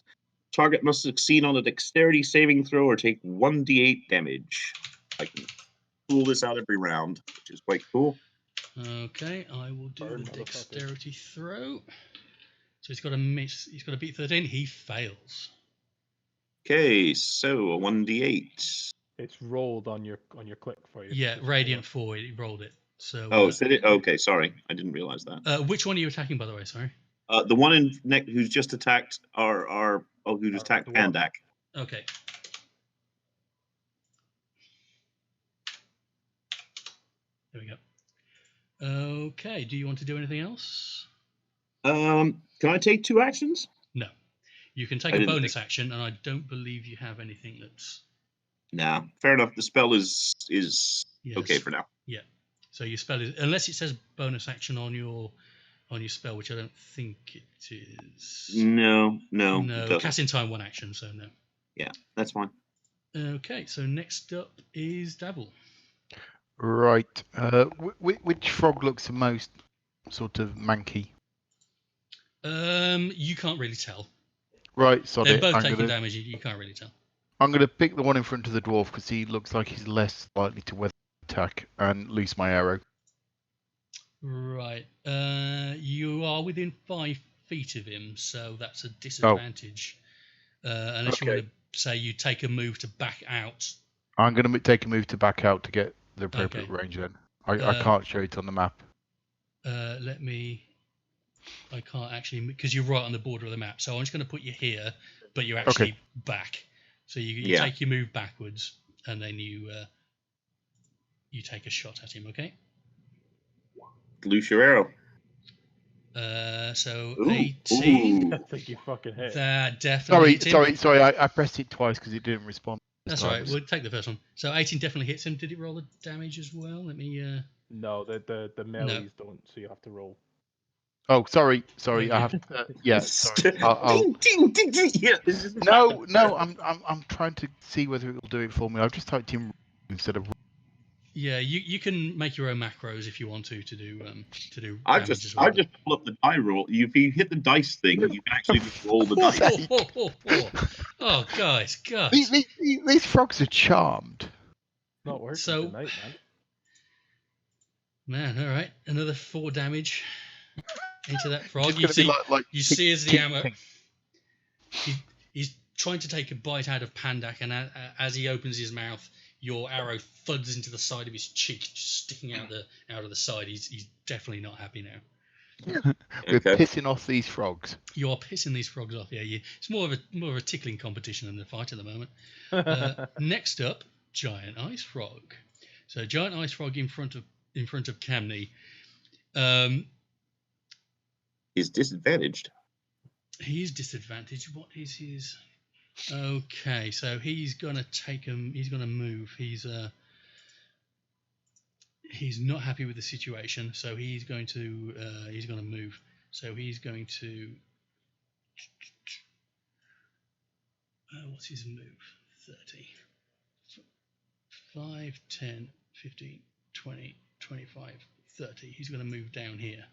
Target must succeed on a dexterity saving throw or take 1d8 damage. I can pull this out every round, which is quite cool. Okay, I will do the dexterity throw. So he's got to miss. He's got to beat 13. He fails. Okay, so a 1d8. It's rolled on your click for you. Yeah, Radiant 4. He rolled it. So. Okay, sorry, I didn't realize that. Which one are you attacking, by the way? Sorry. The one in neck who's just attacked who just attacked Pandak. Okay. There we go. Okay. Do you want to do anything else? Can I take 2 actions? No. You can take a bonus action, and I don't believe you have anything that's. Nah, fair enough. The spell is okay for now. Yeah. So your spell is, unless it says bonus action on your spell, which I don't think it is. No. Casting time 1 action, so no. Yeah, that's fine. Okay, so next up is Dabble. Right. Which frog looks the most sort of manky? You can't really tell. Right, so they're both taking damage. You can't really tell. I'm going to pick the one in front of the dwarf because he looks like he's less likely to weather attack and loose my arrow. Right. You are within 5 feet of him, so that's a disadvantage. Unless you want to say you take a move to back out. I'm going to take a move to back out to get the appropriate range then. I can't show it on the map. I can't actually, because you're right on the border of the map. So I'm just going to put you here, but you're actually back. So you take your move backwards, and then you take a shot at him. Okay. Loose your arrow. So 18. I think you fucking hit. That definitely hits him. Sorry. I pressed it twice because it didn't respond. That's all right. We'll take the first one. So 18 definitely hits him. Did it roll the damage as well? Let me. No, the melees don't, so you have to roll. Oh, sorry. I have. Sorry. Ding, ding, ding. Yeah. No. I'm trying to see whether it will do it for me. I've just typed in instead of. Yeah, you can make your own macros if you want to do I damage just as well. pull up the die roll. If you hit the dice thing, you can actually just roll the dice. Oh, guys. These frogs are charmed. Not working tonight, man. Man, all right. Another 4 damage into that frog. You see as the hammer. He's trying to take a bite out of Pandak, and as he opens his mouth, your arrow thuds into the side of his cheek, just sticking out of the side. He's definitely not happy now. We're pissing off these frogs. You're pissing these frogs off, yeah. It's more of a tickling competition than a fight at the moment. Next up, Giant Ice Frog. So Giant Ice Frog in front of Camney. He's disadvantaged. He is disadvantaged. What is his? Okay, so he's gonna take him. He's gonna move. He's not happy with the situation, so he's going to move. So he's going to. What's his move? 30. 5, 10, 15, 20, 25, 30. He's going to move down here.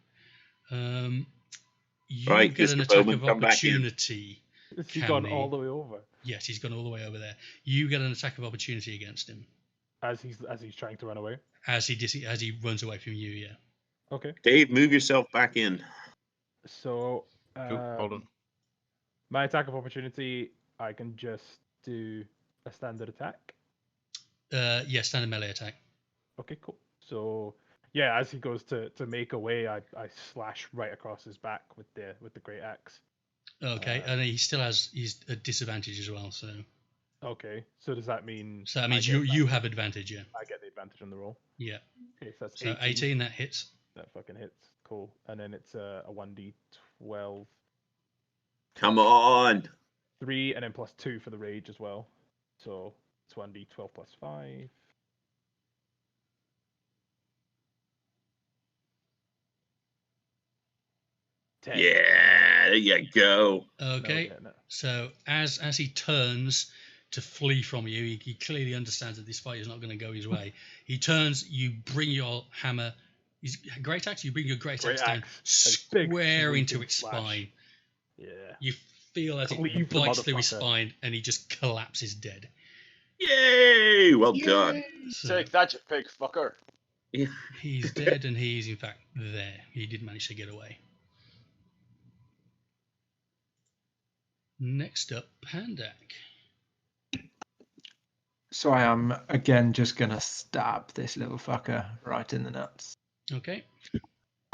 You get an attack of opportunity Has he gone Camney. all the way over Yes, he's gone all the way over there. You get an attack of opportunity against him as he's trying to run away? as he runs away from you. Yeah. Okay. Dave, move yourself back in. So Oh, hold on. my attack of opportunity, I can just do a standard attack. Yeah, standard melee attack. Okay, cool. So yeah, as he goes to make away, I slash right across his back with the great axe. Okay, and he's a disadvantage as well. So Okay, so does that mean? that means you have advantage. Yeah. I get the advantage on the roll. Yeah. Okay, so that's So 18 that hits. That fucking hits. Cool. And then it's a 1d12. Come on. 3 and then plus 2 for the rage as well. So it's 1d12 plus 5. Ten. Yeah, there you go. Okay. No. So as he turns to flee from you, he clearly understands that this fight is not going to go his way. He turns. You bring your hammer. Great axe. You bring your great axe down, square into its spine. Yeah. You feel as Cleave it the bites through his motherfucker. spine, and he just collapses dead. Yay! Well done. So Take that, you pig fucker. he's dead, and he's in fact there. He did manage to get away. Next up, Pandak. So I am again just gonna stab this little fucker right in the nuts. Okay.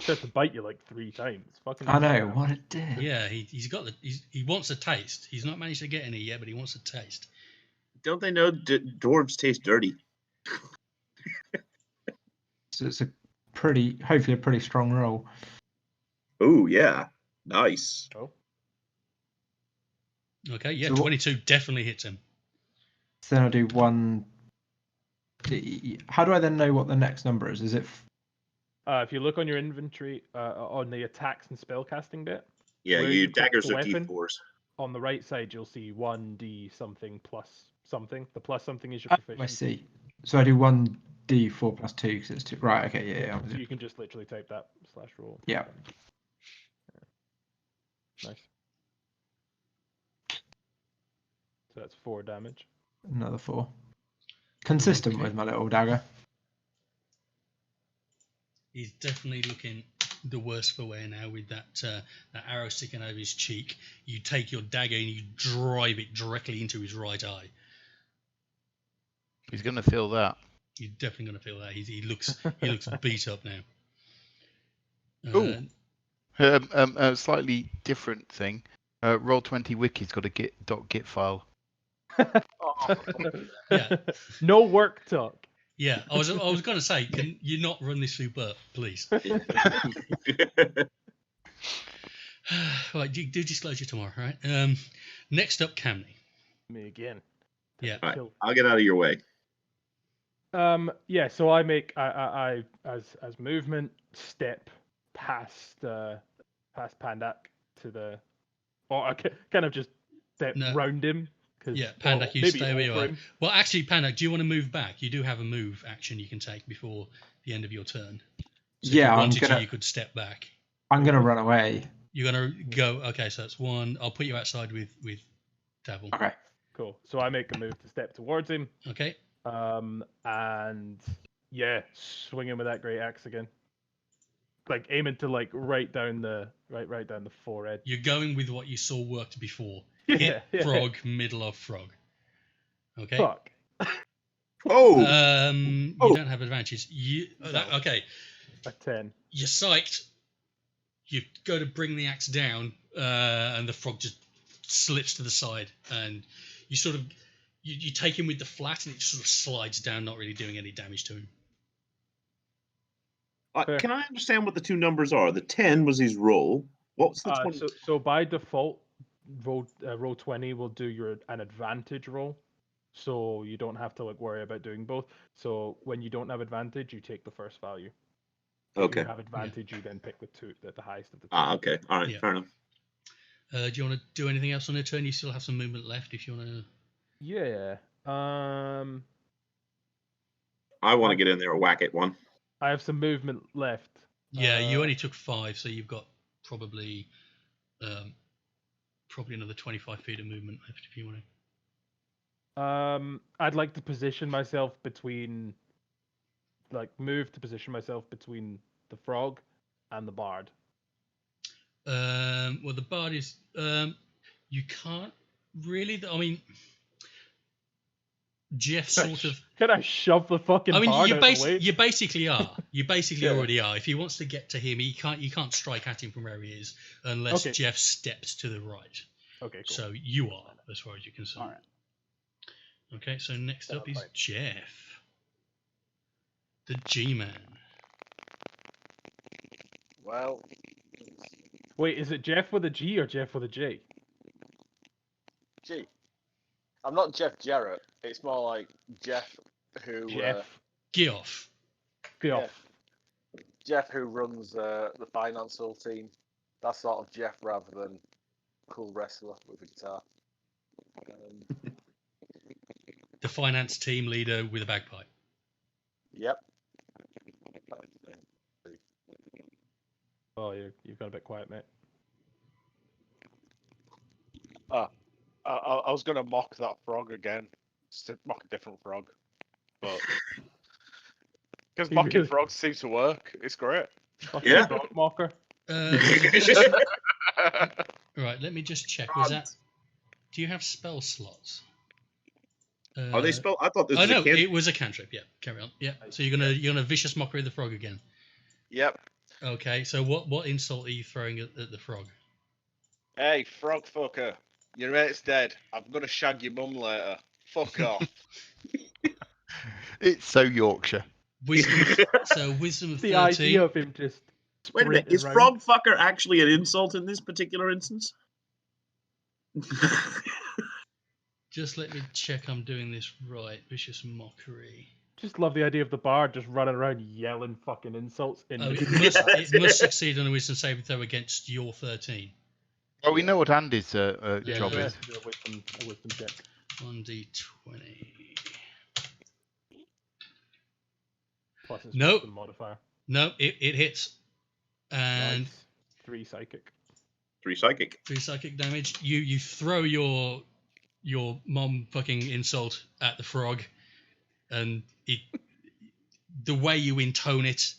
Just to bite you like 3 times. Fucking. I know what it did. Yeah, he wants a taste. He's not managed to get any yet, but he wants a taste. Don't they know dwarves taste dirty? So it's hopefully a pretty strong roll. Oh, yeah. Nice. Oh. Okay, yeah, So 22 definitely hits him. So then I'll do 1d. How do I then know what the next number is? Is it? If you look on your inventory, on the attacks and spellcasting bit, Yeah, where you you click daggers the are weapon, D4s. on the right side you'll see 1d something plus something. The plus something is your I proficiency. see. So I do 1d4 plus 2 because it's 2. Right. Okay. Yeah. So you can just literally type that /roll. Yeah. Nice. So that's 4 damage. Another 4. Consistent Okay. with my little dagger. He's definitely looking the worse for wear now with that arrow sticking over his cheek. You take your dagger and you drive it directly into his right eye. He's going to feel that. You're definitely going to feel that. He looks beat up now. Ooh. A slightly different thing. Roll20 Wiki's got a .git file. Yeah. No work talk. Yeah, I was going to say, can you not run this through Bert, please? Right, do disclosure tomorrow, right? Next up, Camney. Me again. Yeah. Right, I'll get out of your way. Yeah, so I make I as movement step past Pandak to the, or I kind of just step round him. Yeah, Pandak, you stay where you are. Well, actually, Pandak, do you want to move back? You do have a move action you can take before the end of your turn. So Yeah, if you wanted to, you could step back. I'm gonna run away. You're gonna go. Okay, so that's 1. I'll put you outside with Davil. Okay. Cool. So I make a move to step towards him. Okay. And yeah, swing him with that great axe again. Like aiming to like right down the forehead. You're going with what you saw worked before. Yeah, Hit frog, middle of frog. Okay. Fuck. Oh. You don't have advantages. Okay. A 10. You're psyched. You go to bring the axe down, and the frog just slips to the side, and you sort of you take him with the flat, and it sort of slides down, not really doing any damage to him. Can I understand what the two numbers are? The 10 was his roll. What's the 20? So by default, roll 20 will do an advantage roll, so you don't have to like worry about doing both. So when you don't have advantage, you take the first value. Okay. If you have advantage, you then pick the highest of the two. Okay. All right. Yeah. Fair enough. Do you want to do anything else on your turn? You still have some movement left if you want to. Yeah. I want to get in there and whack it one. I have some movement left. Yeah, you only took 5, so you've got probably probably another 25 feet of movement left if you want to. I'd like to position myself between, move to position myself between the frog and the bard. Well, the bard is. You can't really. I mean, Jeff sort of. Can I shove the fucking I mean, bard out the way? you basically are. You basically Yeah. already are. If he wants to get to him, you can't strike at him from where he is unless Okay. Jeff steps to the right. Okay, cool. So you are, as far as you can see. All right. Okay, so next up is Right. Jeff, the G-Man. Well, Wait, is it Jeff with a G or Jeff with a J? gee, I'm not Jeff Jarrett. It's more like Jeff who Jeff. Geoff. Geoff. Jeff who runs the financial team. That sort of Jeff rather than cool wrestler with a guitar. The finance team leader with a bagpipe. Yep. Oh, you've got a bit quiet, mate. I was gonna mock that frog again. Just to mock a different frog, but because You mocking really- frogs seems to work. It's great. Fucking Yeah. frog mocker. Right, let me just check. Was that? Do you have spell slots? Are they spelled? I thought this Oh was no, a kid. it was a cantrip. Yeah, carry on. Yeah. So you're gonna vicious mockery of the frog again. Yep. Okay. So what insult are you throwing at the frog? Hey, frog fucker. Your mate's dead. I'm gonna shag your mum later. Fuck off. It's so Yorkshire. Wisdom. So wisdom of The 13. idea of him just. Wait a minute, sprinting is around. frog fucker actually an insult in this particular instance? Just let me check I'm doing this right. Vicious mockery. Just love the idea of the bard just running around yelling fucking insults in Oh, the it must succeed on a wisdom saving throw against your 13. Well, we know what Andy's Yeah, job yeah. is. A wisdom check. 1d20. Plus his Nope. wisdom modifier. No, it hits. And Nice. 3 psychic. 3 psychic. 3 psychic damage. You throw your mom fucking insult at the frog, and the way you intone it,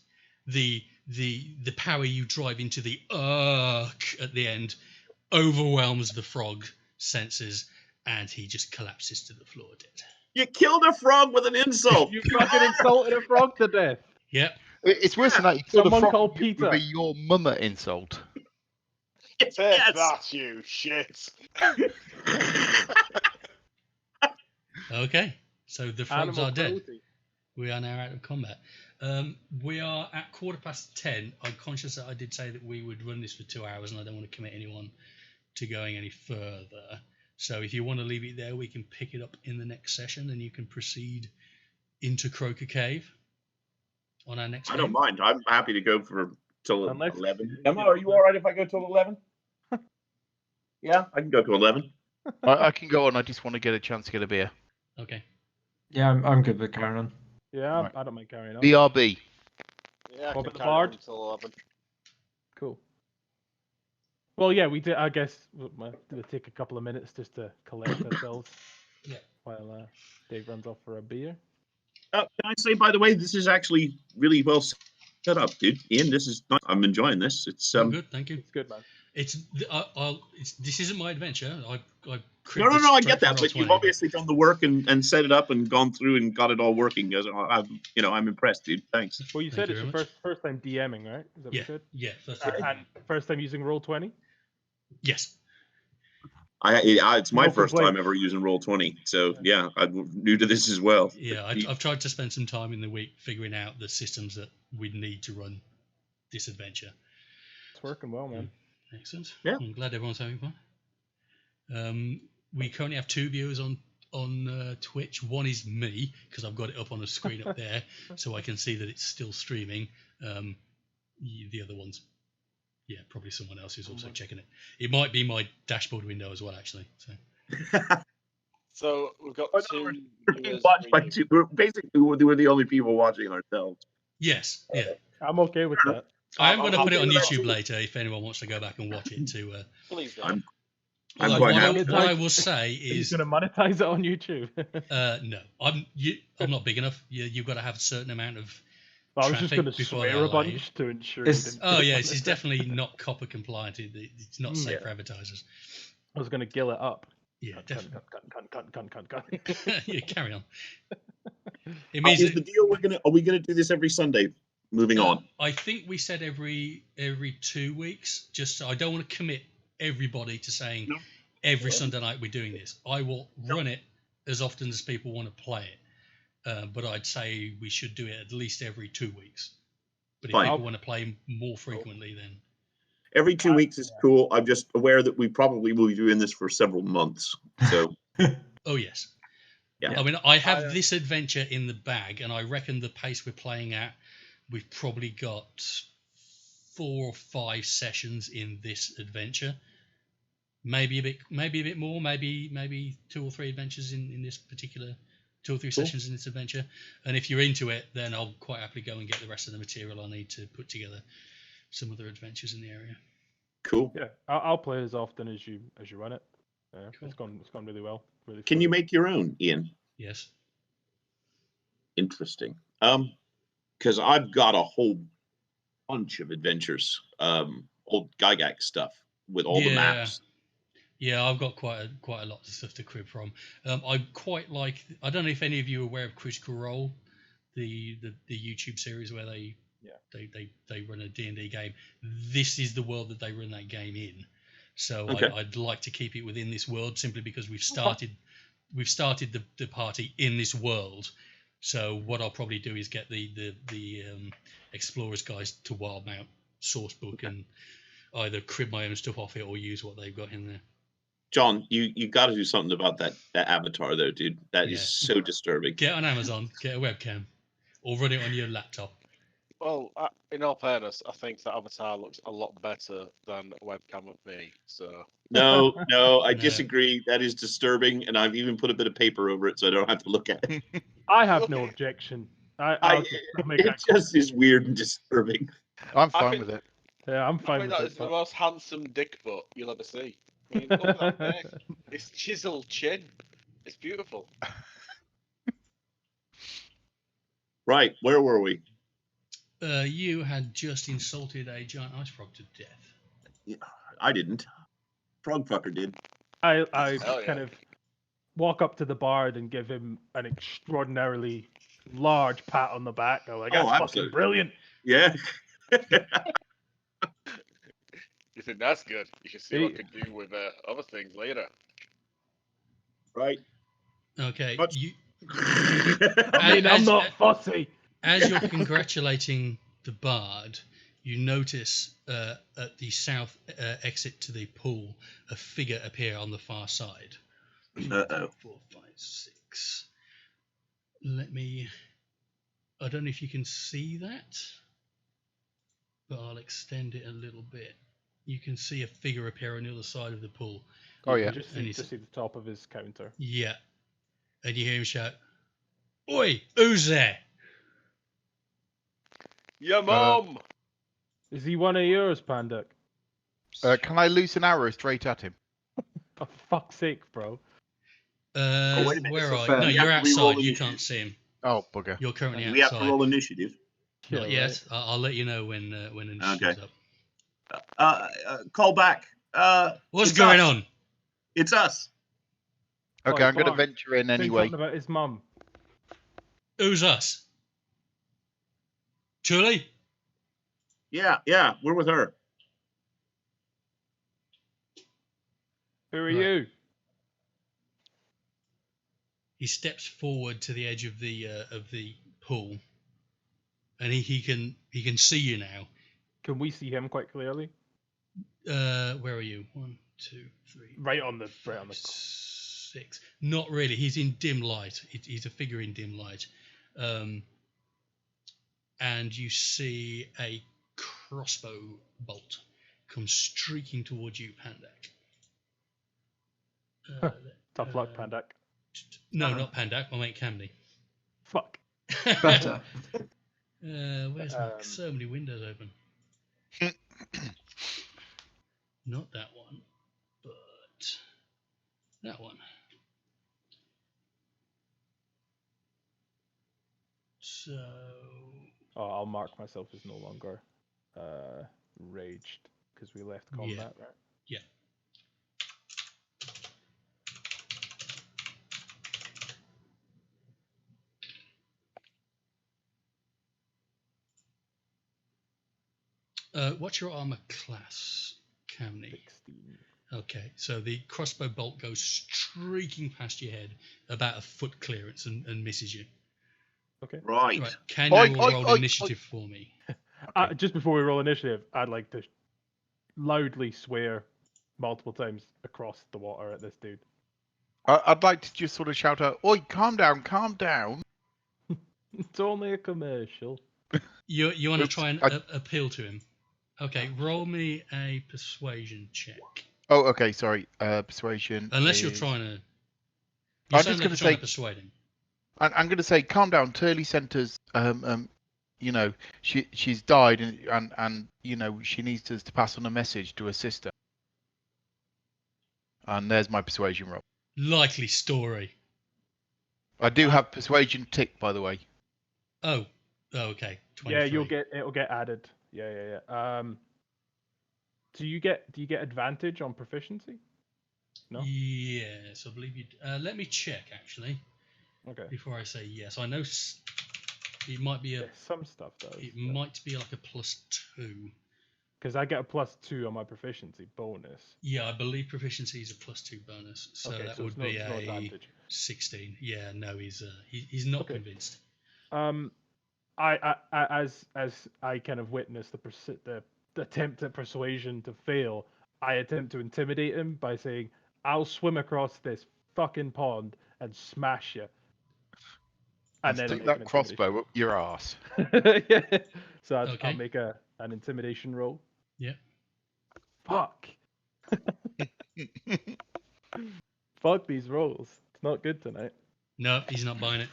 the power you drive into the at the end overwhelms the frog senses, and he just collapses to the floor dead. You killed a frog with an insult. You fucking insulted a frog to death. Yep. It's worse than that. You killed a Someone frog called with Peter. a your mummer insult. Take Yes. that, you shit. Okay. So the frogs Animal are dead. cruelty. We are now out of combat. We are at 10:15. I'm conscious that I did say that we would run this for 2 hours, and I don't want to commit anyone to going any further. So if you want to leave it there, we can pick it up in the next session, and you can proceed into Croaker Cave on our next I game. don't mind. I'm happy to go for till Unless- 11. Emma, are you all right if I go till 11? Yeah, I can go to 11. I can go on. I just want to get a chance to get a beer. Okay. Yeah, I'm good with carrying on. Yeah, Right. I don't mind carrying on. BRB. Yeah, I What can about the carry on bard? until 11. Cool. Well, yeah, we did. I guess we'll take a couple of minutes just to collect ourselves. Yeah. While Dave runs off for a beer. Can I say, by the way, this is actually really well set up, dude. Ian, this is nice. I'm enjoying this. It's Good. Thank you. It's good, man. This isn't my adventure. I No, I get that, but you've obviously done the work and set it up and gone through and got it all working. I'm impressed, dude. Thanks. Well, you Thank said you it's your very much. first time DMing, right? Is that what Yeah. you said? Yeah. That's And first time using Roll20? yes. It's my No first complaints. time ever using Roll20, so yeah, I'm new to this as well. Yeah. I've tried to spend some time in the week figuring out the systems that we'd need to run this adventure. It's working well, man. Excellent. Yeah. I'm glad everyone's having fun. We currently have 2 viewers on Twitch. One is me, because I've got it up on a screen up there, so I can see that it's still streaming. The other one's, probably someone else who's also checking it. It might be my dashboard window as well, actually. So So we've got Oh, no, two. We're being viewers watched by streaming. we're the only people watching ourselves. yes, yeah. I'm okay with that. I am going to I'll put it on do that YouTube too. later if anyone wants to go back and watch it. Please don't. I'm- I'm Although quite what, happy. what I will say He's is, going to monetize it on YouTube. no, I'm not big enough. You've got to have a certain amount of I was just traffic going to before they swear a allow you. bunch to ensure It's- you didn't. Oh get yes, it's monetized. definitely not copper compliant. It's not safe Yeah. for advertisers. I was going to gill it up. Yeah, Cut, definitely. cut. Yeah, carry on. It means Is that, the deal are we gonna do this every Sunday? Moving on. I think we said every 2 weeks. Just so I don't want to commit everybody to saying No. every Sunday night we're doing this. I will run it as often as people want to play it, but I'd say we should do it at least every 2 weeks. But if Fine. people want to play more frequently, then Every 2 weeks is cool. I'm just aware that we probably will be doing this for several months. So oh yes. Yeah. I mean, I have this adventure in the bag, and I reckon the pace we're playing at, we've probably got 4 or 5 sessions in this adventure. Maybe a bit more. Maybe 2 or 3 adventures in this particular 2 or 3 sessions in this adventure. And if you're into it, then I'll quite happily go and get the rest of the material I need to put together some other adventures in the area. cool. Yeah, I'll play as often as you run it. Yeah, Cool. It's gone really well. Really. Can you smooth. make your own, Ian? Yes. Interesting. Because I've got a whole bunch of adventures, old Gygax stuff with all the maps. Yeah, I've got quite a lot of stuff to crib from. I quite like. I don't know if any of you are aware of Critical Role, the YouTube series where they run a D&D game. This is the world that they run that game in. So Okay. I'd like to keep it within this world simply because we've started the party in this world. So what I'll probably do is get the Explorers guys to Wildmount sourcebook and either crib my own stuff off it or use what they've got in there. John, you got to do something about that avatar, though, dude. That is so disturbing. Get on Amazon, get a webcam, or run it on your laptop. Well, in all fairness, I think that avatar looks a lot better than a webcam of me. So No, I No. disagree. That is disturbing, and I've even put a bit of paper over it so I don't have to look at it. I have no objection. I'll make It that just is weird and disturbing. I'm I fine think- with it. Yeah, I'm I fine think with that it. is the most handsome dick butt you'll ever see. I mean, look at that face. It's chiseled chin. It's beautiful. Right, where were we? You had just insulted a giant ice frog to death. I didn't. Frogfucker did. I Hell yeah. kind of walk up to the bard and give him an extraordinarily large pat on the back. I'm like, Oh, that's fucking absolutely. brilliant. Yeah. You think that's good? You can see what I could do with other things later. Right. Okay, But- you I mean, I'm not fussy. as you're congratulating the bard, you notice at the south exit to the pool a figure appear on the far side. Uh-oh. 4, 5, 6. Let me. I don't know if you can see that, but I'll extend it a little bit. You can see a figure appear on the other side of the pool. Oh You yeah. can just And see, he's- just see the top of his counter. Yeah. And you hear him shout, "Oi, who's there?" Your mom! Is he one of yours, Pandak? Can I loose an arrow straight at him? For fuck's sake, bro. wait a minute, Where so are fair. you? No, We you're have to re-roll outside. You initiative. can't see him. Oh bugger. You're currently We have to outside. roll initiative. Not Yeah, yet. I'll let you know when initiative's Okay. up. Call back. What's it's going us. on? It's us. Okay, Oi, I'm going to Clark, venture in Say anyway. something about his mum. Who's us? Truly? Yeah, we're with her. Who are Right. you? He steps forward to the edge of the pool, and he can see you now. Can we see him quite clearly? Where are you? 1, 2, 3. Right on the 6. Not really. He's in dim light. He's a figure in dim light. And you see a crossbow bolt come streaking towards you, Pandak. Tough luck, Pandak. No, not Pandak. My mate Camney. Fuck. Better. Where's so many windows open? Not that one, but myself is no longer raged because we left combat, right? Yeah. What's your armor class, Camney? 16. Okay, so the crossbow bolt goes streaking past your head about a foot clearance and misses you. Okay. Right. Right, can Oi, you oi, roll oi, initiative for me? Okay. Just before we roll initiative, I'd like to loudly swear multiple times across the water at this dude. I'd like to just sort of shout out, "Oi, calm down, calm down." It's only a commercial. You want to Oops, try and I- appeal to him? Okay, roll me a persuasion check. Oh, okay, sorry. Persuasion. Unless you're is- trying to. You I'm sound just like gonna you're trying say- to persuade him. I'm going to say, calm down. Turley Centre's, you know, she's died, and you know, she needs us to pass on a message to her sister. And there's my persuasion roll. Likely story. I do have persuasion tick, by the way. Oh, okay. 23. Yeah, it'll get added. Yeah. Do you get advantage on proficiency? No? Yes, I believe you. Let me check actually Okay. before I say yes. I know it might be a. Yeah, some stuff does. It might be like a +2. Because I get a +2 on my proficiency bonus. Yeah, I believe proficiency is a +2 bonus, so Okay, that so would it's no be a advantage. 16. Yeah, no, he's not Okay. convinced. I as I kind of witnessed the attempt at persuasion to fail, I attempt to intimidate him by saying, "I'll swim across this fucking pond and smash you." And then stick I'll make that an crossbow up your ass. yeah. So I'll Okay. make an intimidation roll. Yeah. Fuck. Fuck these rolls. It's not good tonight. No, he's not buying it.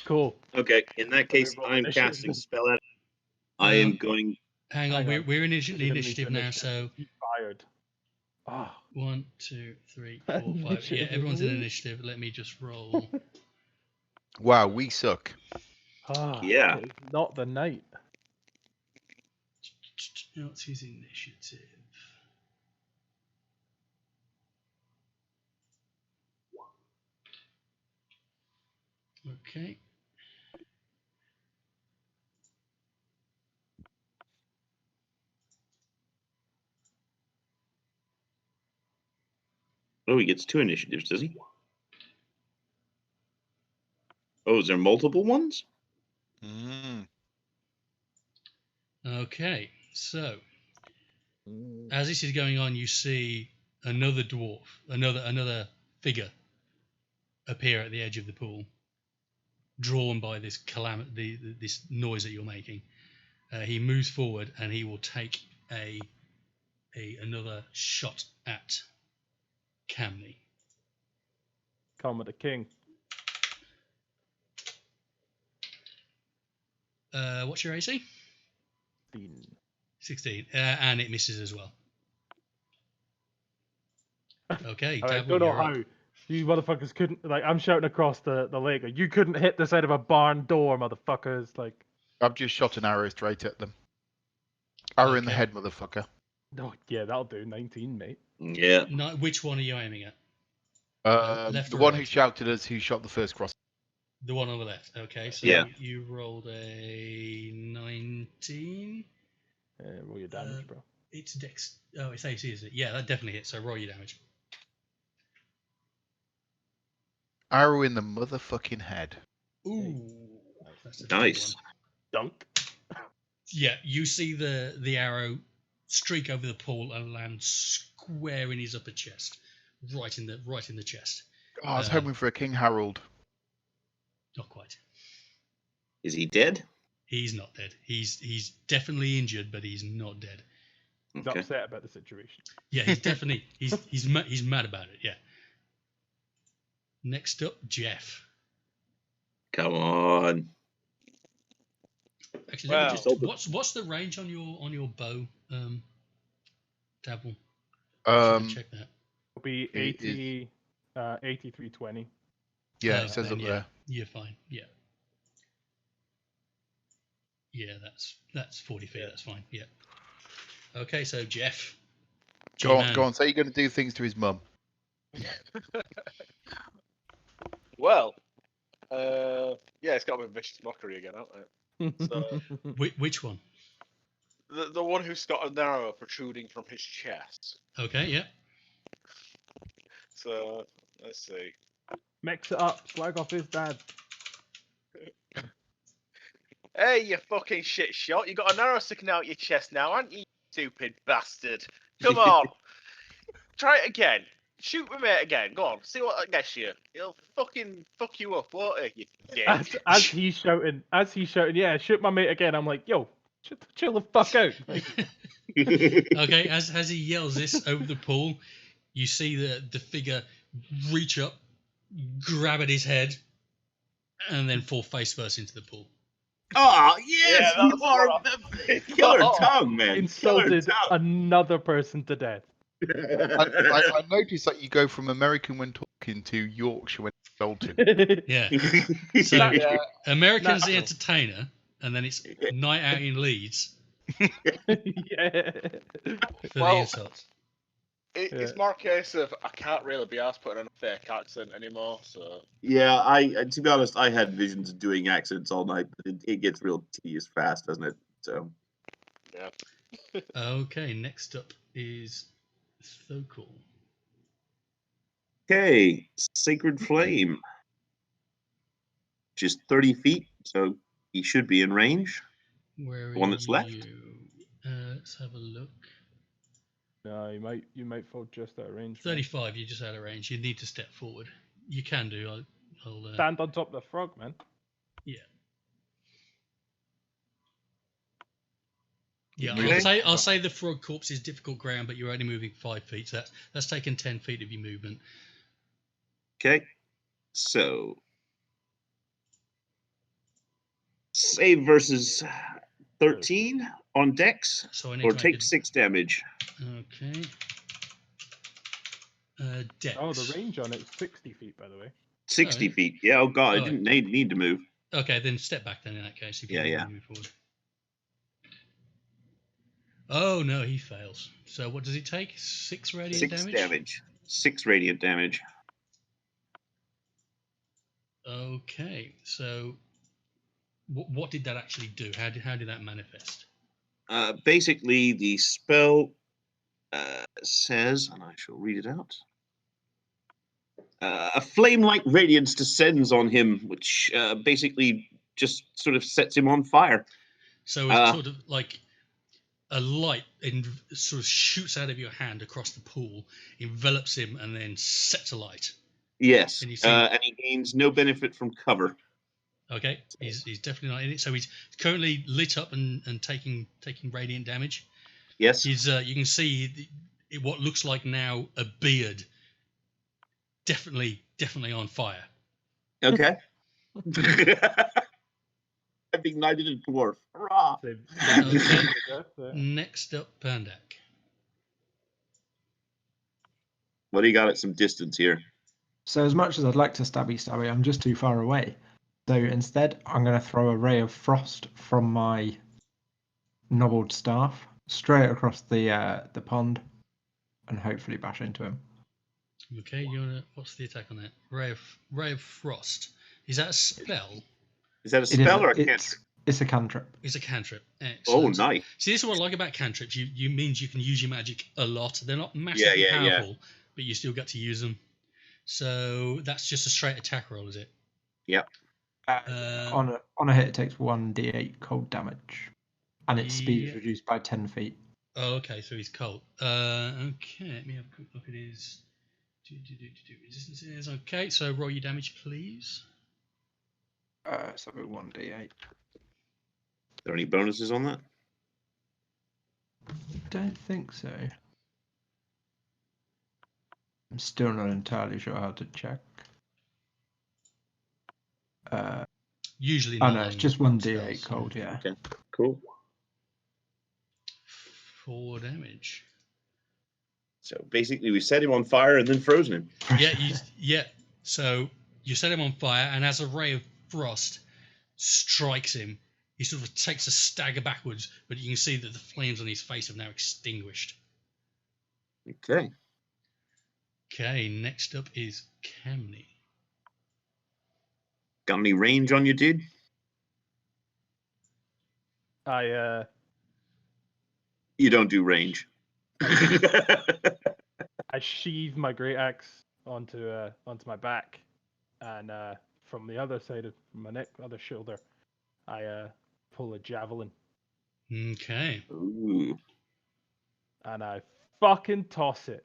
Cool. Okay, in that case, roll I'm initiative. casting spell at. I am going. Hang on, Hang on. we're in the You're gonna need initiative to now, so He fired. Ah. 1, 2, 3, 4, 5. Yeah, Initiative. everyone's in initiative. Let me just roll. Wow, we suck. Yeah. It's not the night. What's his initiative? Okay. Oh, he gets 2 initiatives, does he? Oh, is there multiple ones? Mm. Okay, so as this is going on, you see another dwarf, another figure appear at the edge of the pool, drawn by this this noise that you're making. He moves forward and he will take another shot at Camney. Come with the king. What's your AC? 16. 16, and it misses as well. Okay, I Dabble, don't know you're how up. you motherfuckers couldn't. Like, I'm shouting across the lake. Like, you couldn't hit the side of a barn door, motherfuckers. Like, I've just shot an arrow straight at them. Arrow in the Okay. head, motherfucker. no, yeah, that'll do. 19, mate. Yeah. No, which one are you aiming at? Left The or one right? who shouted us, who shot the first cross. The one on the left. Okay, so Yeah. you rolled a 19. Roll your damage, bro. It's Dex. Oh, it's AC, is it? Yeah, that definitely hits. So roll your damage. Arrow in the motherfucking head. Ooh, that's a Nice. 21. Dunk. Yeah, you see the arrow streak over the pool and land square in his upper chest, right in the chest. Oh, I was hoping for a King Harold. Not quite. Is he dead? He's not dead. He's definitely injured, but he's not dead. He's Okay. upset about the situation. Yeah, he's definitely he's mad about it. Yeah. Next up, Jeff. Come on. Actually, let me Well- just, what's the range on your bow, Dabble? Check that. It'll be It 80, 8320. Yeah, Oh, it says then up yeah, there. You're fine. Yeah. Yeah, that's 40 feet. That's fine. Yeah. Okay, so Jeff. Go on, G-Man. go on. Say you're going to do things to his mum. Well, yeah, it's got to be vicious mockery again, hasn't it? So Which one? the one who's got an arrow protruding from his chest. Okay, yeah. So let's see. Mix it up. Slag off his dad. Hey, you fucking shit shot! You got an arrow sticking out your chest now, aren't you, stupid bastard? Come on, try it again. Shoot my mate again. Go on, see what that gets you. He'll fucking fuck you up, won't he? You dick. As he's shouting, yeah, shoot my mate again. I'm like, yo, chill the fuck out. Like, Okay, as he yells this over the pool, you see the figure reach up, grab at his head, and then fall face first into the pool. Oh, yes, Yeah, you that's are what the killer Oh. tongue, man. insulted Killer another person to death. tongue. I noticed that you go from American when talking to Yorkshire when insulting. Yeah. So Yeah. American's the Natural. entertainer, and then it's night out in Leeds Yeah. for the Well, insults. It's Yeah. more a case of I can't really be asked putting on a fake accent anymore. So Yeah, I to be honest, I had visions of doing accents all night, but it gets real tedious fast, doesn't it? So yeah. Okay, next up is Thokul. okay, Sacred Flame, which is 30 feet, so he should be in range. Where are The one that's left? you? Let's have a look. No, you might fall just out of range. man. 35, you're just out of range. You need to step forward. You can do. I'll Stand on top of the frog, man. yeah. Yeah, Okay. I'll say the frog corpse is difficult ground, but you're only moving 5 feet, so that's taken 10 feet of your movement. Okay, so save versus 13 on Dex, So I need or to make take a, 6 damage. okay. Dex. Oh, the range on it's 60 feet, by the way. 60 Oh, feet. Yeah, oh god, I oh, didn't need to move. Okay, then step back then in that case if you Yeah, need yeah. to move forward. Oh no, he fails. So what does he take? 6 radiant 6 damage? damage. 6 radiant damage. Okay, so what did that actually do? How did that manifest? Basically, the spell says, and I shall read it out. A flame-like radiance descends on him, which basically just sort of sets him on fire. So it's sort of like a light sort of shoots out of your hand across the pool, envelops him, and then sets alight. Yes, And you see- and he gains no benefit from cover. Okay, he's definitely not in it. So he's currently lit up and taking radiant damage. Yes. He's you can see what looks like now a beard, definitely on fire. Okay. I've ignited a dwarf. Hurrah! Save Okay. death, yeah. Next up, Pandak. What do you got at some distance here? So as much as I'd like to stabby, I'm just too far away. So instead, I'm going to throw a ray of frost from my nobbled staff straight across the pond, and hopefully bash into him. Okay, what's the attack on that? Ray of Frost. Is that a spell? Is that a It is spell or a it's, cantrip? it's a cantrip. It's a cantrip. Oh, Excellent. nice. See, this is what I like about cantrips. You means you can use your magic a lot. They're not massively yeah. powerful, but you still get to use them. So that's just a straight attack roll, is it? Yep. On a hit, it takes 1d8 cold damage, and its speed is Yeah. reduced by 10 feet. Oh, okay, so he's cold. Okay, let me have a quick look at his resistances. Okay, so roll your damage, please. So 1d8. Are there any bonuses on that? Don't think so. I'm still not entirely sure how to check. Usually Oh not. no, it's on just 1d8 spells. cold, yeah. Okay. Cool. 4 damage. So basically, we set him on fire and then frozen him. Yeah. So you set him on fire, and as a ray of frost strikes him, He sort of takes a stagger backwards, but you can see that the flames on his face have now extinguished. Okay. Okay, next up is Camney. Got any range on you, dude? You don't do range. I sheathe my great axe onto my back, and from the other side of my neck, other shoulder, I pull a javelin Okay. Ooh. and I fucking toss it.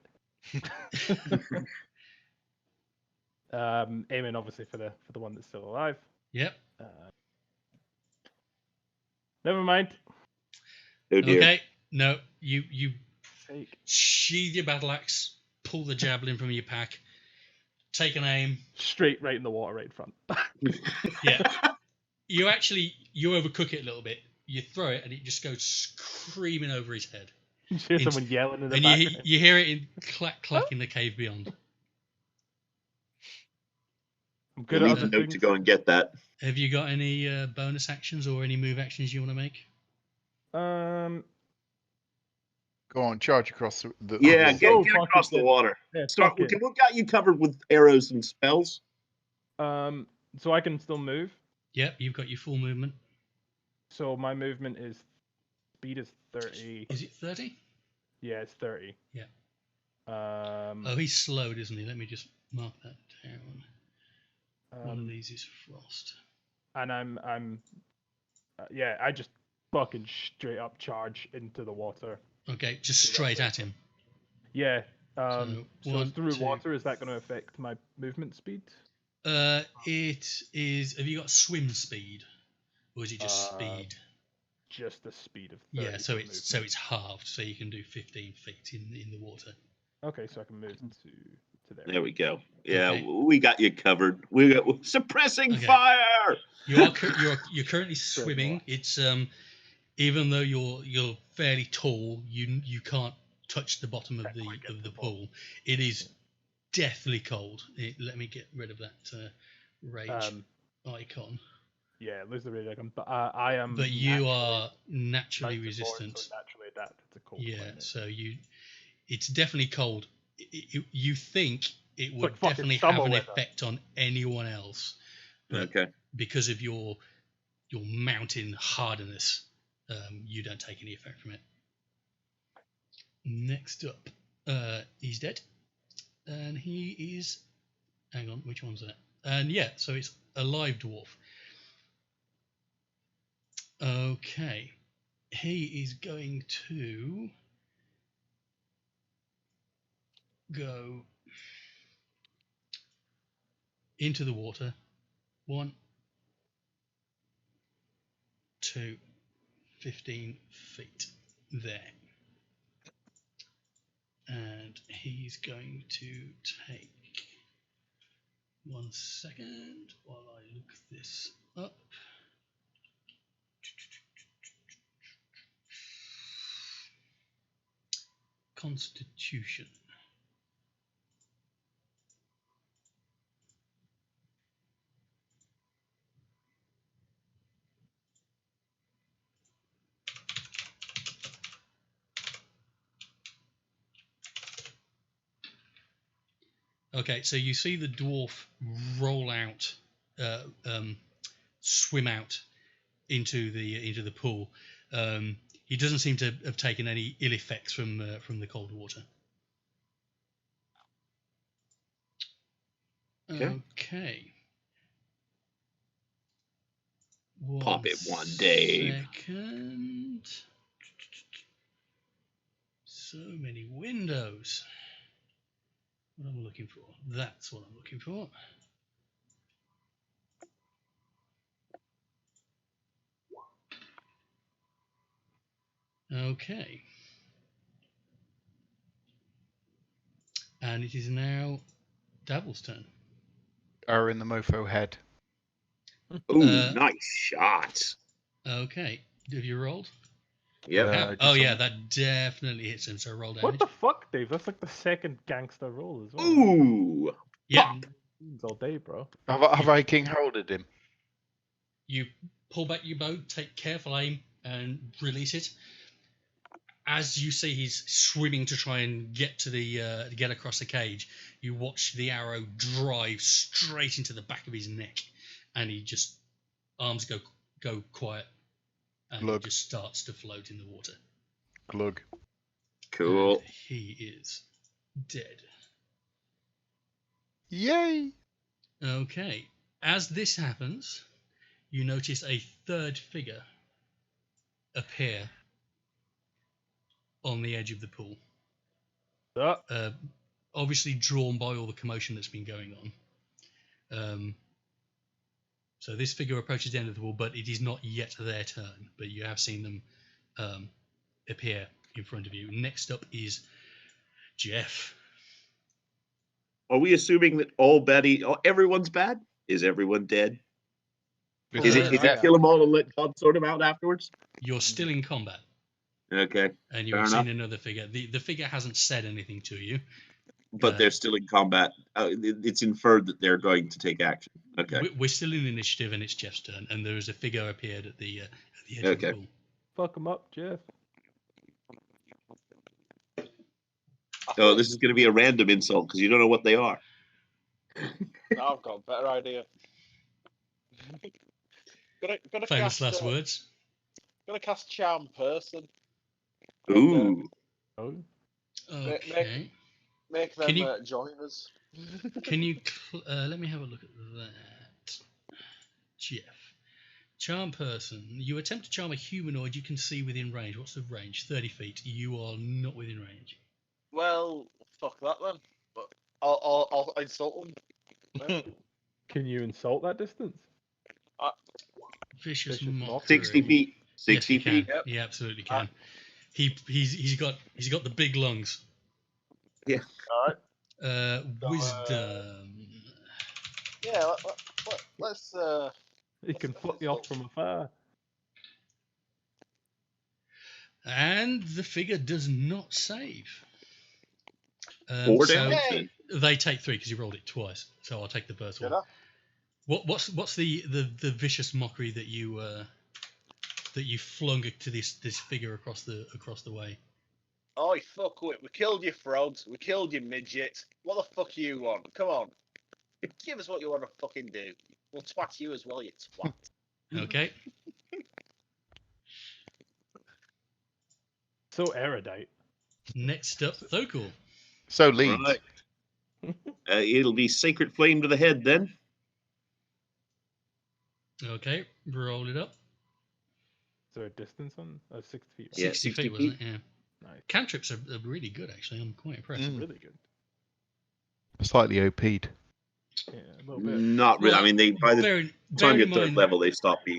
Aiming obviously for the one that's still alive. Yep. Never mind. Oh dear. Okay. No, you Take sheathe your battle axe, pull the javelin from your pack, take an aim. straight right in the water right in front. Yeah. You overcook it a little bit. You throw it and it just goes screaming over his head. You hear someone yelling in the And background. you hear it in clack clack in the cave beyond. I'm good You'll at need other a note things. to go and get that. Have you got any bonus actions or any move actions you want to make? Go on, charge across the Yeah, water. get fuck across it, the then. water. Yeah, Start. fuck it. What got you covered with arrows and spells? So I can still move. Yep, you've got your full movement. So my movement is speed is 30. Is it 30? Yeah, it's 30. Yeah. Oh, he's slowed, isn't he? Let me just mark that down. One of these is frost. And I'm I just fucking straight up charge into the water. Okay, just straight at him. Yeah. So, So one, it's through two. water. Is that going to affect my movement speed? It is. Have you got swim speed, or is it just speed? Just the speed of 30. Yeah, so it's halved, so you can do 15 feet in the water. Okay, so I can move to there. There we go. Yeah, Okay. we got you covered. We got suppressing Okay. fire. You're currently swimming. It's even though you're fairly tall, you can't touch the bottom of the pool. It is deathly cold. Let me get rid of that rage icon. Yeah, lose the rage icon. But I am. But you are naturally mountain born, resistant. so naturally adapted to cold Yeah, climate. so it's definitely cold. You think it would like fucking definitely have summer an weather. effect on anyone else, but Okay. because of your mountain hardness, you don't take any effect from it. Next up, he's dead, and he is. Hang on, which one's that? And yeah, so it's a live dwarf. Okay, he is going to go into the water. 1, 2, 15 feet there. And he's going to take 1 second while I look this up. Constitution. Okay, so you see the dwarf roll out, swim out into the pool. He doesn't seem to have taken any ill effects from the cold water. Okay. Pop it one, Dave. Second. So many windows. What am I looking for? That's what I'm looking for. Okay. And it is now Dabble's turn. Are in the mofo head. Ooh, nice shot. Okay. Have you rolled? Yep. Oh yeah, that definitely hits him. So roll damage. What the fuck, Dave? That's like the second gangster roll as well. Ooh. Yeah. Pop. All day, bro. Have I King Harolded him? You pull back your bow, take careful aim, and release it. As you see he's swimming to try and get to the get across the cage, you watch the arrow drive straight into the back of his neck, and he just arms go quiet, and Glug. he just starts to float in the water. Glug. Cool. And he is dead. Yay! Okay. As this happens, you notice a third figure appear on the edge of the pool. Obviously drawn by all the commotion that's been going on. So this figure approaches the end of the pool, but it is not yet their turn. But you have seen them appear in front of you. Next up is Jeff. Are we assuming that everyone's bad? Is everyone dead? Is it kill them all and let God sort them out afterwards? You're still in combat. Okay. And Fair you've enough. seen another figure. The figure hasn't said anything to you. But they're still in combat. It's inferred that they're going to take action. Okay. We're still in initiative, and it's Jeff's turn. And there is a figure appeared at the edge of the pool. Fuck them up, Jeff. Oh, this is going to be a random insult because you don't know what they are. No, I've got a better idea. Gonna Famous cast, last words. Gonna cast Charm Person. Ooh. Okay. Make them join us. Can you let me have a look at that, Jeff? Charm Person. You attempt to charm a humanoid you can see within range. What's the range? 30 feet. You are not within range. Well, fuck that then. But I'll insult them. Can you insult that distance? Vicious Vicious mockery. 60 feet. 60 yes, you feet. can. Yep. You absolutely can. He's got the big lungs. Yeah. All right. Wisdom. Yeah. Let's. He can flip you off from afar. And the figure does not save. 4 so damage. then? They take 3 because you rolled it twice. So I'll take the first one. What's the vicious mockery that you flung to this figure across the way? Oh, fuck it. We killed your frogs. We killed your midget. What the fuck you want? Come on. Give us what you want to fucking do. We'll twat you as well, you twat. Okay. So erudite. Next up, Thokul. So leads. Right. It'll be Sacred Flame to the head then. Okay, roll it up. Is there a distance on 60 feet? Yeah, 60 60 feet, wasn't it? feet. Yeah. Nice. Cantrips are really good, actually. I'm quite impressed. Really good. Slightly OP'd. Yeah, a little bit. Not really. Well, I mean, they by the time bear you're in third mind, level, they stop being.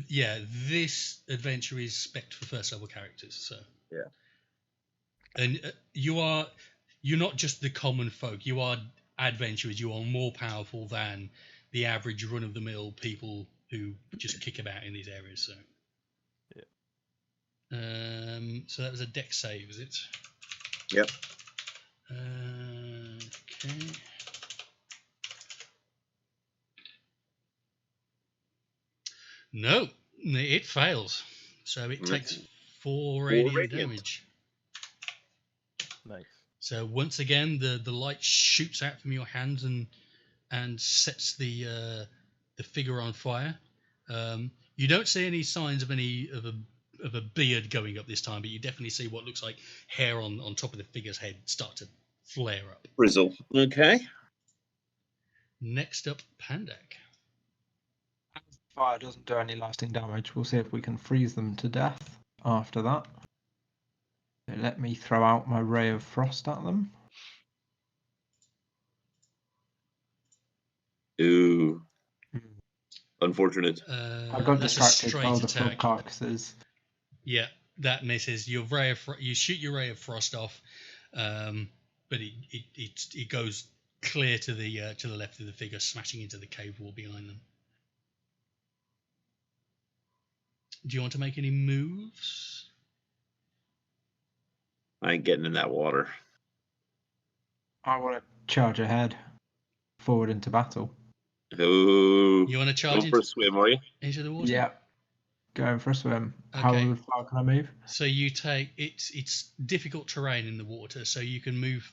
yeah, this adventure is spec'd for first level characters, so. Yeah. And you're not just the common folk. You are adventurers. You are more powerful than the average run-of-the-mill people who just kick about in these areas. So. Yeah. So that was a dex save, is it? Yep. Okay. No, it fails. So it takes 4 radiant damage. Nice. So once again, the light shoots out from your hands and sets the figure on fire. You don't see any signs of a beard going up this time, but you definitely see what looks like hair on top of the figure's head start to flare up. Frizzle. Okay. Next up, Pandak. Fire doesn't do any lasting damage. We'll see if we can freeze them to death after that. So let me throw out my ray of frost at them. Ooh. Unfortunate. I got That's a distracted by all straight the frog attack. carcasses. Yeah, that misses. You shoot your ray of frost off, but it goes clear to the left of the figure, smashing into the cave wall behind them. Do you want to make any moves? I ain't getting in that water. I want to charge ahead, forward into battle. Oh, You want to charge go for a swim, are you? into the water? Yeah, going for a swim. Okay. How far can I move? So you take it's difficult terrain in the water, so you can move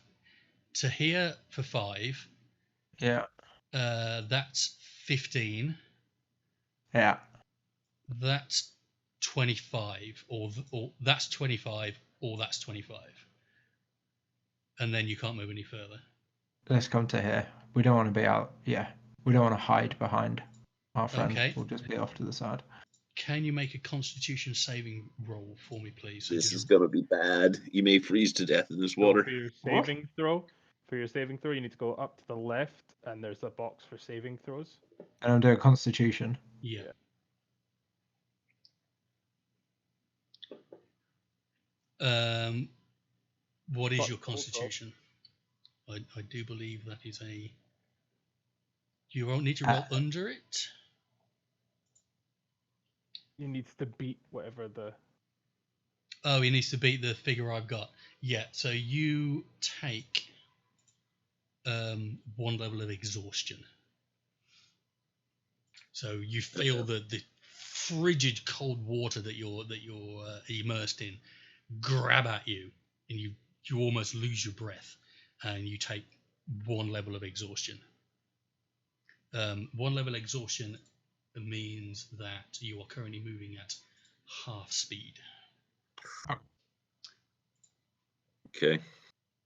to here for 5. Yeah, That's 15. yeah. That's 25, or that's 25, or that's 25, and then you can't move any further. Let's come to here. We don't want to be out. Yeah, we don't want to hide behind our friend. Okay. We'll just be off to the side. Can you make a Constitution saving roll for me, please? So This just- is gonna be bad. You may freeze to death in this So water. for your What? saving throw, you need to go up to the left, and there's a box for saving throws. And I'm doing Constitution. Yeah. What is But your also- Constitution? I do believe that is a. You won't need to roll under it. He needs to beat whatever the. Oh, he needs to beat the figure I've got. Yeah, so you take 1 level of exhaustion. So you feel the frigid cold water that you're immersed in grab at you, and you almost lose your breath, and you take 1 level of exhaustion. 1 level exhaustion means that you are currently moving at half speed. Okay.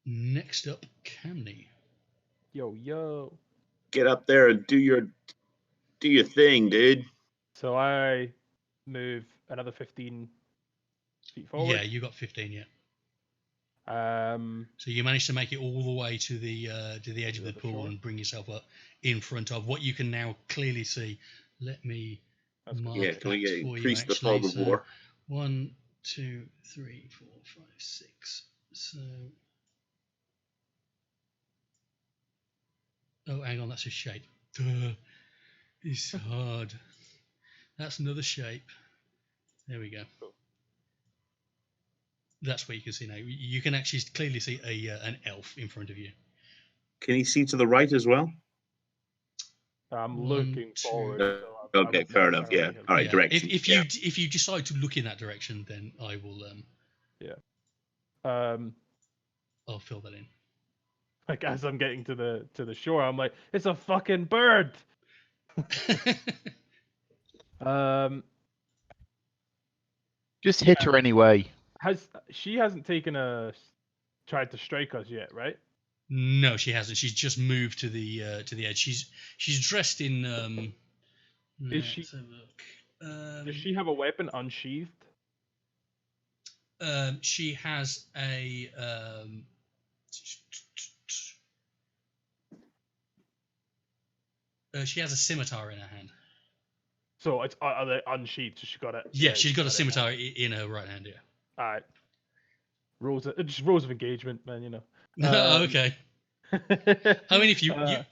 Next up, Camney. Yo. Get up there and do your thing, dude. So I move another 15 feet forward. Yeah, you got 15. Yeah. Um. So you managed to make it all the way to the edge of the the pool shore. and bring yourself up in front of what you can now clearly see. Let me That's mark Yeah, that can we for you. increase the Actually, fog of so war? 1, 2, 3, 4, 5, 6. So. Oh, hang on, that's a shape. Duh. It's hard. That's another shape. There we go. Cool. That's what you can see now. You can actually clearly see an elf in front of you. Can you see to the right as well? I'm 1, looking 2. forward. Uh, so I okay, wouldn't fair enough, yeah. necessarily have- All right, Yeah. direction. If yeah. you decide to look in that direction, then I will I'll fill that in. Like as I'm getting to the shore, I'm like, it's a fucking bird. Just hit her anyway. She hasn't tried to strike us yet, right? No, she hasn't. She's just moved to the edge. She's dressed in. Is she- let's have a look. Does she have a weapon unsheathed? She has a. She has a scimitar in her hand. So it's are they unsheathed? So she got it. Yeah, she's got a scimitar in her right hand. Yeah. All right. Rules of engagement, man. You know. Oh, okay. I mean, if you Uh,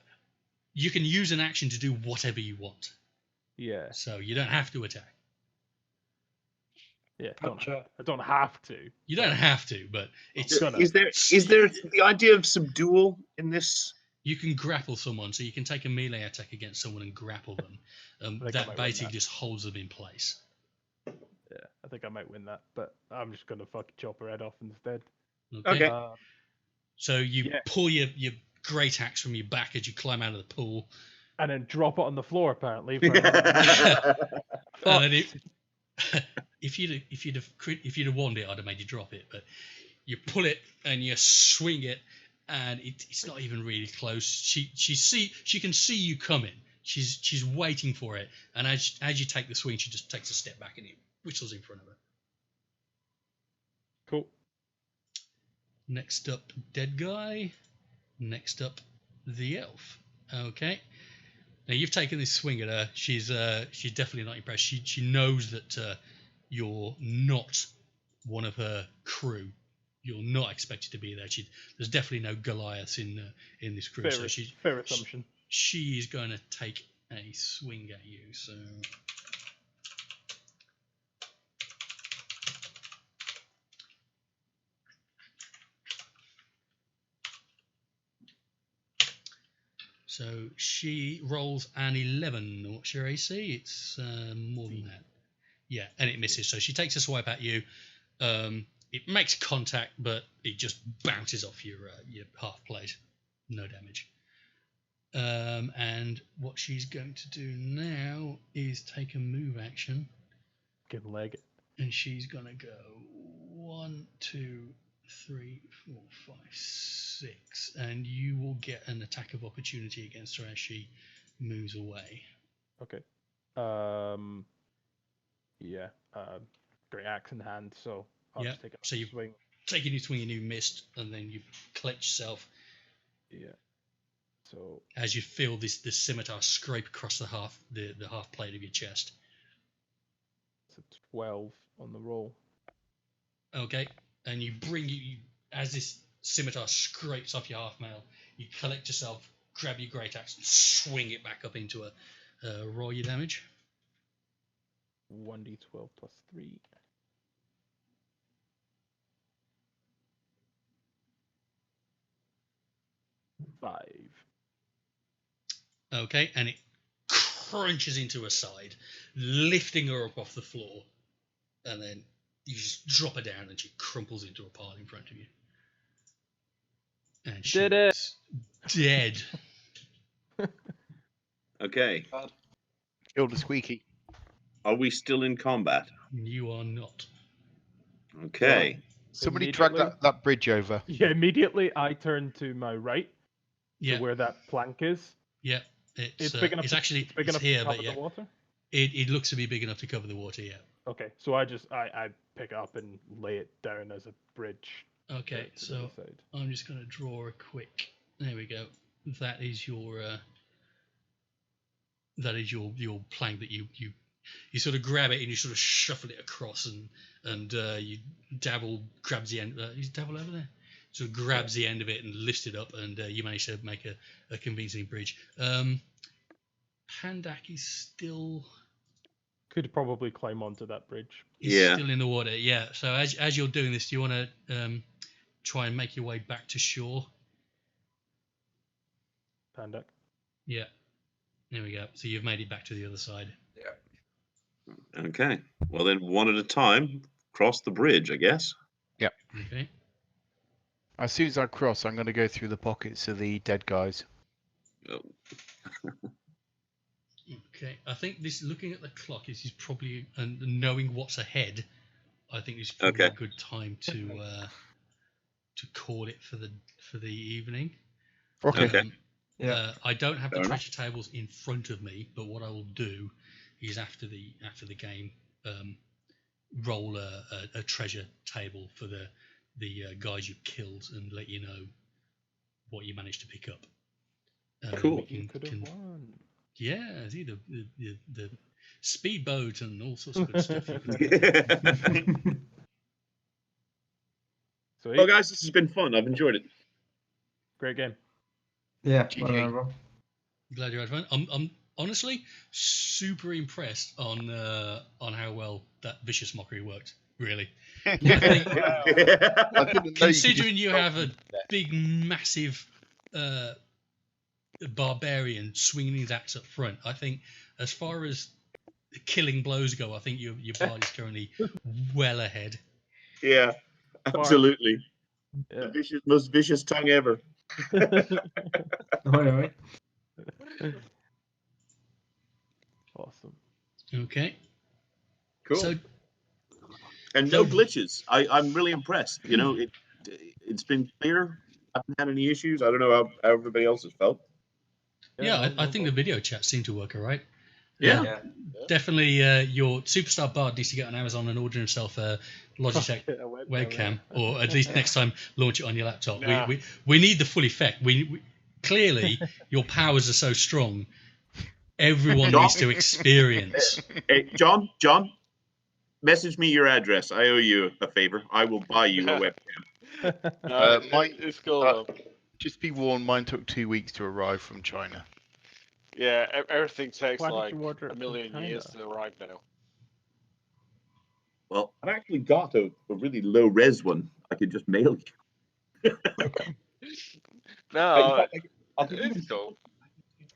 you can use an action to do whatever you want, yeah, so you don't have to attack. I Gotcha. don't have to. You don't have to, but it's gonna- Is there the idea of subdual in this? you can grapple someone, so you can take a melee attack against someone and grapple them. I think I That might win basically that. just holds them in place. Yeah, I think I might win that, but I'm just gonna fucking chop her head off instead. Okay. So you Yeah. pull your great axe from your back as you climb out of the pool. And then drop it on the floor. Apparently. For And if you'd have warned it, I'd have made you drop it. But you pull it and you swing it, and it's not even really close. She can see you coming. She's waiting for it, and as you take the swing, she just takes a step back and it whistles in front of her. Cool. Next up, dead guy. Next up, the elf. Okay. Now you've taken this swing at her. She's definitely not impressed. She knows that you're not one of her crew. You're not expected to be there. There's definitely no Goliaths in this crew. So Fair assumption. she is going to take a swing at you. So. So she rolls an 11. What's your AC? It's more than that. Yeah, and it misses. So she takes a swipe at you. It makes contact, but it just bounces off your half plate. No damage. And what she's going to do now is take a move action. Can leg it. And she's going to go 1, 2, 3, 4, 5, 6. And you will get an attack of opportunity against her as she moves away. Okay. Yeah. Great axe in hand, so I'll just take a swing. Taking your swing and you missed, and then you collect yourself. Yeah. So as you feel this scimitar scrape across the half plate of your chest. It's a 12 on the roll. Okay, and you as this scimitar scrapes off your half mail, you collect yourself, grab your great axe, and swing it back up into a roll your damage. 1d12 plus 3. 5. Okay, and it crunches into her side, lifting her up off the floor, and then you just drop her down and she crumples into a pile in front of you. And she's dead. Okay. Killed a squeaky. Are we still in combat? You are not. Okay. Somebody drag that bridge over. Yeah, immediately I turn to my right. Yeah. To where that plank is. Yeah. It's big enough. It's big enough here, to cover but yeah. the water. It looks to be big enough to cover the water, yeah. Okay, so I pick it up and lay it down as a bridge. Okay, so I'm just going to draw a quick. There we go. That is your plank that you sort of grab it and you sort of shuffle it across and you grabs the end. Is Dabble over there? Sort of grabs the end of it and lifts it up, and you manage to make a convincing bridge. Pandak is still. Could probably climb onto that bridge. He's still in the water, yeah. So as you're doing this, do you want to try and make your way back to shore? Pandak. Yeah. There we go. So you've made it back to the other side. Yeah. Okay. Well, then one at a time, cross the bridge, I guess. Yep. Okay. As soon as I cross, I'm going to go through the pockets of the dead guys. Oh. Okay. I think looking at the clock, this is probably, and knowing what's ahead, I think this is probably a good time to call it for the evening. Okay. Yeah. I don't have the treasure tables in front of me, but what I will do is after the game, roll a treasure table for the guys you've killed and let you know what you managed to pick up. Cool. You could have won. Yeah, see the speedboat and all sorts of good stuff. Sweet. Well, guys, this has been fun. I've enjoyed it. Great game. Yeah. GG. Well, everyone. Glad you had fun. I'm honestly super impressed on how well that vicious mockery worked. Really, I didn't know considering could you just have a stop there. big, massive barbarian swinging his axe up front, I think as far as killing blows go, I think your bard is currently well ahead. Yeah, absolutely. Yeah. The most vicious tongue ever. Oi. Awesome. Okay. Cool. So, and no glitches. I'm really impressed. You know, it's been clear. I haven't had any issues. I don't know how everybody else has felt. yeah, I think the video chat seemed to work all right. Yeah. Definitely, your superstar bard needs to get on Amazon and order himself a Logitech webcam, or at least next time launch it on your laptop. Nah. We need the full effect. We clearly your powers are so strong. Everyone needs to experience. Hey, John, message me your address. I owe you a favor. I will buy you a webcam. No, mine- it's cool. Just be warned, mine took 2 weeks to arrive from China. Yeah, everything takes Why did like you order it a from million China? years to arrive now. Well, I've actually got a really low res one. I could just mail you. No, I'll give you it's cool.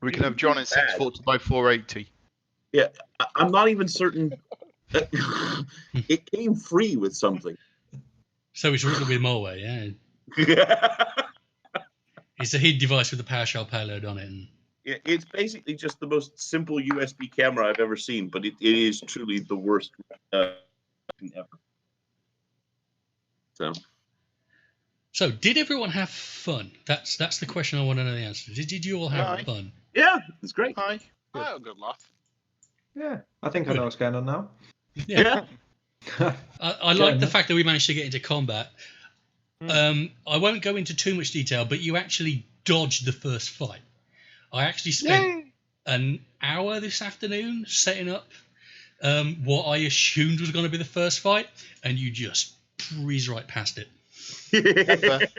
We can have John in 640 by 480. I'm not even certain. It came free with something. So it's written with malware, yeah. It's a hid device with a PowerShell payload on it. And It's basically just the most simple USB camera I've ever seen, but it is truly the worst thing ever. so, did everyone have fun? That's the question I want to know the answer to. Did you all have Aye. fun? Yeah, it's great. Hi. I had a good laugh. Yeah, I think I know what's going on now. Yeah. I like the fact that we managed to get into combat. I won't go into too much detail, but you actually dodged the first fight. I actually spent an hour this afternoon setting up what I assumed was going to be the first fight, and you just breeze right past it.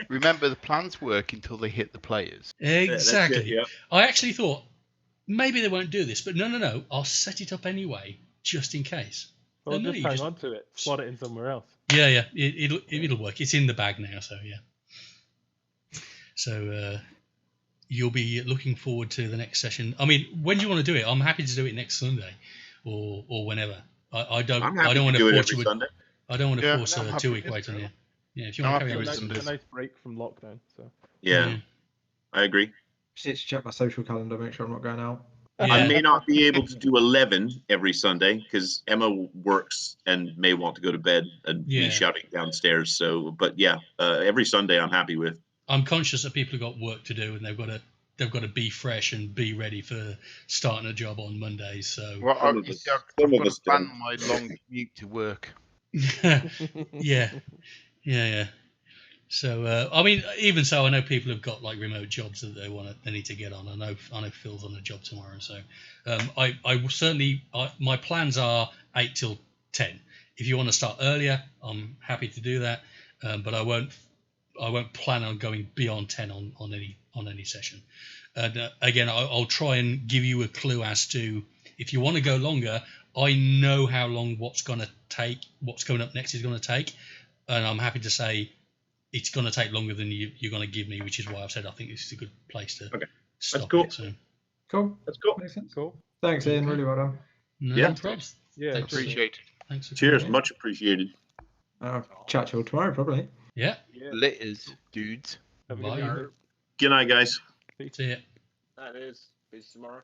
Remember, the plans work until they hit the players. Exactly. That's it, yeah. I actually thought maybe they won't do this, but no. I'll set it up anyway, just in case. Well, No, just you hang just- on to it. Slot it in somewhere else. Yeah. It'll work. It's in the bag now, so yeah. So you'll be looking forward to the next session. I mean, when do you want to do it? I'm happy to do it next Sunday, or whenever. I don't I'm happy I don't to want do it force every you. Sunday. I don't want to Yeah, force I'm a happy 2-week with wait on it. you. Yeah, if you I'm want to happy carry with on. it. It's a nice break from lockdown. So Yeah, I agree. Just need to check my social calendar, make sure I'm not going out. I Yeah. may not be able to do 11 every Sunday because Emma works and may want to go to bed and Yeah. me shouting downstairs. So, but yeah, every Sunday I'm happy with. I'm conscious that people have got work to do and they've got to be fresh and be ready for starting a job on Mondays. So Well, Some of us- some I've of got us to plan don't. my long commute to work. yeah. So I mean, even so, I know people have got like remote jobs that they need to get on. I know Phil's on a job tomorrow, so I will certainly my plans are 8 till 10. If you want to start earlier, I'm happy to do that, but I won't plan on going beyond 10 on any session. And again, I'll try and give you a clue as to if you want to go longer. I know how long what's coming up next is going to take, and I'm happy to say it's going to take longer than you're going to give me, which is why I've said I think this is a good place to stop cool. it. So, Cool. Let's go. Makes sense. cool. Thanks, Ian. Okay. Really well done. no Yeah. problems. Yeah, Thanks. Appreciate it. Thanks for Cheers, coming in. much appreciated. I'll chat to you all tomorrow, probably. Yeah. Yeah. Letters, dudes. Have a Bye. good evening. Good night, guys. See ya. That is. Peace tomorrow.